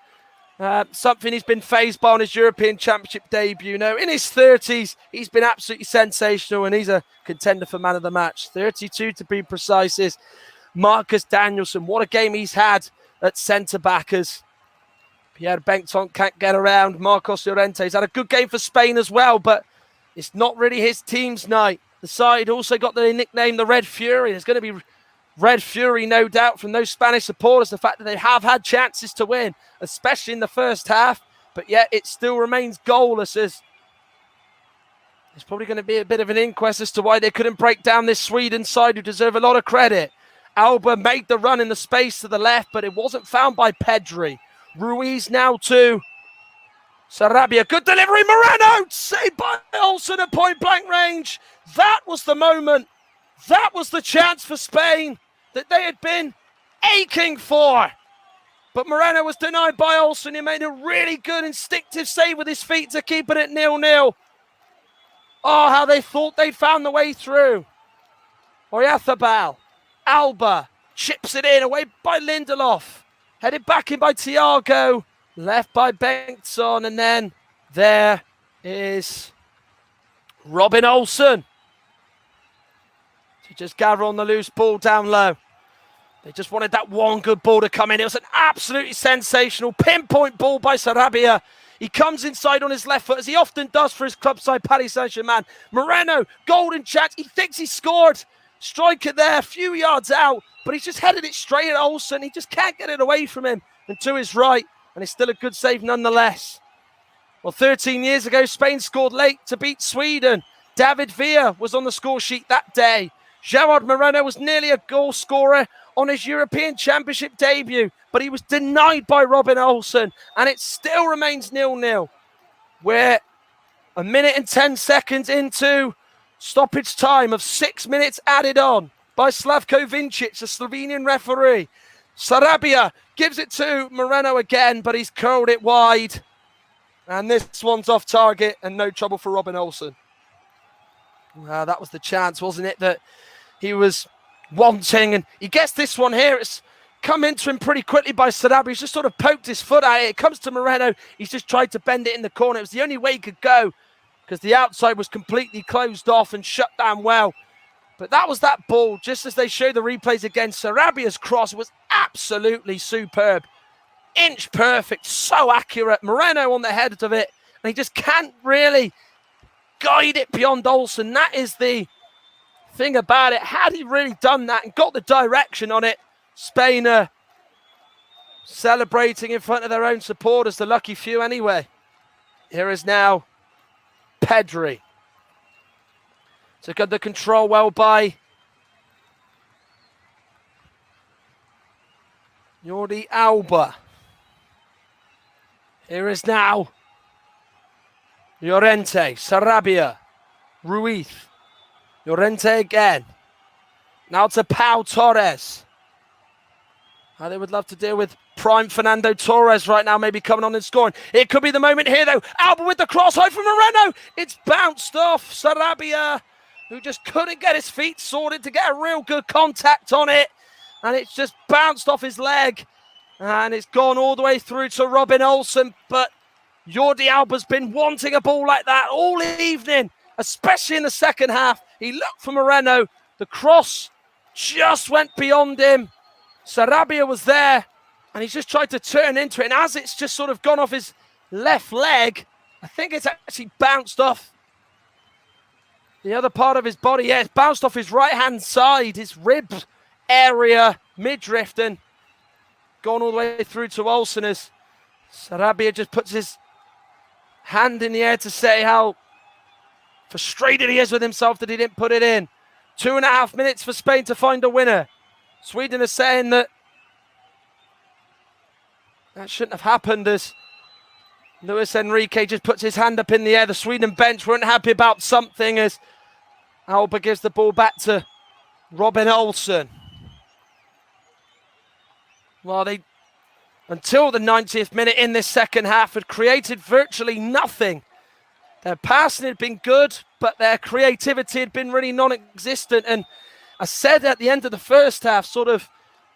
B: something he's been fazed by on his European Championship debut. No, in his 30s, he's been absolutely sensational, and he's a contender for man of the match. 32 to be precise is Marcus Danielsson. What a game he's had at centre-back as Pierre Benton can't get around. Marcos Llorente's had a good game for Spain as well, but it's not really his team's night. The side also got the nickname the Red Fury. There's going to be Red Fury, no doubt, from those Spanish supporters. The fact that they have had chances to win, especially in the first half, but yet it still remains goalless. As there's probably going to be a bit of an inquest as to why they couldn't break down this Sweden side, who deserve a lot of credit. Alba made the run in the space to the left, but it wasn't found by Pedri. Ruiz now to Sarabia. Good delivery. Moreno saved by Olsen at point blank range. That was the moment. That was the chance for Spain that they had been aching for. But Moreno was denied by Olsen. He made a really good instinctive save with his feet to keep it at 0-0. Oh, how they thought they'd found the way through. Oyarzabal. Alba chips it in, away by Lindelof. Headed back in by Thiago. Left by Bengtsson. And then there is Robin Olsen to just gather on the loose ball down low. They just wanted that one good ball to come in. It was an absolutely sensational pinpoint ball by Sarabia. He comes inside on his left foot, as he often does for his club side, Paris Saint-Germain. Moreno, golden chance. He thinks he scored. Striker there, a few yards out, but he's just headed it straight at Olsen. He just can't get it away from him and to his right, and it's still a good save nonetheless. Well, 13 years ago, Spain scored late to beat Sweden. David Villa was on the score sheet that day. Gerard Moreno was nearly a goal scorer on his European Championship debut, but he was denied by Robin Olsen, and it still remains 0-0. We're a minute and 10 seconds into stoppage time of 6 minutes added on by Slavko Vincic, the Slovenian referee. Sarabia gives it to Moreno again, but he's curled it wide. And this one's off target and no trouble for Robin Olsen. That was the chance, wasn't it, that he was wanting? And he gets this one here. It's come into him pretty quickly by Sarabia. He's just sort of poked his foot at it. It comes to Moreno. He's just tried to bend it in the corner. It was the only way he could go, because the outside was completely closed off and shut down well. But that was that ball, just as they show the replays again. Sarabia's cross was absolutely superb. Inch perfect, so accurate. Moreno on the head of it, and he just can't really guide it beyond Olsen. That is the thing about it. Had he really done that and got the direction on it, Spain are celebrating in front of their own supporters, the lucky few anyway. Here is now Pedri. Took under control well by Jordi Alba. Here is now Llorente, Sarabia, Ruiz. Llorente again. Now to Pau Torres. How they would love to deal with prime Fernando Torres right now, maybe coming on and scoring. It could be the moment here, though. Alba with the cross, high from Moreno. It's bounced off Sarabia, who just couldn't get his feet sorted to get a real good contact on it. And it's just bounced off his leg. And it's gone all the way through to Robin Olsen. But Jordi Alba's been wanting a ball like that all evening, especially in the second half. He looked for Moreno. The cross just went beyond him. Sarabia was there, and he's just tried to turn into it. And as it's just sort of gone off his left leg, I think it's actually bounced off the other part of his body. Yeah, it's bounced off his right-hand side, his rib area, midriff, and gone all the way through to Olsen as Sarabia just puts his hand in the air to say how frustrated he is with himself that he didn't put it in. 2.5 minutes for Spain to find a winner. Sweden are saying that shouldn't have happened as Luis Enrique just puts his hand up in the air. The Sweden bench weren't happy about something as Alba gives the ball back to Robin Olsen. Well, they, until the 90th minute in this second half, had created virtually nothing. Their passing had been good, but their creativity had been really non-existent. And I said at the end of the first half, sort of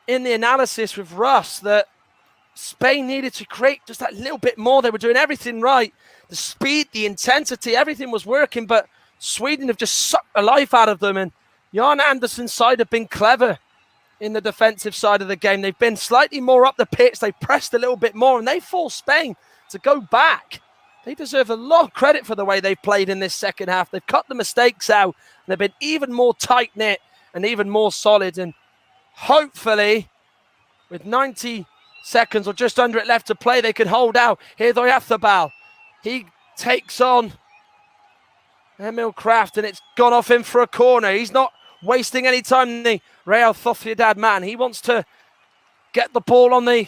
B: in the analysis with Russ, that Spain needed to create just that little bit more. They were doing everything right. The speed, the intensity, everything was working, but Sweden have just sucked the life out of them. And Jan Andersson's side have been clever in the defensive side of the game. They've been slightly more up the pitch. They pressed a little bit more, and they forced Spain to go back. They deserve a lot of credit for the way they've played in this second half. They've cut the mistakes out, and they've been even more tight-knit and even more solid. And hopefully, with 90 seconds or just under it left to play, they can hold out. Here's Oyarzabal. He takes on Emil Kraft, and it's gone off him for a corner. He's not wasting any time, the Real Sociedad man. He wants to get the ball on the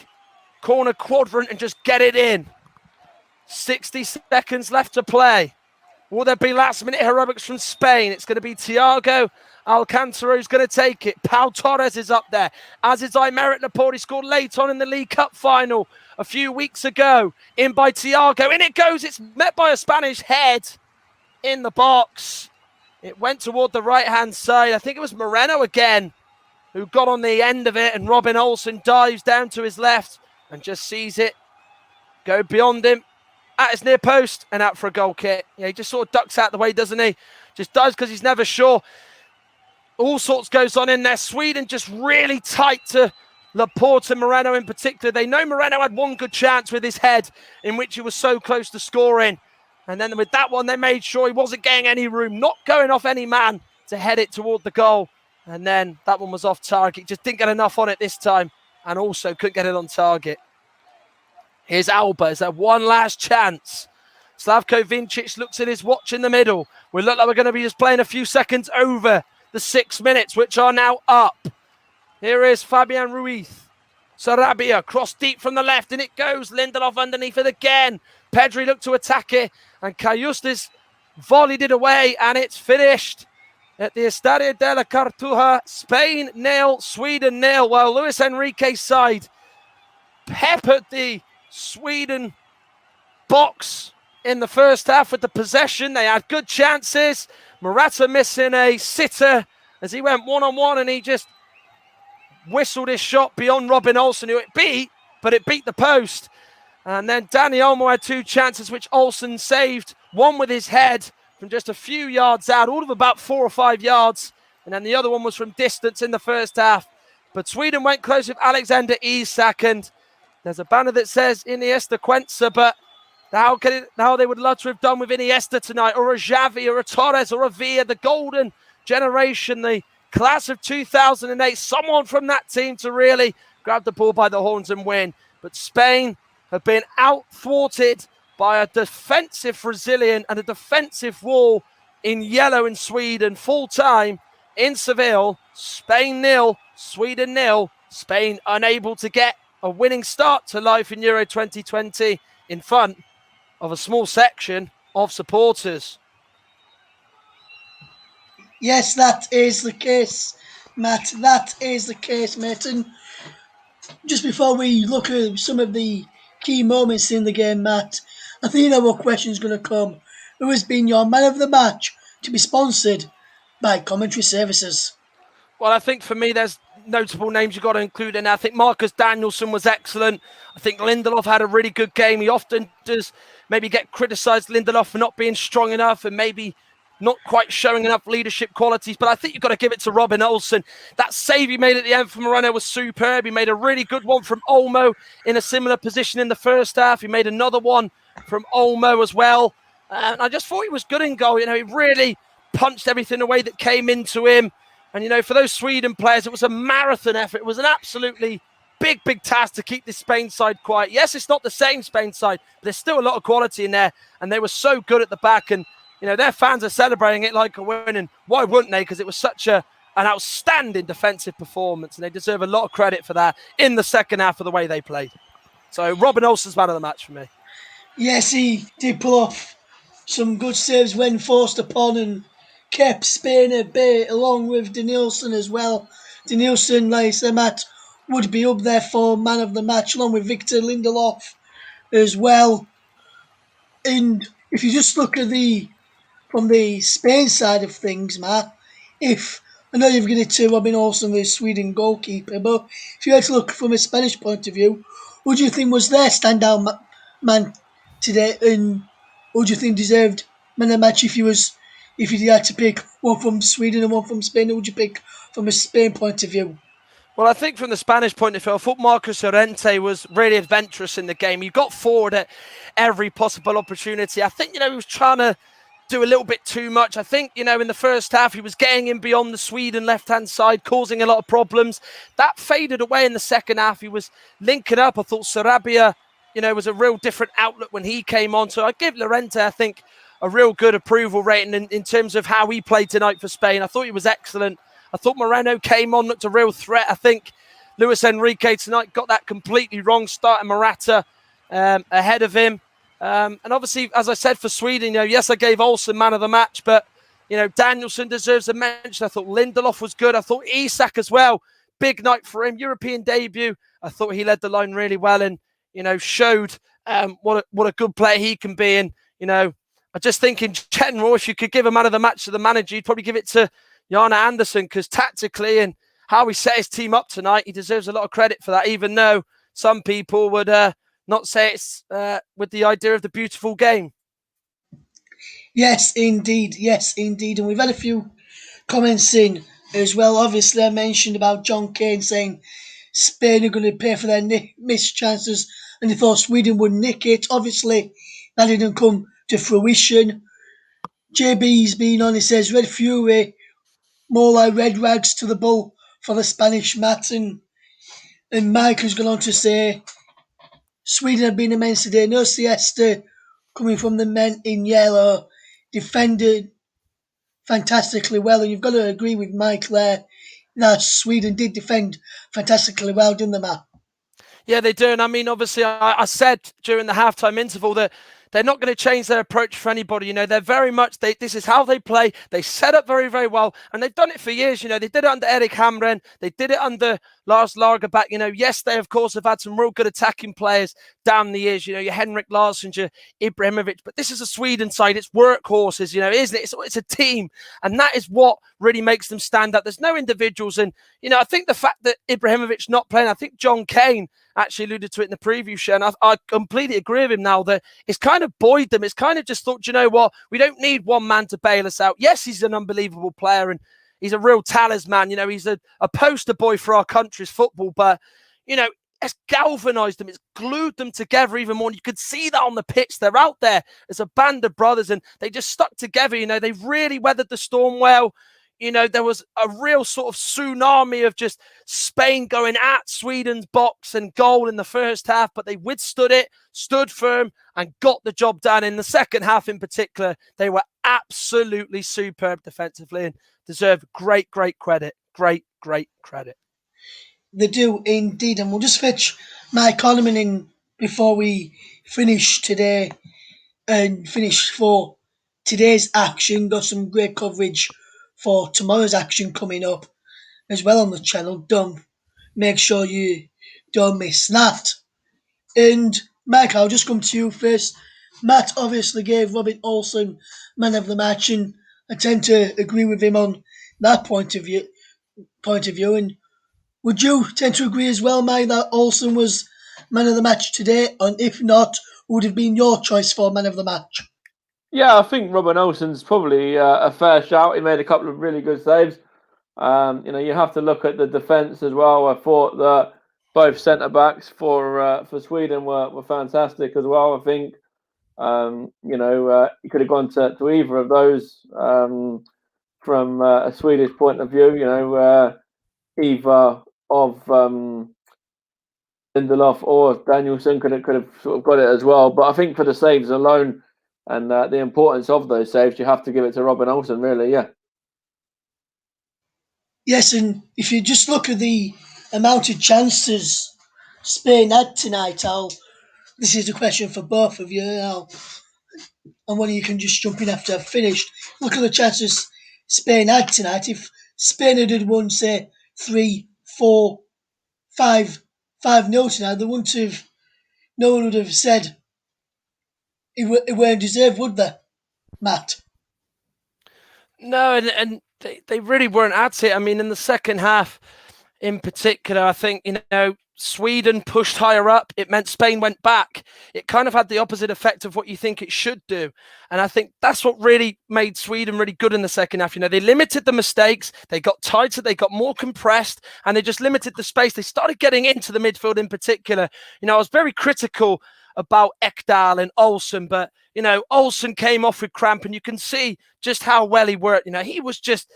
B: corner quadrant and just get it in. 60 seconds left to play. Will there be last-minute heroics from Spain? It's going to be Thiago Alcantara who's going to take it. Pau Torres is up there, as is Aymeric Laporte. He scored late on in the League Cup final a few weeks ago. In by Thiago. In it goes. It's met by a Spanish head in the box. It went toward the right-hand side. I think it was Moreno again who got on the end of it, and Robin Olsen dives down to his left and just sees it go beyond him at his near post and out for a goal kick. Yeah, he just sort of ducks out the way, doesn't he? Just does because he's never sure. All sorts goes on in there. Sweden just really tight to Laporte and Moreno in particular. They know Moreno had one good chance with his head in which he was so close to scoring. And then with that one, they made sure he wasn't getting any room, not going off any man to head it toward the goal. And then that one was off target. Just didn't get enough on it this time and also couldn't get it on target. Here's Alba. Is there one last chance? Slavko Vincic looks at his watch in the middle. We look like we're going to be just playing a few seconds over the 6 minutes, which are now up. Here is Fabian Ruiz. Sarabia, cross deep from the left, and it goes. Lindelof underneath it again. Pedri looked to attack it, and Cayustis volleyed it away, and it's finished at the Estadio de la Cartuja. Spain 0, Sweden 0. Well, Luis Enrique's side peppered the Sweden box in the first half with the possession. They had good chances. Morata missing a sitter as he went one-on-one, and he just whistled his shot beyond Robin Olsen, who it beat, but it beat the post. And then Dani Olmo had two chances, which Olsen saved. One with his head from just a few yards out, all of about 4 or 5 yards. And then the other one was from distance in the first half. But Sweden went close with Alexander Isak, and there's a banner that says Iniesta Cuenca, but how they would love to have done with Iniesta tonight, or a Xavi, or a Torres, or a Villa, the golden generation, the class of 2008, someone from that team to really grab the ball by the horns and win. But Spain have been out-thwarted by a defensive Brazilian and a defensive wall in yellow in Sweden. Full-time in Seville, Spain 0, Sweden 0. Spain unable to get a winning start to life in Euro 2020 in front of a small section of supporters.
A: Yes, that is the case. Matt, that is the case, mate. And just before we look at some of the key moments in the game, Matt, I think you know what question's going to come. Who has been your man of the match to be sponsored by Commentary Services?
B: Well, I think for me, there's notable names you've got to include in there. I think Marcus Danielsson was excellent. I think Lindelof had a really good game. He often does maybe get criticised, Lindelof, for not being strong enough and maybe not quite showing enough leadership qualities. But I think you've got to give it to Robin Olsen. That save he made at the end from Moreno was superb. He made a really good one from Olmo in a similar position in the first half. He made another one from Olmo as well. And I just thought he was good in goal. You know, he really punched everything away that came into him. And, you know, for those Sweden players, it was a marathon effort. It was an absolutely big task to keep this Spain side quiet. Yes, it's not the same Spain side, but there's still a lot of quality in there. And they were so good at the back. And, you know, their fans are celebrating it like a win. And why wouldn't they? Because it was such an outstanding defensive performance. And they deserve a lot of credit for that in the second half of the way they played. So Robin Olsen's man of the match for me.
A: Yes, he did pull off some good saves when forced upon and kept Spain at bay, along with Danielson as well. Danielson, like I said, Matt, would be up there for man of the match, along with Victor Lindelof as well. And if you just look at from the Spain side of things, Matt, I know you've given it to Robin Olsen, the Sweden goalkeeper, but if you had to look from a Spanish point of view, who do you think was their standout man today, and who do you think deserved man of the match if you had to pick one from Sweden and one from Spain? Who would you pick from a Spain point of view?
B: Well, I think from the Spanish point of view, I thought Marcos Llorente was really adventurous in the game. He got forward at every possible opportunity. I think, you know, he was trying to do a little bit too much. I think, you know, in the first half, he was getting in beyond the Sweden left-hand side, causing a lot of problems. That faded away in the second half. He was linking up. I thought Sarabia, you know, was a real different outlet when he came on. So I give Llorente, I think, a real good approval rating in terms of how he played tonight for Spain. I thought he was excellent. I thought Moreno came on, looked a real threat. I think Luis Enrique tonight got that completely wrong, starting Morata ahead of him. And obviously, as I said, for Sweden, you know, yes, I gave Olsen man of the match, but, you know, Danielson deserves a mention. I thought Lindelof was good. I thought Isak as well. Big night for him. European debut. I thought he led the line really well and, you know, showed what a good player he can be. And, you know, I just think in general, if you could give a man of the match to the manager, you'd probably give it to Jana Andersson, because tactically and how he set his team up tonight, he deserves a lot of credit for that, even though some people would not say it's with the idea of the beautiful game.
A: Yes, indeed. And we've had a few comments in as well. Obviously, I mentioned about John Kane saying Spain are going to pay for their missed chances and they thought Sweden would nick it. Obviously, that didn't come to fruition. JB's been on, he says, Red Fury, more like red rags to the bull for the Spanish Matt. And Mike has gone on to say, Sweden have been immense today. No siesta coming from the men in yellow. Defended fantastically well. And you've got to agree with Mike there that Sweden did defend fantastically well, didn't they, Matt?
B: Yeah, they do. And I mean, obviously, I said during the halftime interval that they're not going to change their approach for anybody. You know, they're very much, this is how they play. They set up very, very well. And they've done it for years. You know, they did it under Erik Hamren. They did it under Lars Lagerbäck. You know, yes, they, of course, have had some real good attacking players down the years. You know, your Henrik Larsson, your Ibrahimovic. But this is a Sweden side. It's workhorses, you know, isn't it? It's a team. And that is what really makes them stand out. There's no individuals. And, you know, I think the fact that Ibrahimovic's not playing, I think John Kane actually alluded to it in the preview show, and I completely agree with him now that it's kind of buoyed them. It's kind of just thought, you know what, we don't need one man to bail us out. Yes, he's an unbelievable player and he's a real talisman. You know, he's a poster boy for our country's football, but, you know, it's galvanised them. It's glued them together even more. And you could see that on the pitch. They're out there as a band of brothers and they just stuck together. You know, they've really weathered the storm well. You know, there was a real sort of tsunami of just Spain going at Sweden's box and goal in the first half, but they withstood it, stood firm, and got the job done. In the second half in particular, they were absolutely superb defensively and deserve great credit. Great credit.
A: They do indeed. And we'll just fetch Mike Coleman in before we finish today and finish for today's action. Got some great coverage for tomorrow's action coming up. as well on the channel. Don't make sure you don't miss that. And Mike, I'll just come to you first. Matt obviously gave Robin Olsen man of the match, and I tend to agree with him on that point of view. And would you tend to agree as well, Mike, that Olsen was man of the match today? And if not, who would have been your choice for man of the match?
C: Yeah, I think Robin Olsen's probably a fair shout. He made a couple of really good saves. You have to look at the defence as well. I thought that both centre backs for Sweden were fantastic as well. I think you could have gone to either of those from a Swedish point of view. Either of Lindelof or Danielsson could have sort of got it as well. But I think for the saves alone and the importance of those saves, you have to give it to Robin Olsen, really. Yeah.
A: Yes, and if you just look at the amount of chances Spain had tonight, this is a question for both of you, and one of you can just jump in after I've finished. Look at the chances Spain had tonight. If Spain had won, say, 3, 4, 5, 5-0 tonight, no one would have said it weren't deserved, would they, Matt?
B: No, and they really weren't at it. I mean, in the second half in particular, I think, Sweden pushed higher up. It meant Spain went back. It kind of had the opposite effect of what you think it should do. And I think that's what really made Sweden really good in the second half. They limited the mistakes. They got tighter. They got more compressed, and they just limited the space. They started getting into the midfield in particular. I was very critical about Ekdal and Olsen, but Olsen came off with cramp, and you can see just how well he worked. He was just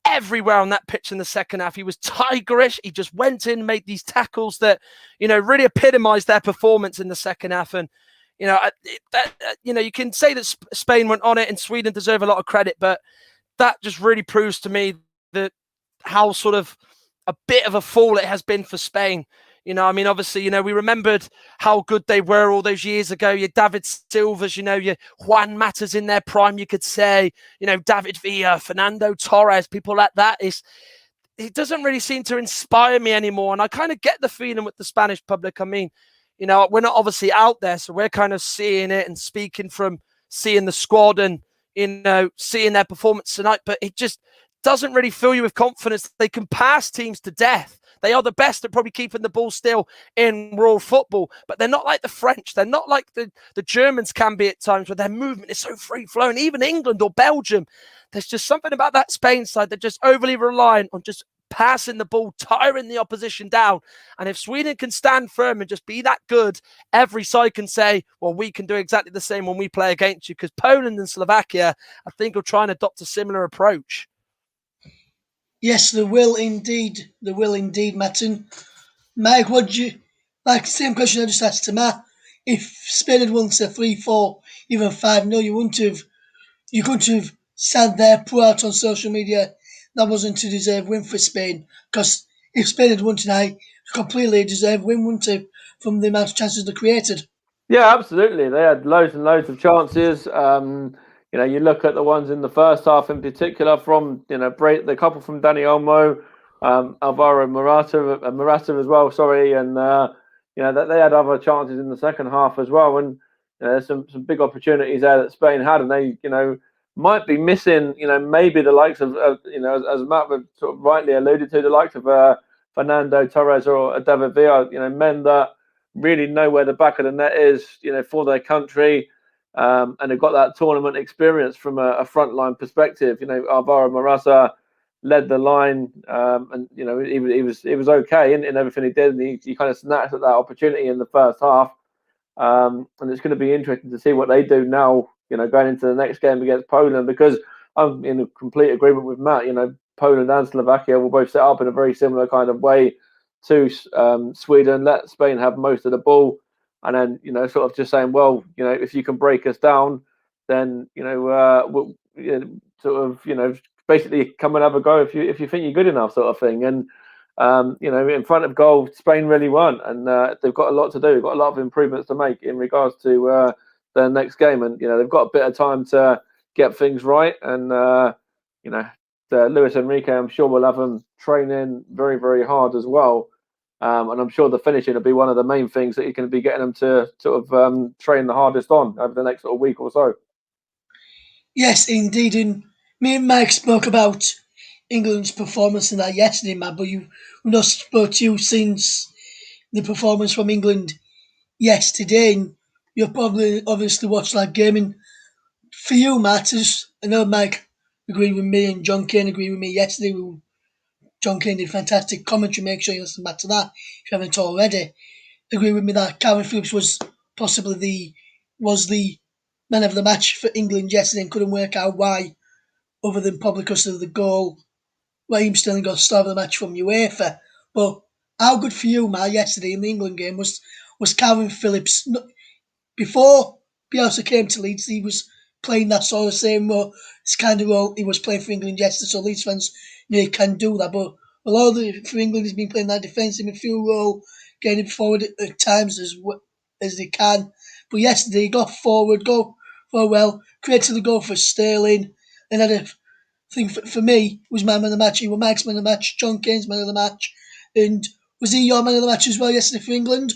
B: everywhere on that pitch in the second half. He was tigerish. He just went in, made these tackles that really epitomized their performance in the second half. And you can say that Spain went on it and Sweden deserve a lot of credit, but that just really proves to me that how sort of a bit of a fall it has been for Spain. Obviously, we remembered how good they were all those years ago. Your David Silvas, your Juan Matas in their prime, you could say, David Villa, Fernando Torres, people like that. It doesn't really seem to inspire me anymore. And I kind of get the feeling with the Spanish public. I mean, we're not obviously out there, so we're kind of seeing it and speaking from seeing the squad and, seeing their performance tonight. But it just doesn't really fill you with confidence. They can pass teams to death. They are the best at probably keeping the ball still in world football, but they're not like the French. They're not like the Germans can be at times, where their movement is so free-flowing. Even England or Belgium, there's just something about that Spain side that just overly reliant on just passing the ball, tiring the opposition down. And if Sweden can stand firm and just be that good, every side can say, well, we can do exactly the same when we play against you, because Poland and Slovakia, I think, will try and adopt a similar approach.
A: Yes, they will indeed. They will indeed, Matt. And Mike, what do you like? Same question I just asked to Matt. If Spain had won to 3-4, even 5-0, you couldn't have sat there, put out on social media that wasn't a deserved win for Spain. Because if Spain had won tonight, it's completely a deserved win, wouldn't it, from the amount of chances they created?
C: Yeah, absolutely. They had loads and loads of chances. You look at the ones in the first half in particular from, the couple from Dani Olmo, Alvaro Morata as well, sorry. And, that they had other chances in the second half as well. And there's some big opportunities there that Spain had. And they, might be missing, maybe the likes of, as Matt sort of rightly alluded to, the likes of Fernando Torres or David Villa, men that really know where the back of the net is, for their country. And they've got that tournament experience from a frontline perspective. Alvaro Morata led the line, and he was okay in everything he did, and he kind of snatched at that opportunity in the first half. And it's going to be interesting to see what they do now, going into the next game against Poland, because I'm in complete agreement with Matt. Poland and Slovakia will both set up in a very similar kind of way to Sweden. Let Spain have most of the ball. And then, sort of just saying, well, if you can break us down, then, we'll, basically come and have a go if you think you're good enough, sort of thing. And, in front of goal, Spain really weren't. And they've got a lot to do. They've got a lot of improvements to make in regards to their next game. And, they've got a bit of time to get things right. And, Luis Enrique, I'm sure, will have them training very, very hard as well. And I'm sure the finishing will be one of the main things that he can be getting them to sort of train the hardest on over the next sort of week or so.
A: Yes, indeed. And me and Mike spoke about England's performance in that yesterday, Matt, but we've not spoke to you since the performance from England yesterday. And you've probably obviously watched that game. And for you, Matt, I know Mike agreed with me and John Kane agreed with me yesterday. John Kane did fantastic commentary. Make sure you listen back to that if you haven't already. Agree with me that Calvin Phillips was possibly the man of the match for England yesterday and couldn't work out why, other than probably because of the goal. Raheem Sterling got star of the match from UEFA. But how good for you, Matt, yesterday in the England game was Calvin Phillips. Before Bielsa came to Leeds, he was playing that sort of same role. It's kind of role he was playing for England yesterday, so Leeds fans knew he can do that. But for England, he's been playing that defensive midfield role, getting forward at times as he can. But yesterday, he got forward, created the goal for Sterling, and had a thing for me was my man of the match. He was Mike's man of the match, John Kane's man of the match, and was he your man of the match as well yesterday for England?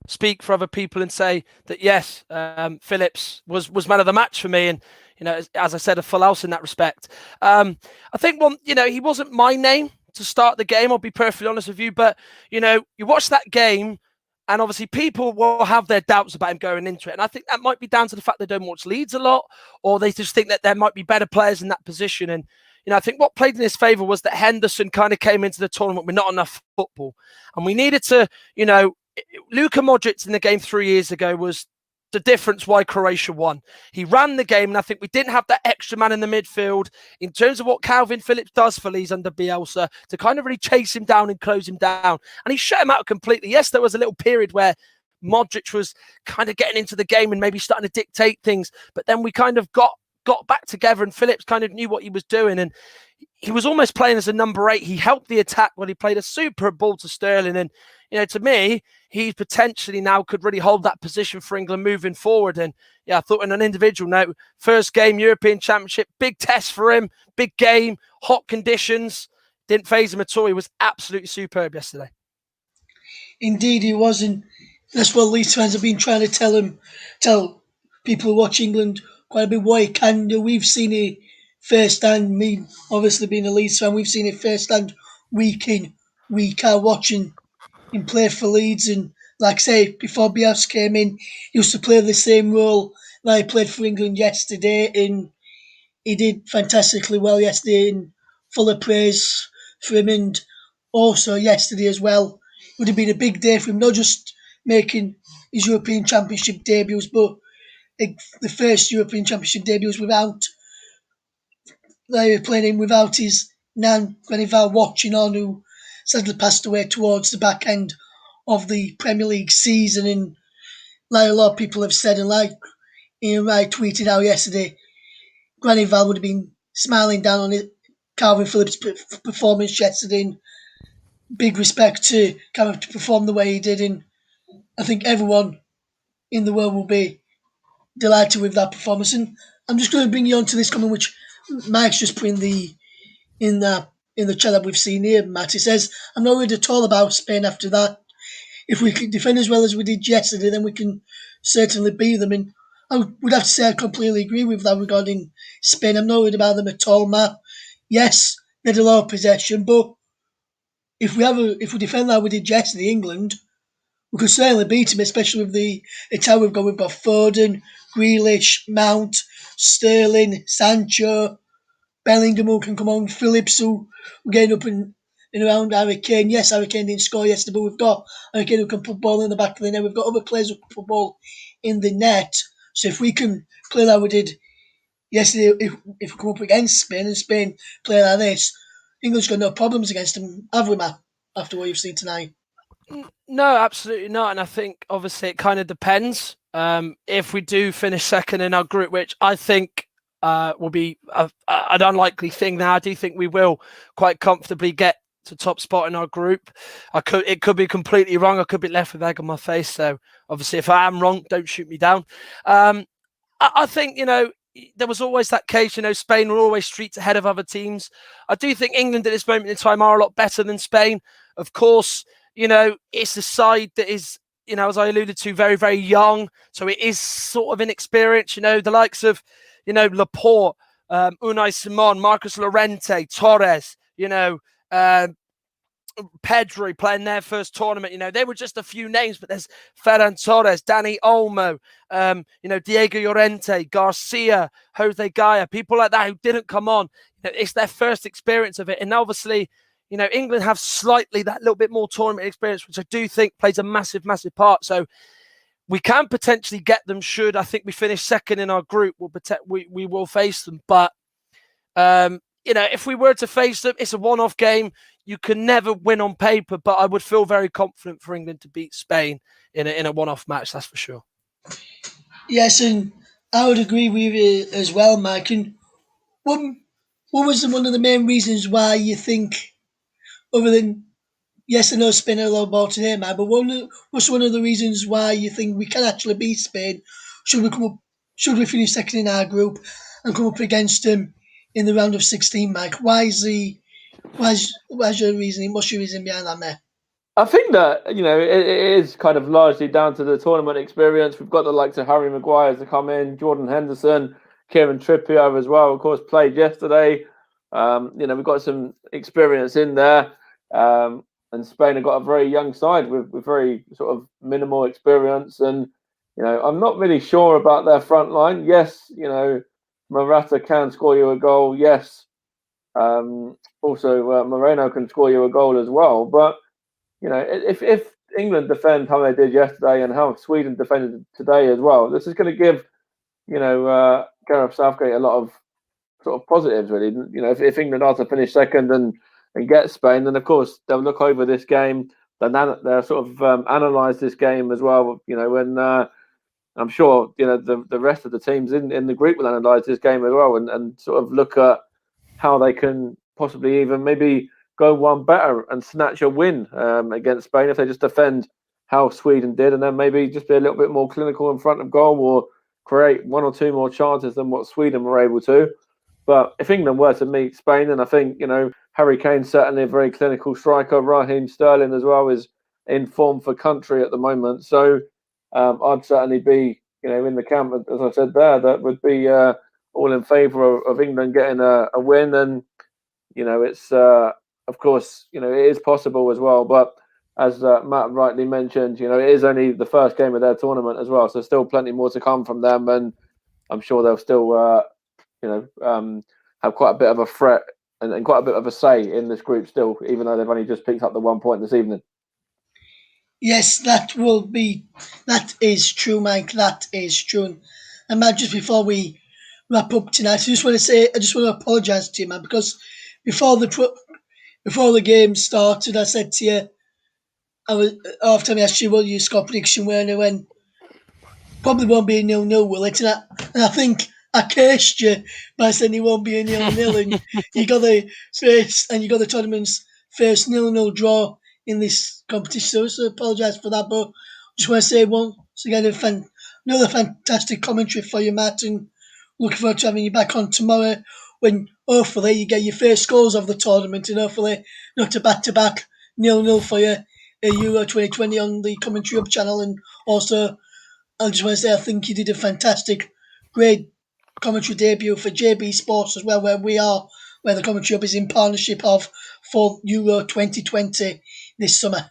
B: Speak for other people and say that yes, Phillips was man of the match for me, and as I said, a full house in that respect. I think he wasn't my name to start the game. I'll be perfectly honest with you, but you watch that game, and obviously people will have their doubts about him going into it, and I think that might be down to the fact they don't watch Leeds a lot, or they just think that there might be better players in that position. And I think what played in his favour was that Henderson kind of came into the tournament with not enough football, and we needed to, Luka Modric in the game 3 years ago was the difference why Croatia won. He ran the game, and I think we didn't have that extra man in the midfield in terms of what Calvin Phillips does for Leeds under Bielsa to kind of really chase him down and close him down. And he shut him out completely. Yes, there was a little period where Modric was kind of getting into the game and maybe starting to dictate things, but then we kind of got back together, and Phillips kind of knew what he was doing, and he was almost playing as a number 8. He helped the attack when he played a super ball to Sterling, and to me, he potentially now could really hold that position for England moving forward. And I thought on an individual note, first game, European Championship, big test for him, big game, hot conditions, didn't faze him at all. He was absolutely superb yesterday.
A: Indeed, he was, and that's what Leeds fans have been trying to tell people who watch England quite a bit what he can do. We've seen it firsthand. Me, obviously being a Leeds fan, we've seen it firsthand, week in, week out, watching him play for Leeds. And like I say, before Bielsa came in, he used to play the same role that he played for England yesterday, and he did fantastically well yesterday, and full of praise for him. And also yesterday as well, would have been a big day for him, not just making his European Championship debuts, but the first European Championship debuts without playing him without his nan, Granny Val, watching on, who sadly passed away towards the back end of the Premier League season. And like a lot of people have said, and like Ian Wright tweeted out yesterday, Granny Val would have been smiling down on Calvin Phillips' performance yesterday. And big respect to Calvin to perform the way he did, and I think everyone in the world will be delighted with that performance. And I'm just going to bring you on to this comment, which Mike's just put in the chat that we've seen here, Matt. He says, I'm not worried at all about Spain after that. If we can defend as well as we did yesterday, then we can certainly beat them. And I would have to say I completely agree with that regarding Spain. I'm not worried about them at all, Matt. Yes, they had a lot of possession, but if we defend like we did yesterday, England, we could certainly beat them, especially with the attack we've got with both Foden, Grealish, Mount, Sterling, Sancho, Bellingham who can come on, Phillips who we're getting up and around Harry Kane. Yes, Harry Kane didn't score yesterday, but we've got Harry Kane who can put ball in the back of the net. We've got other players who can put ball in the net. So if we can play like we did yesterday, if we come up against Spain and Spain play like this, England's got no problems against them, have we, Matt, after what you've seen tonight?
B: No, absolutely not. And I think obviously it kind of depends. If we do finish second in our group, which I think will be an unlikely thing now, I do think we will quite comfortably get to top spot in our group. It could be completely wrong. I could be left with egg on my face. So obviously, if I am wrong, don't shoot me down. I think, there was always that case, Spain will always street ahead of other teams. I do think England at this moment in time are a lot better than Spain. Of course, it's a side that is, as I alluded to, very, very young. So it is sort of inexperienced, the likes of, Laporte, Unai Simon, Marcos Llorente, Torres, Pedri playing their first tournament. They were just a few names, but there's Ferran Torres, Dani Olmo, Diego Llorente, Garcia, Jose Gaya, people like that who didn't come on. It's their first experience of it. And obviously, England have slightly that little bit more tournament experience, which I do think plays a massive, massive part. So we can potentially get them should, I think, we finish second in our group. We will face them. But, if we were to face them, it's a one-off game. You can never win on paper, but I would feel very confident for England to beat Spain in a one-off match, that's for sure.
A: Yes, and I would agree with you as well, Mike. And what was one of the main reasons why you think, other than, yes, I know Spain are a lot more today, Mike, but what's one of the reasons why you think we can actually beat Spain? Should we finish second in our group and come up against them in the round of 16, Mike? What's your reasoning? What's your reason behind that, mate?
C: I think that, it is kind of largely down to the tournament experience. We've got the likes of Harry Maguire to come in, Jordan Henderson, Kieran Trippier as well, of course, played yesterday. We've got some experience in there. And Spain have got a very young side with very sort of minimal experience. And, I'm not really sure about their front line. Yes, Morata can score you a goal. Yes. Also, Moreno can score you a goal as well. But, if England defend how they did yesterday and how Sweden defended today as well, this is going to give, Gareth Southgate a lot of sort of positives, really. If England are to finish second and get Spain, then of course they'll look over this game. They'll sort of analyse this game as well. When I'm sure the rest of the teams in the group will analyse this game as well and sort of look at how they can possibly even maybe go one better and snatch a win against Spain if they just defend how Sweden did, and then maybe just be a little bit more clinical in front of goal or create one or two more chances than what Sweden were able to. But if England were to meet Spain, then I think, Harry Kane's certainly a very clinical striker. Raheem Sterling as well is in form for country at the moment. So I'd certainly be, in the camp, as I said there, that would be all in favour of England getting a win. And, it's, of course, it is possible as well. But as Matt rightly mentioned, it is only the first game of their tournament as well. So still plenty more to come from them. And I'm sure they'll still, have quite a bit of a threat and quite a bit of a say in this group still, even though they've only just picked up the 1 point this evening.
A: Yes, that is true, Mike. That is true. And Matt, just before we wrap up tonight, I just want to apologise to you, man, because before the game started, I said to you, after I asked you what your score prediction were, and I went, probably won't be a 0-0, will it? And I think I cursed you by saying it won't be a 0-0, and you got the tournament's first 0-0 draw in this competition. So I apologise for that, but just want to say once again another fantastic commentary for you, Matt, and looking forward to having you back on tomorrow when hopefully you get your first goals of the tournament and hopefully not a back-to-back 0-0 for you Euro 2020 on the Commentary Hub channel. And also, I just want to say I think you did a fantastic, great commentary debut for JB Sports as well, where the Commentary Hub is in partnership for Euro 2020 this summer.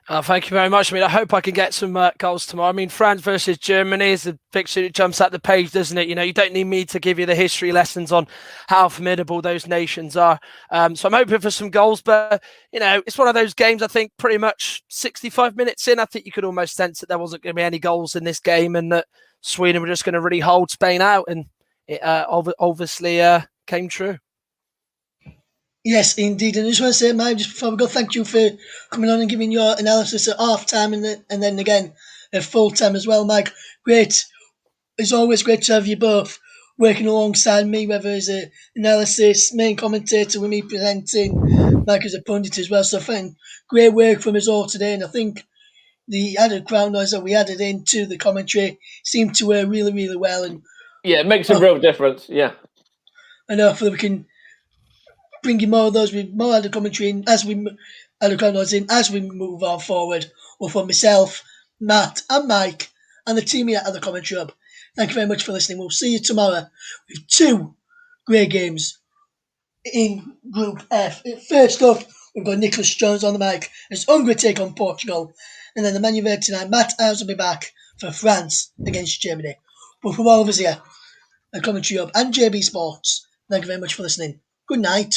B: Thank you very much. I hope I can get some goals tomorrow. France versus Germany is a fixture that jumps at the page, doesn't it? You don't need me to give you the history lessons on how formidable those nations are. So I'm hoping for some goals, but, it's one of those games, I think, pretty much 65 minutes in, I think you could almost sense that there wasn't going to be any goals in this game and that Sweden were just going to really hold Spain out, and it obviously came true.
A: Yes, indeed. And I just want to say, Mike, just before we go, thank you for coming on and giving your analysis at half time and then again at full time as well, Mike. Great. It's always great to have you both working alongside me, whether as an analysis, main commentator with me presenting, Mike as a pundit as well. So I think great work from us all today, and I think the added crowd noise that we added into the commentary seemed to work really, really well. And
C: Yeah, it makes a real difference. Yeah.
A: and hopefully we can bring you more of those with more added commentary in as we added crowd noise in as we move on forward. Well, for myself, Matt, and Mike, and the team here at the Commentary Hub, thank you very much for listening. We'll see you tomorrow with 2 great games in Group F. First up, we've got Nicholas Jones on the mic as Hungary take on Portugal. And then the Man United tonight, Matt Howes will be back for France against Germany. But from all of us here at Commentary Hub and JB Sports, thank you very much for listening. Good night.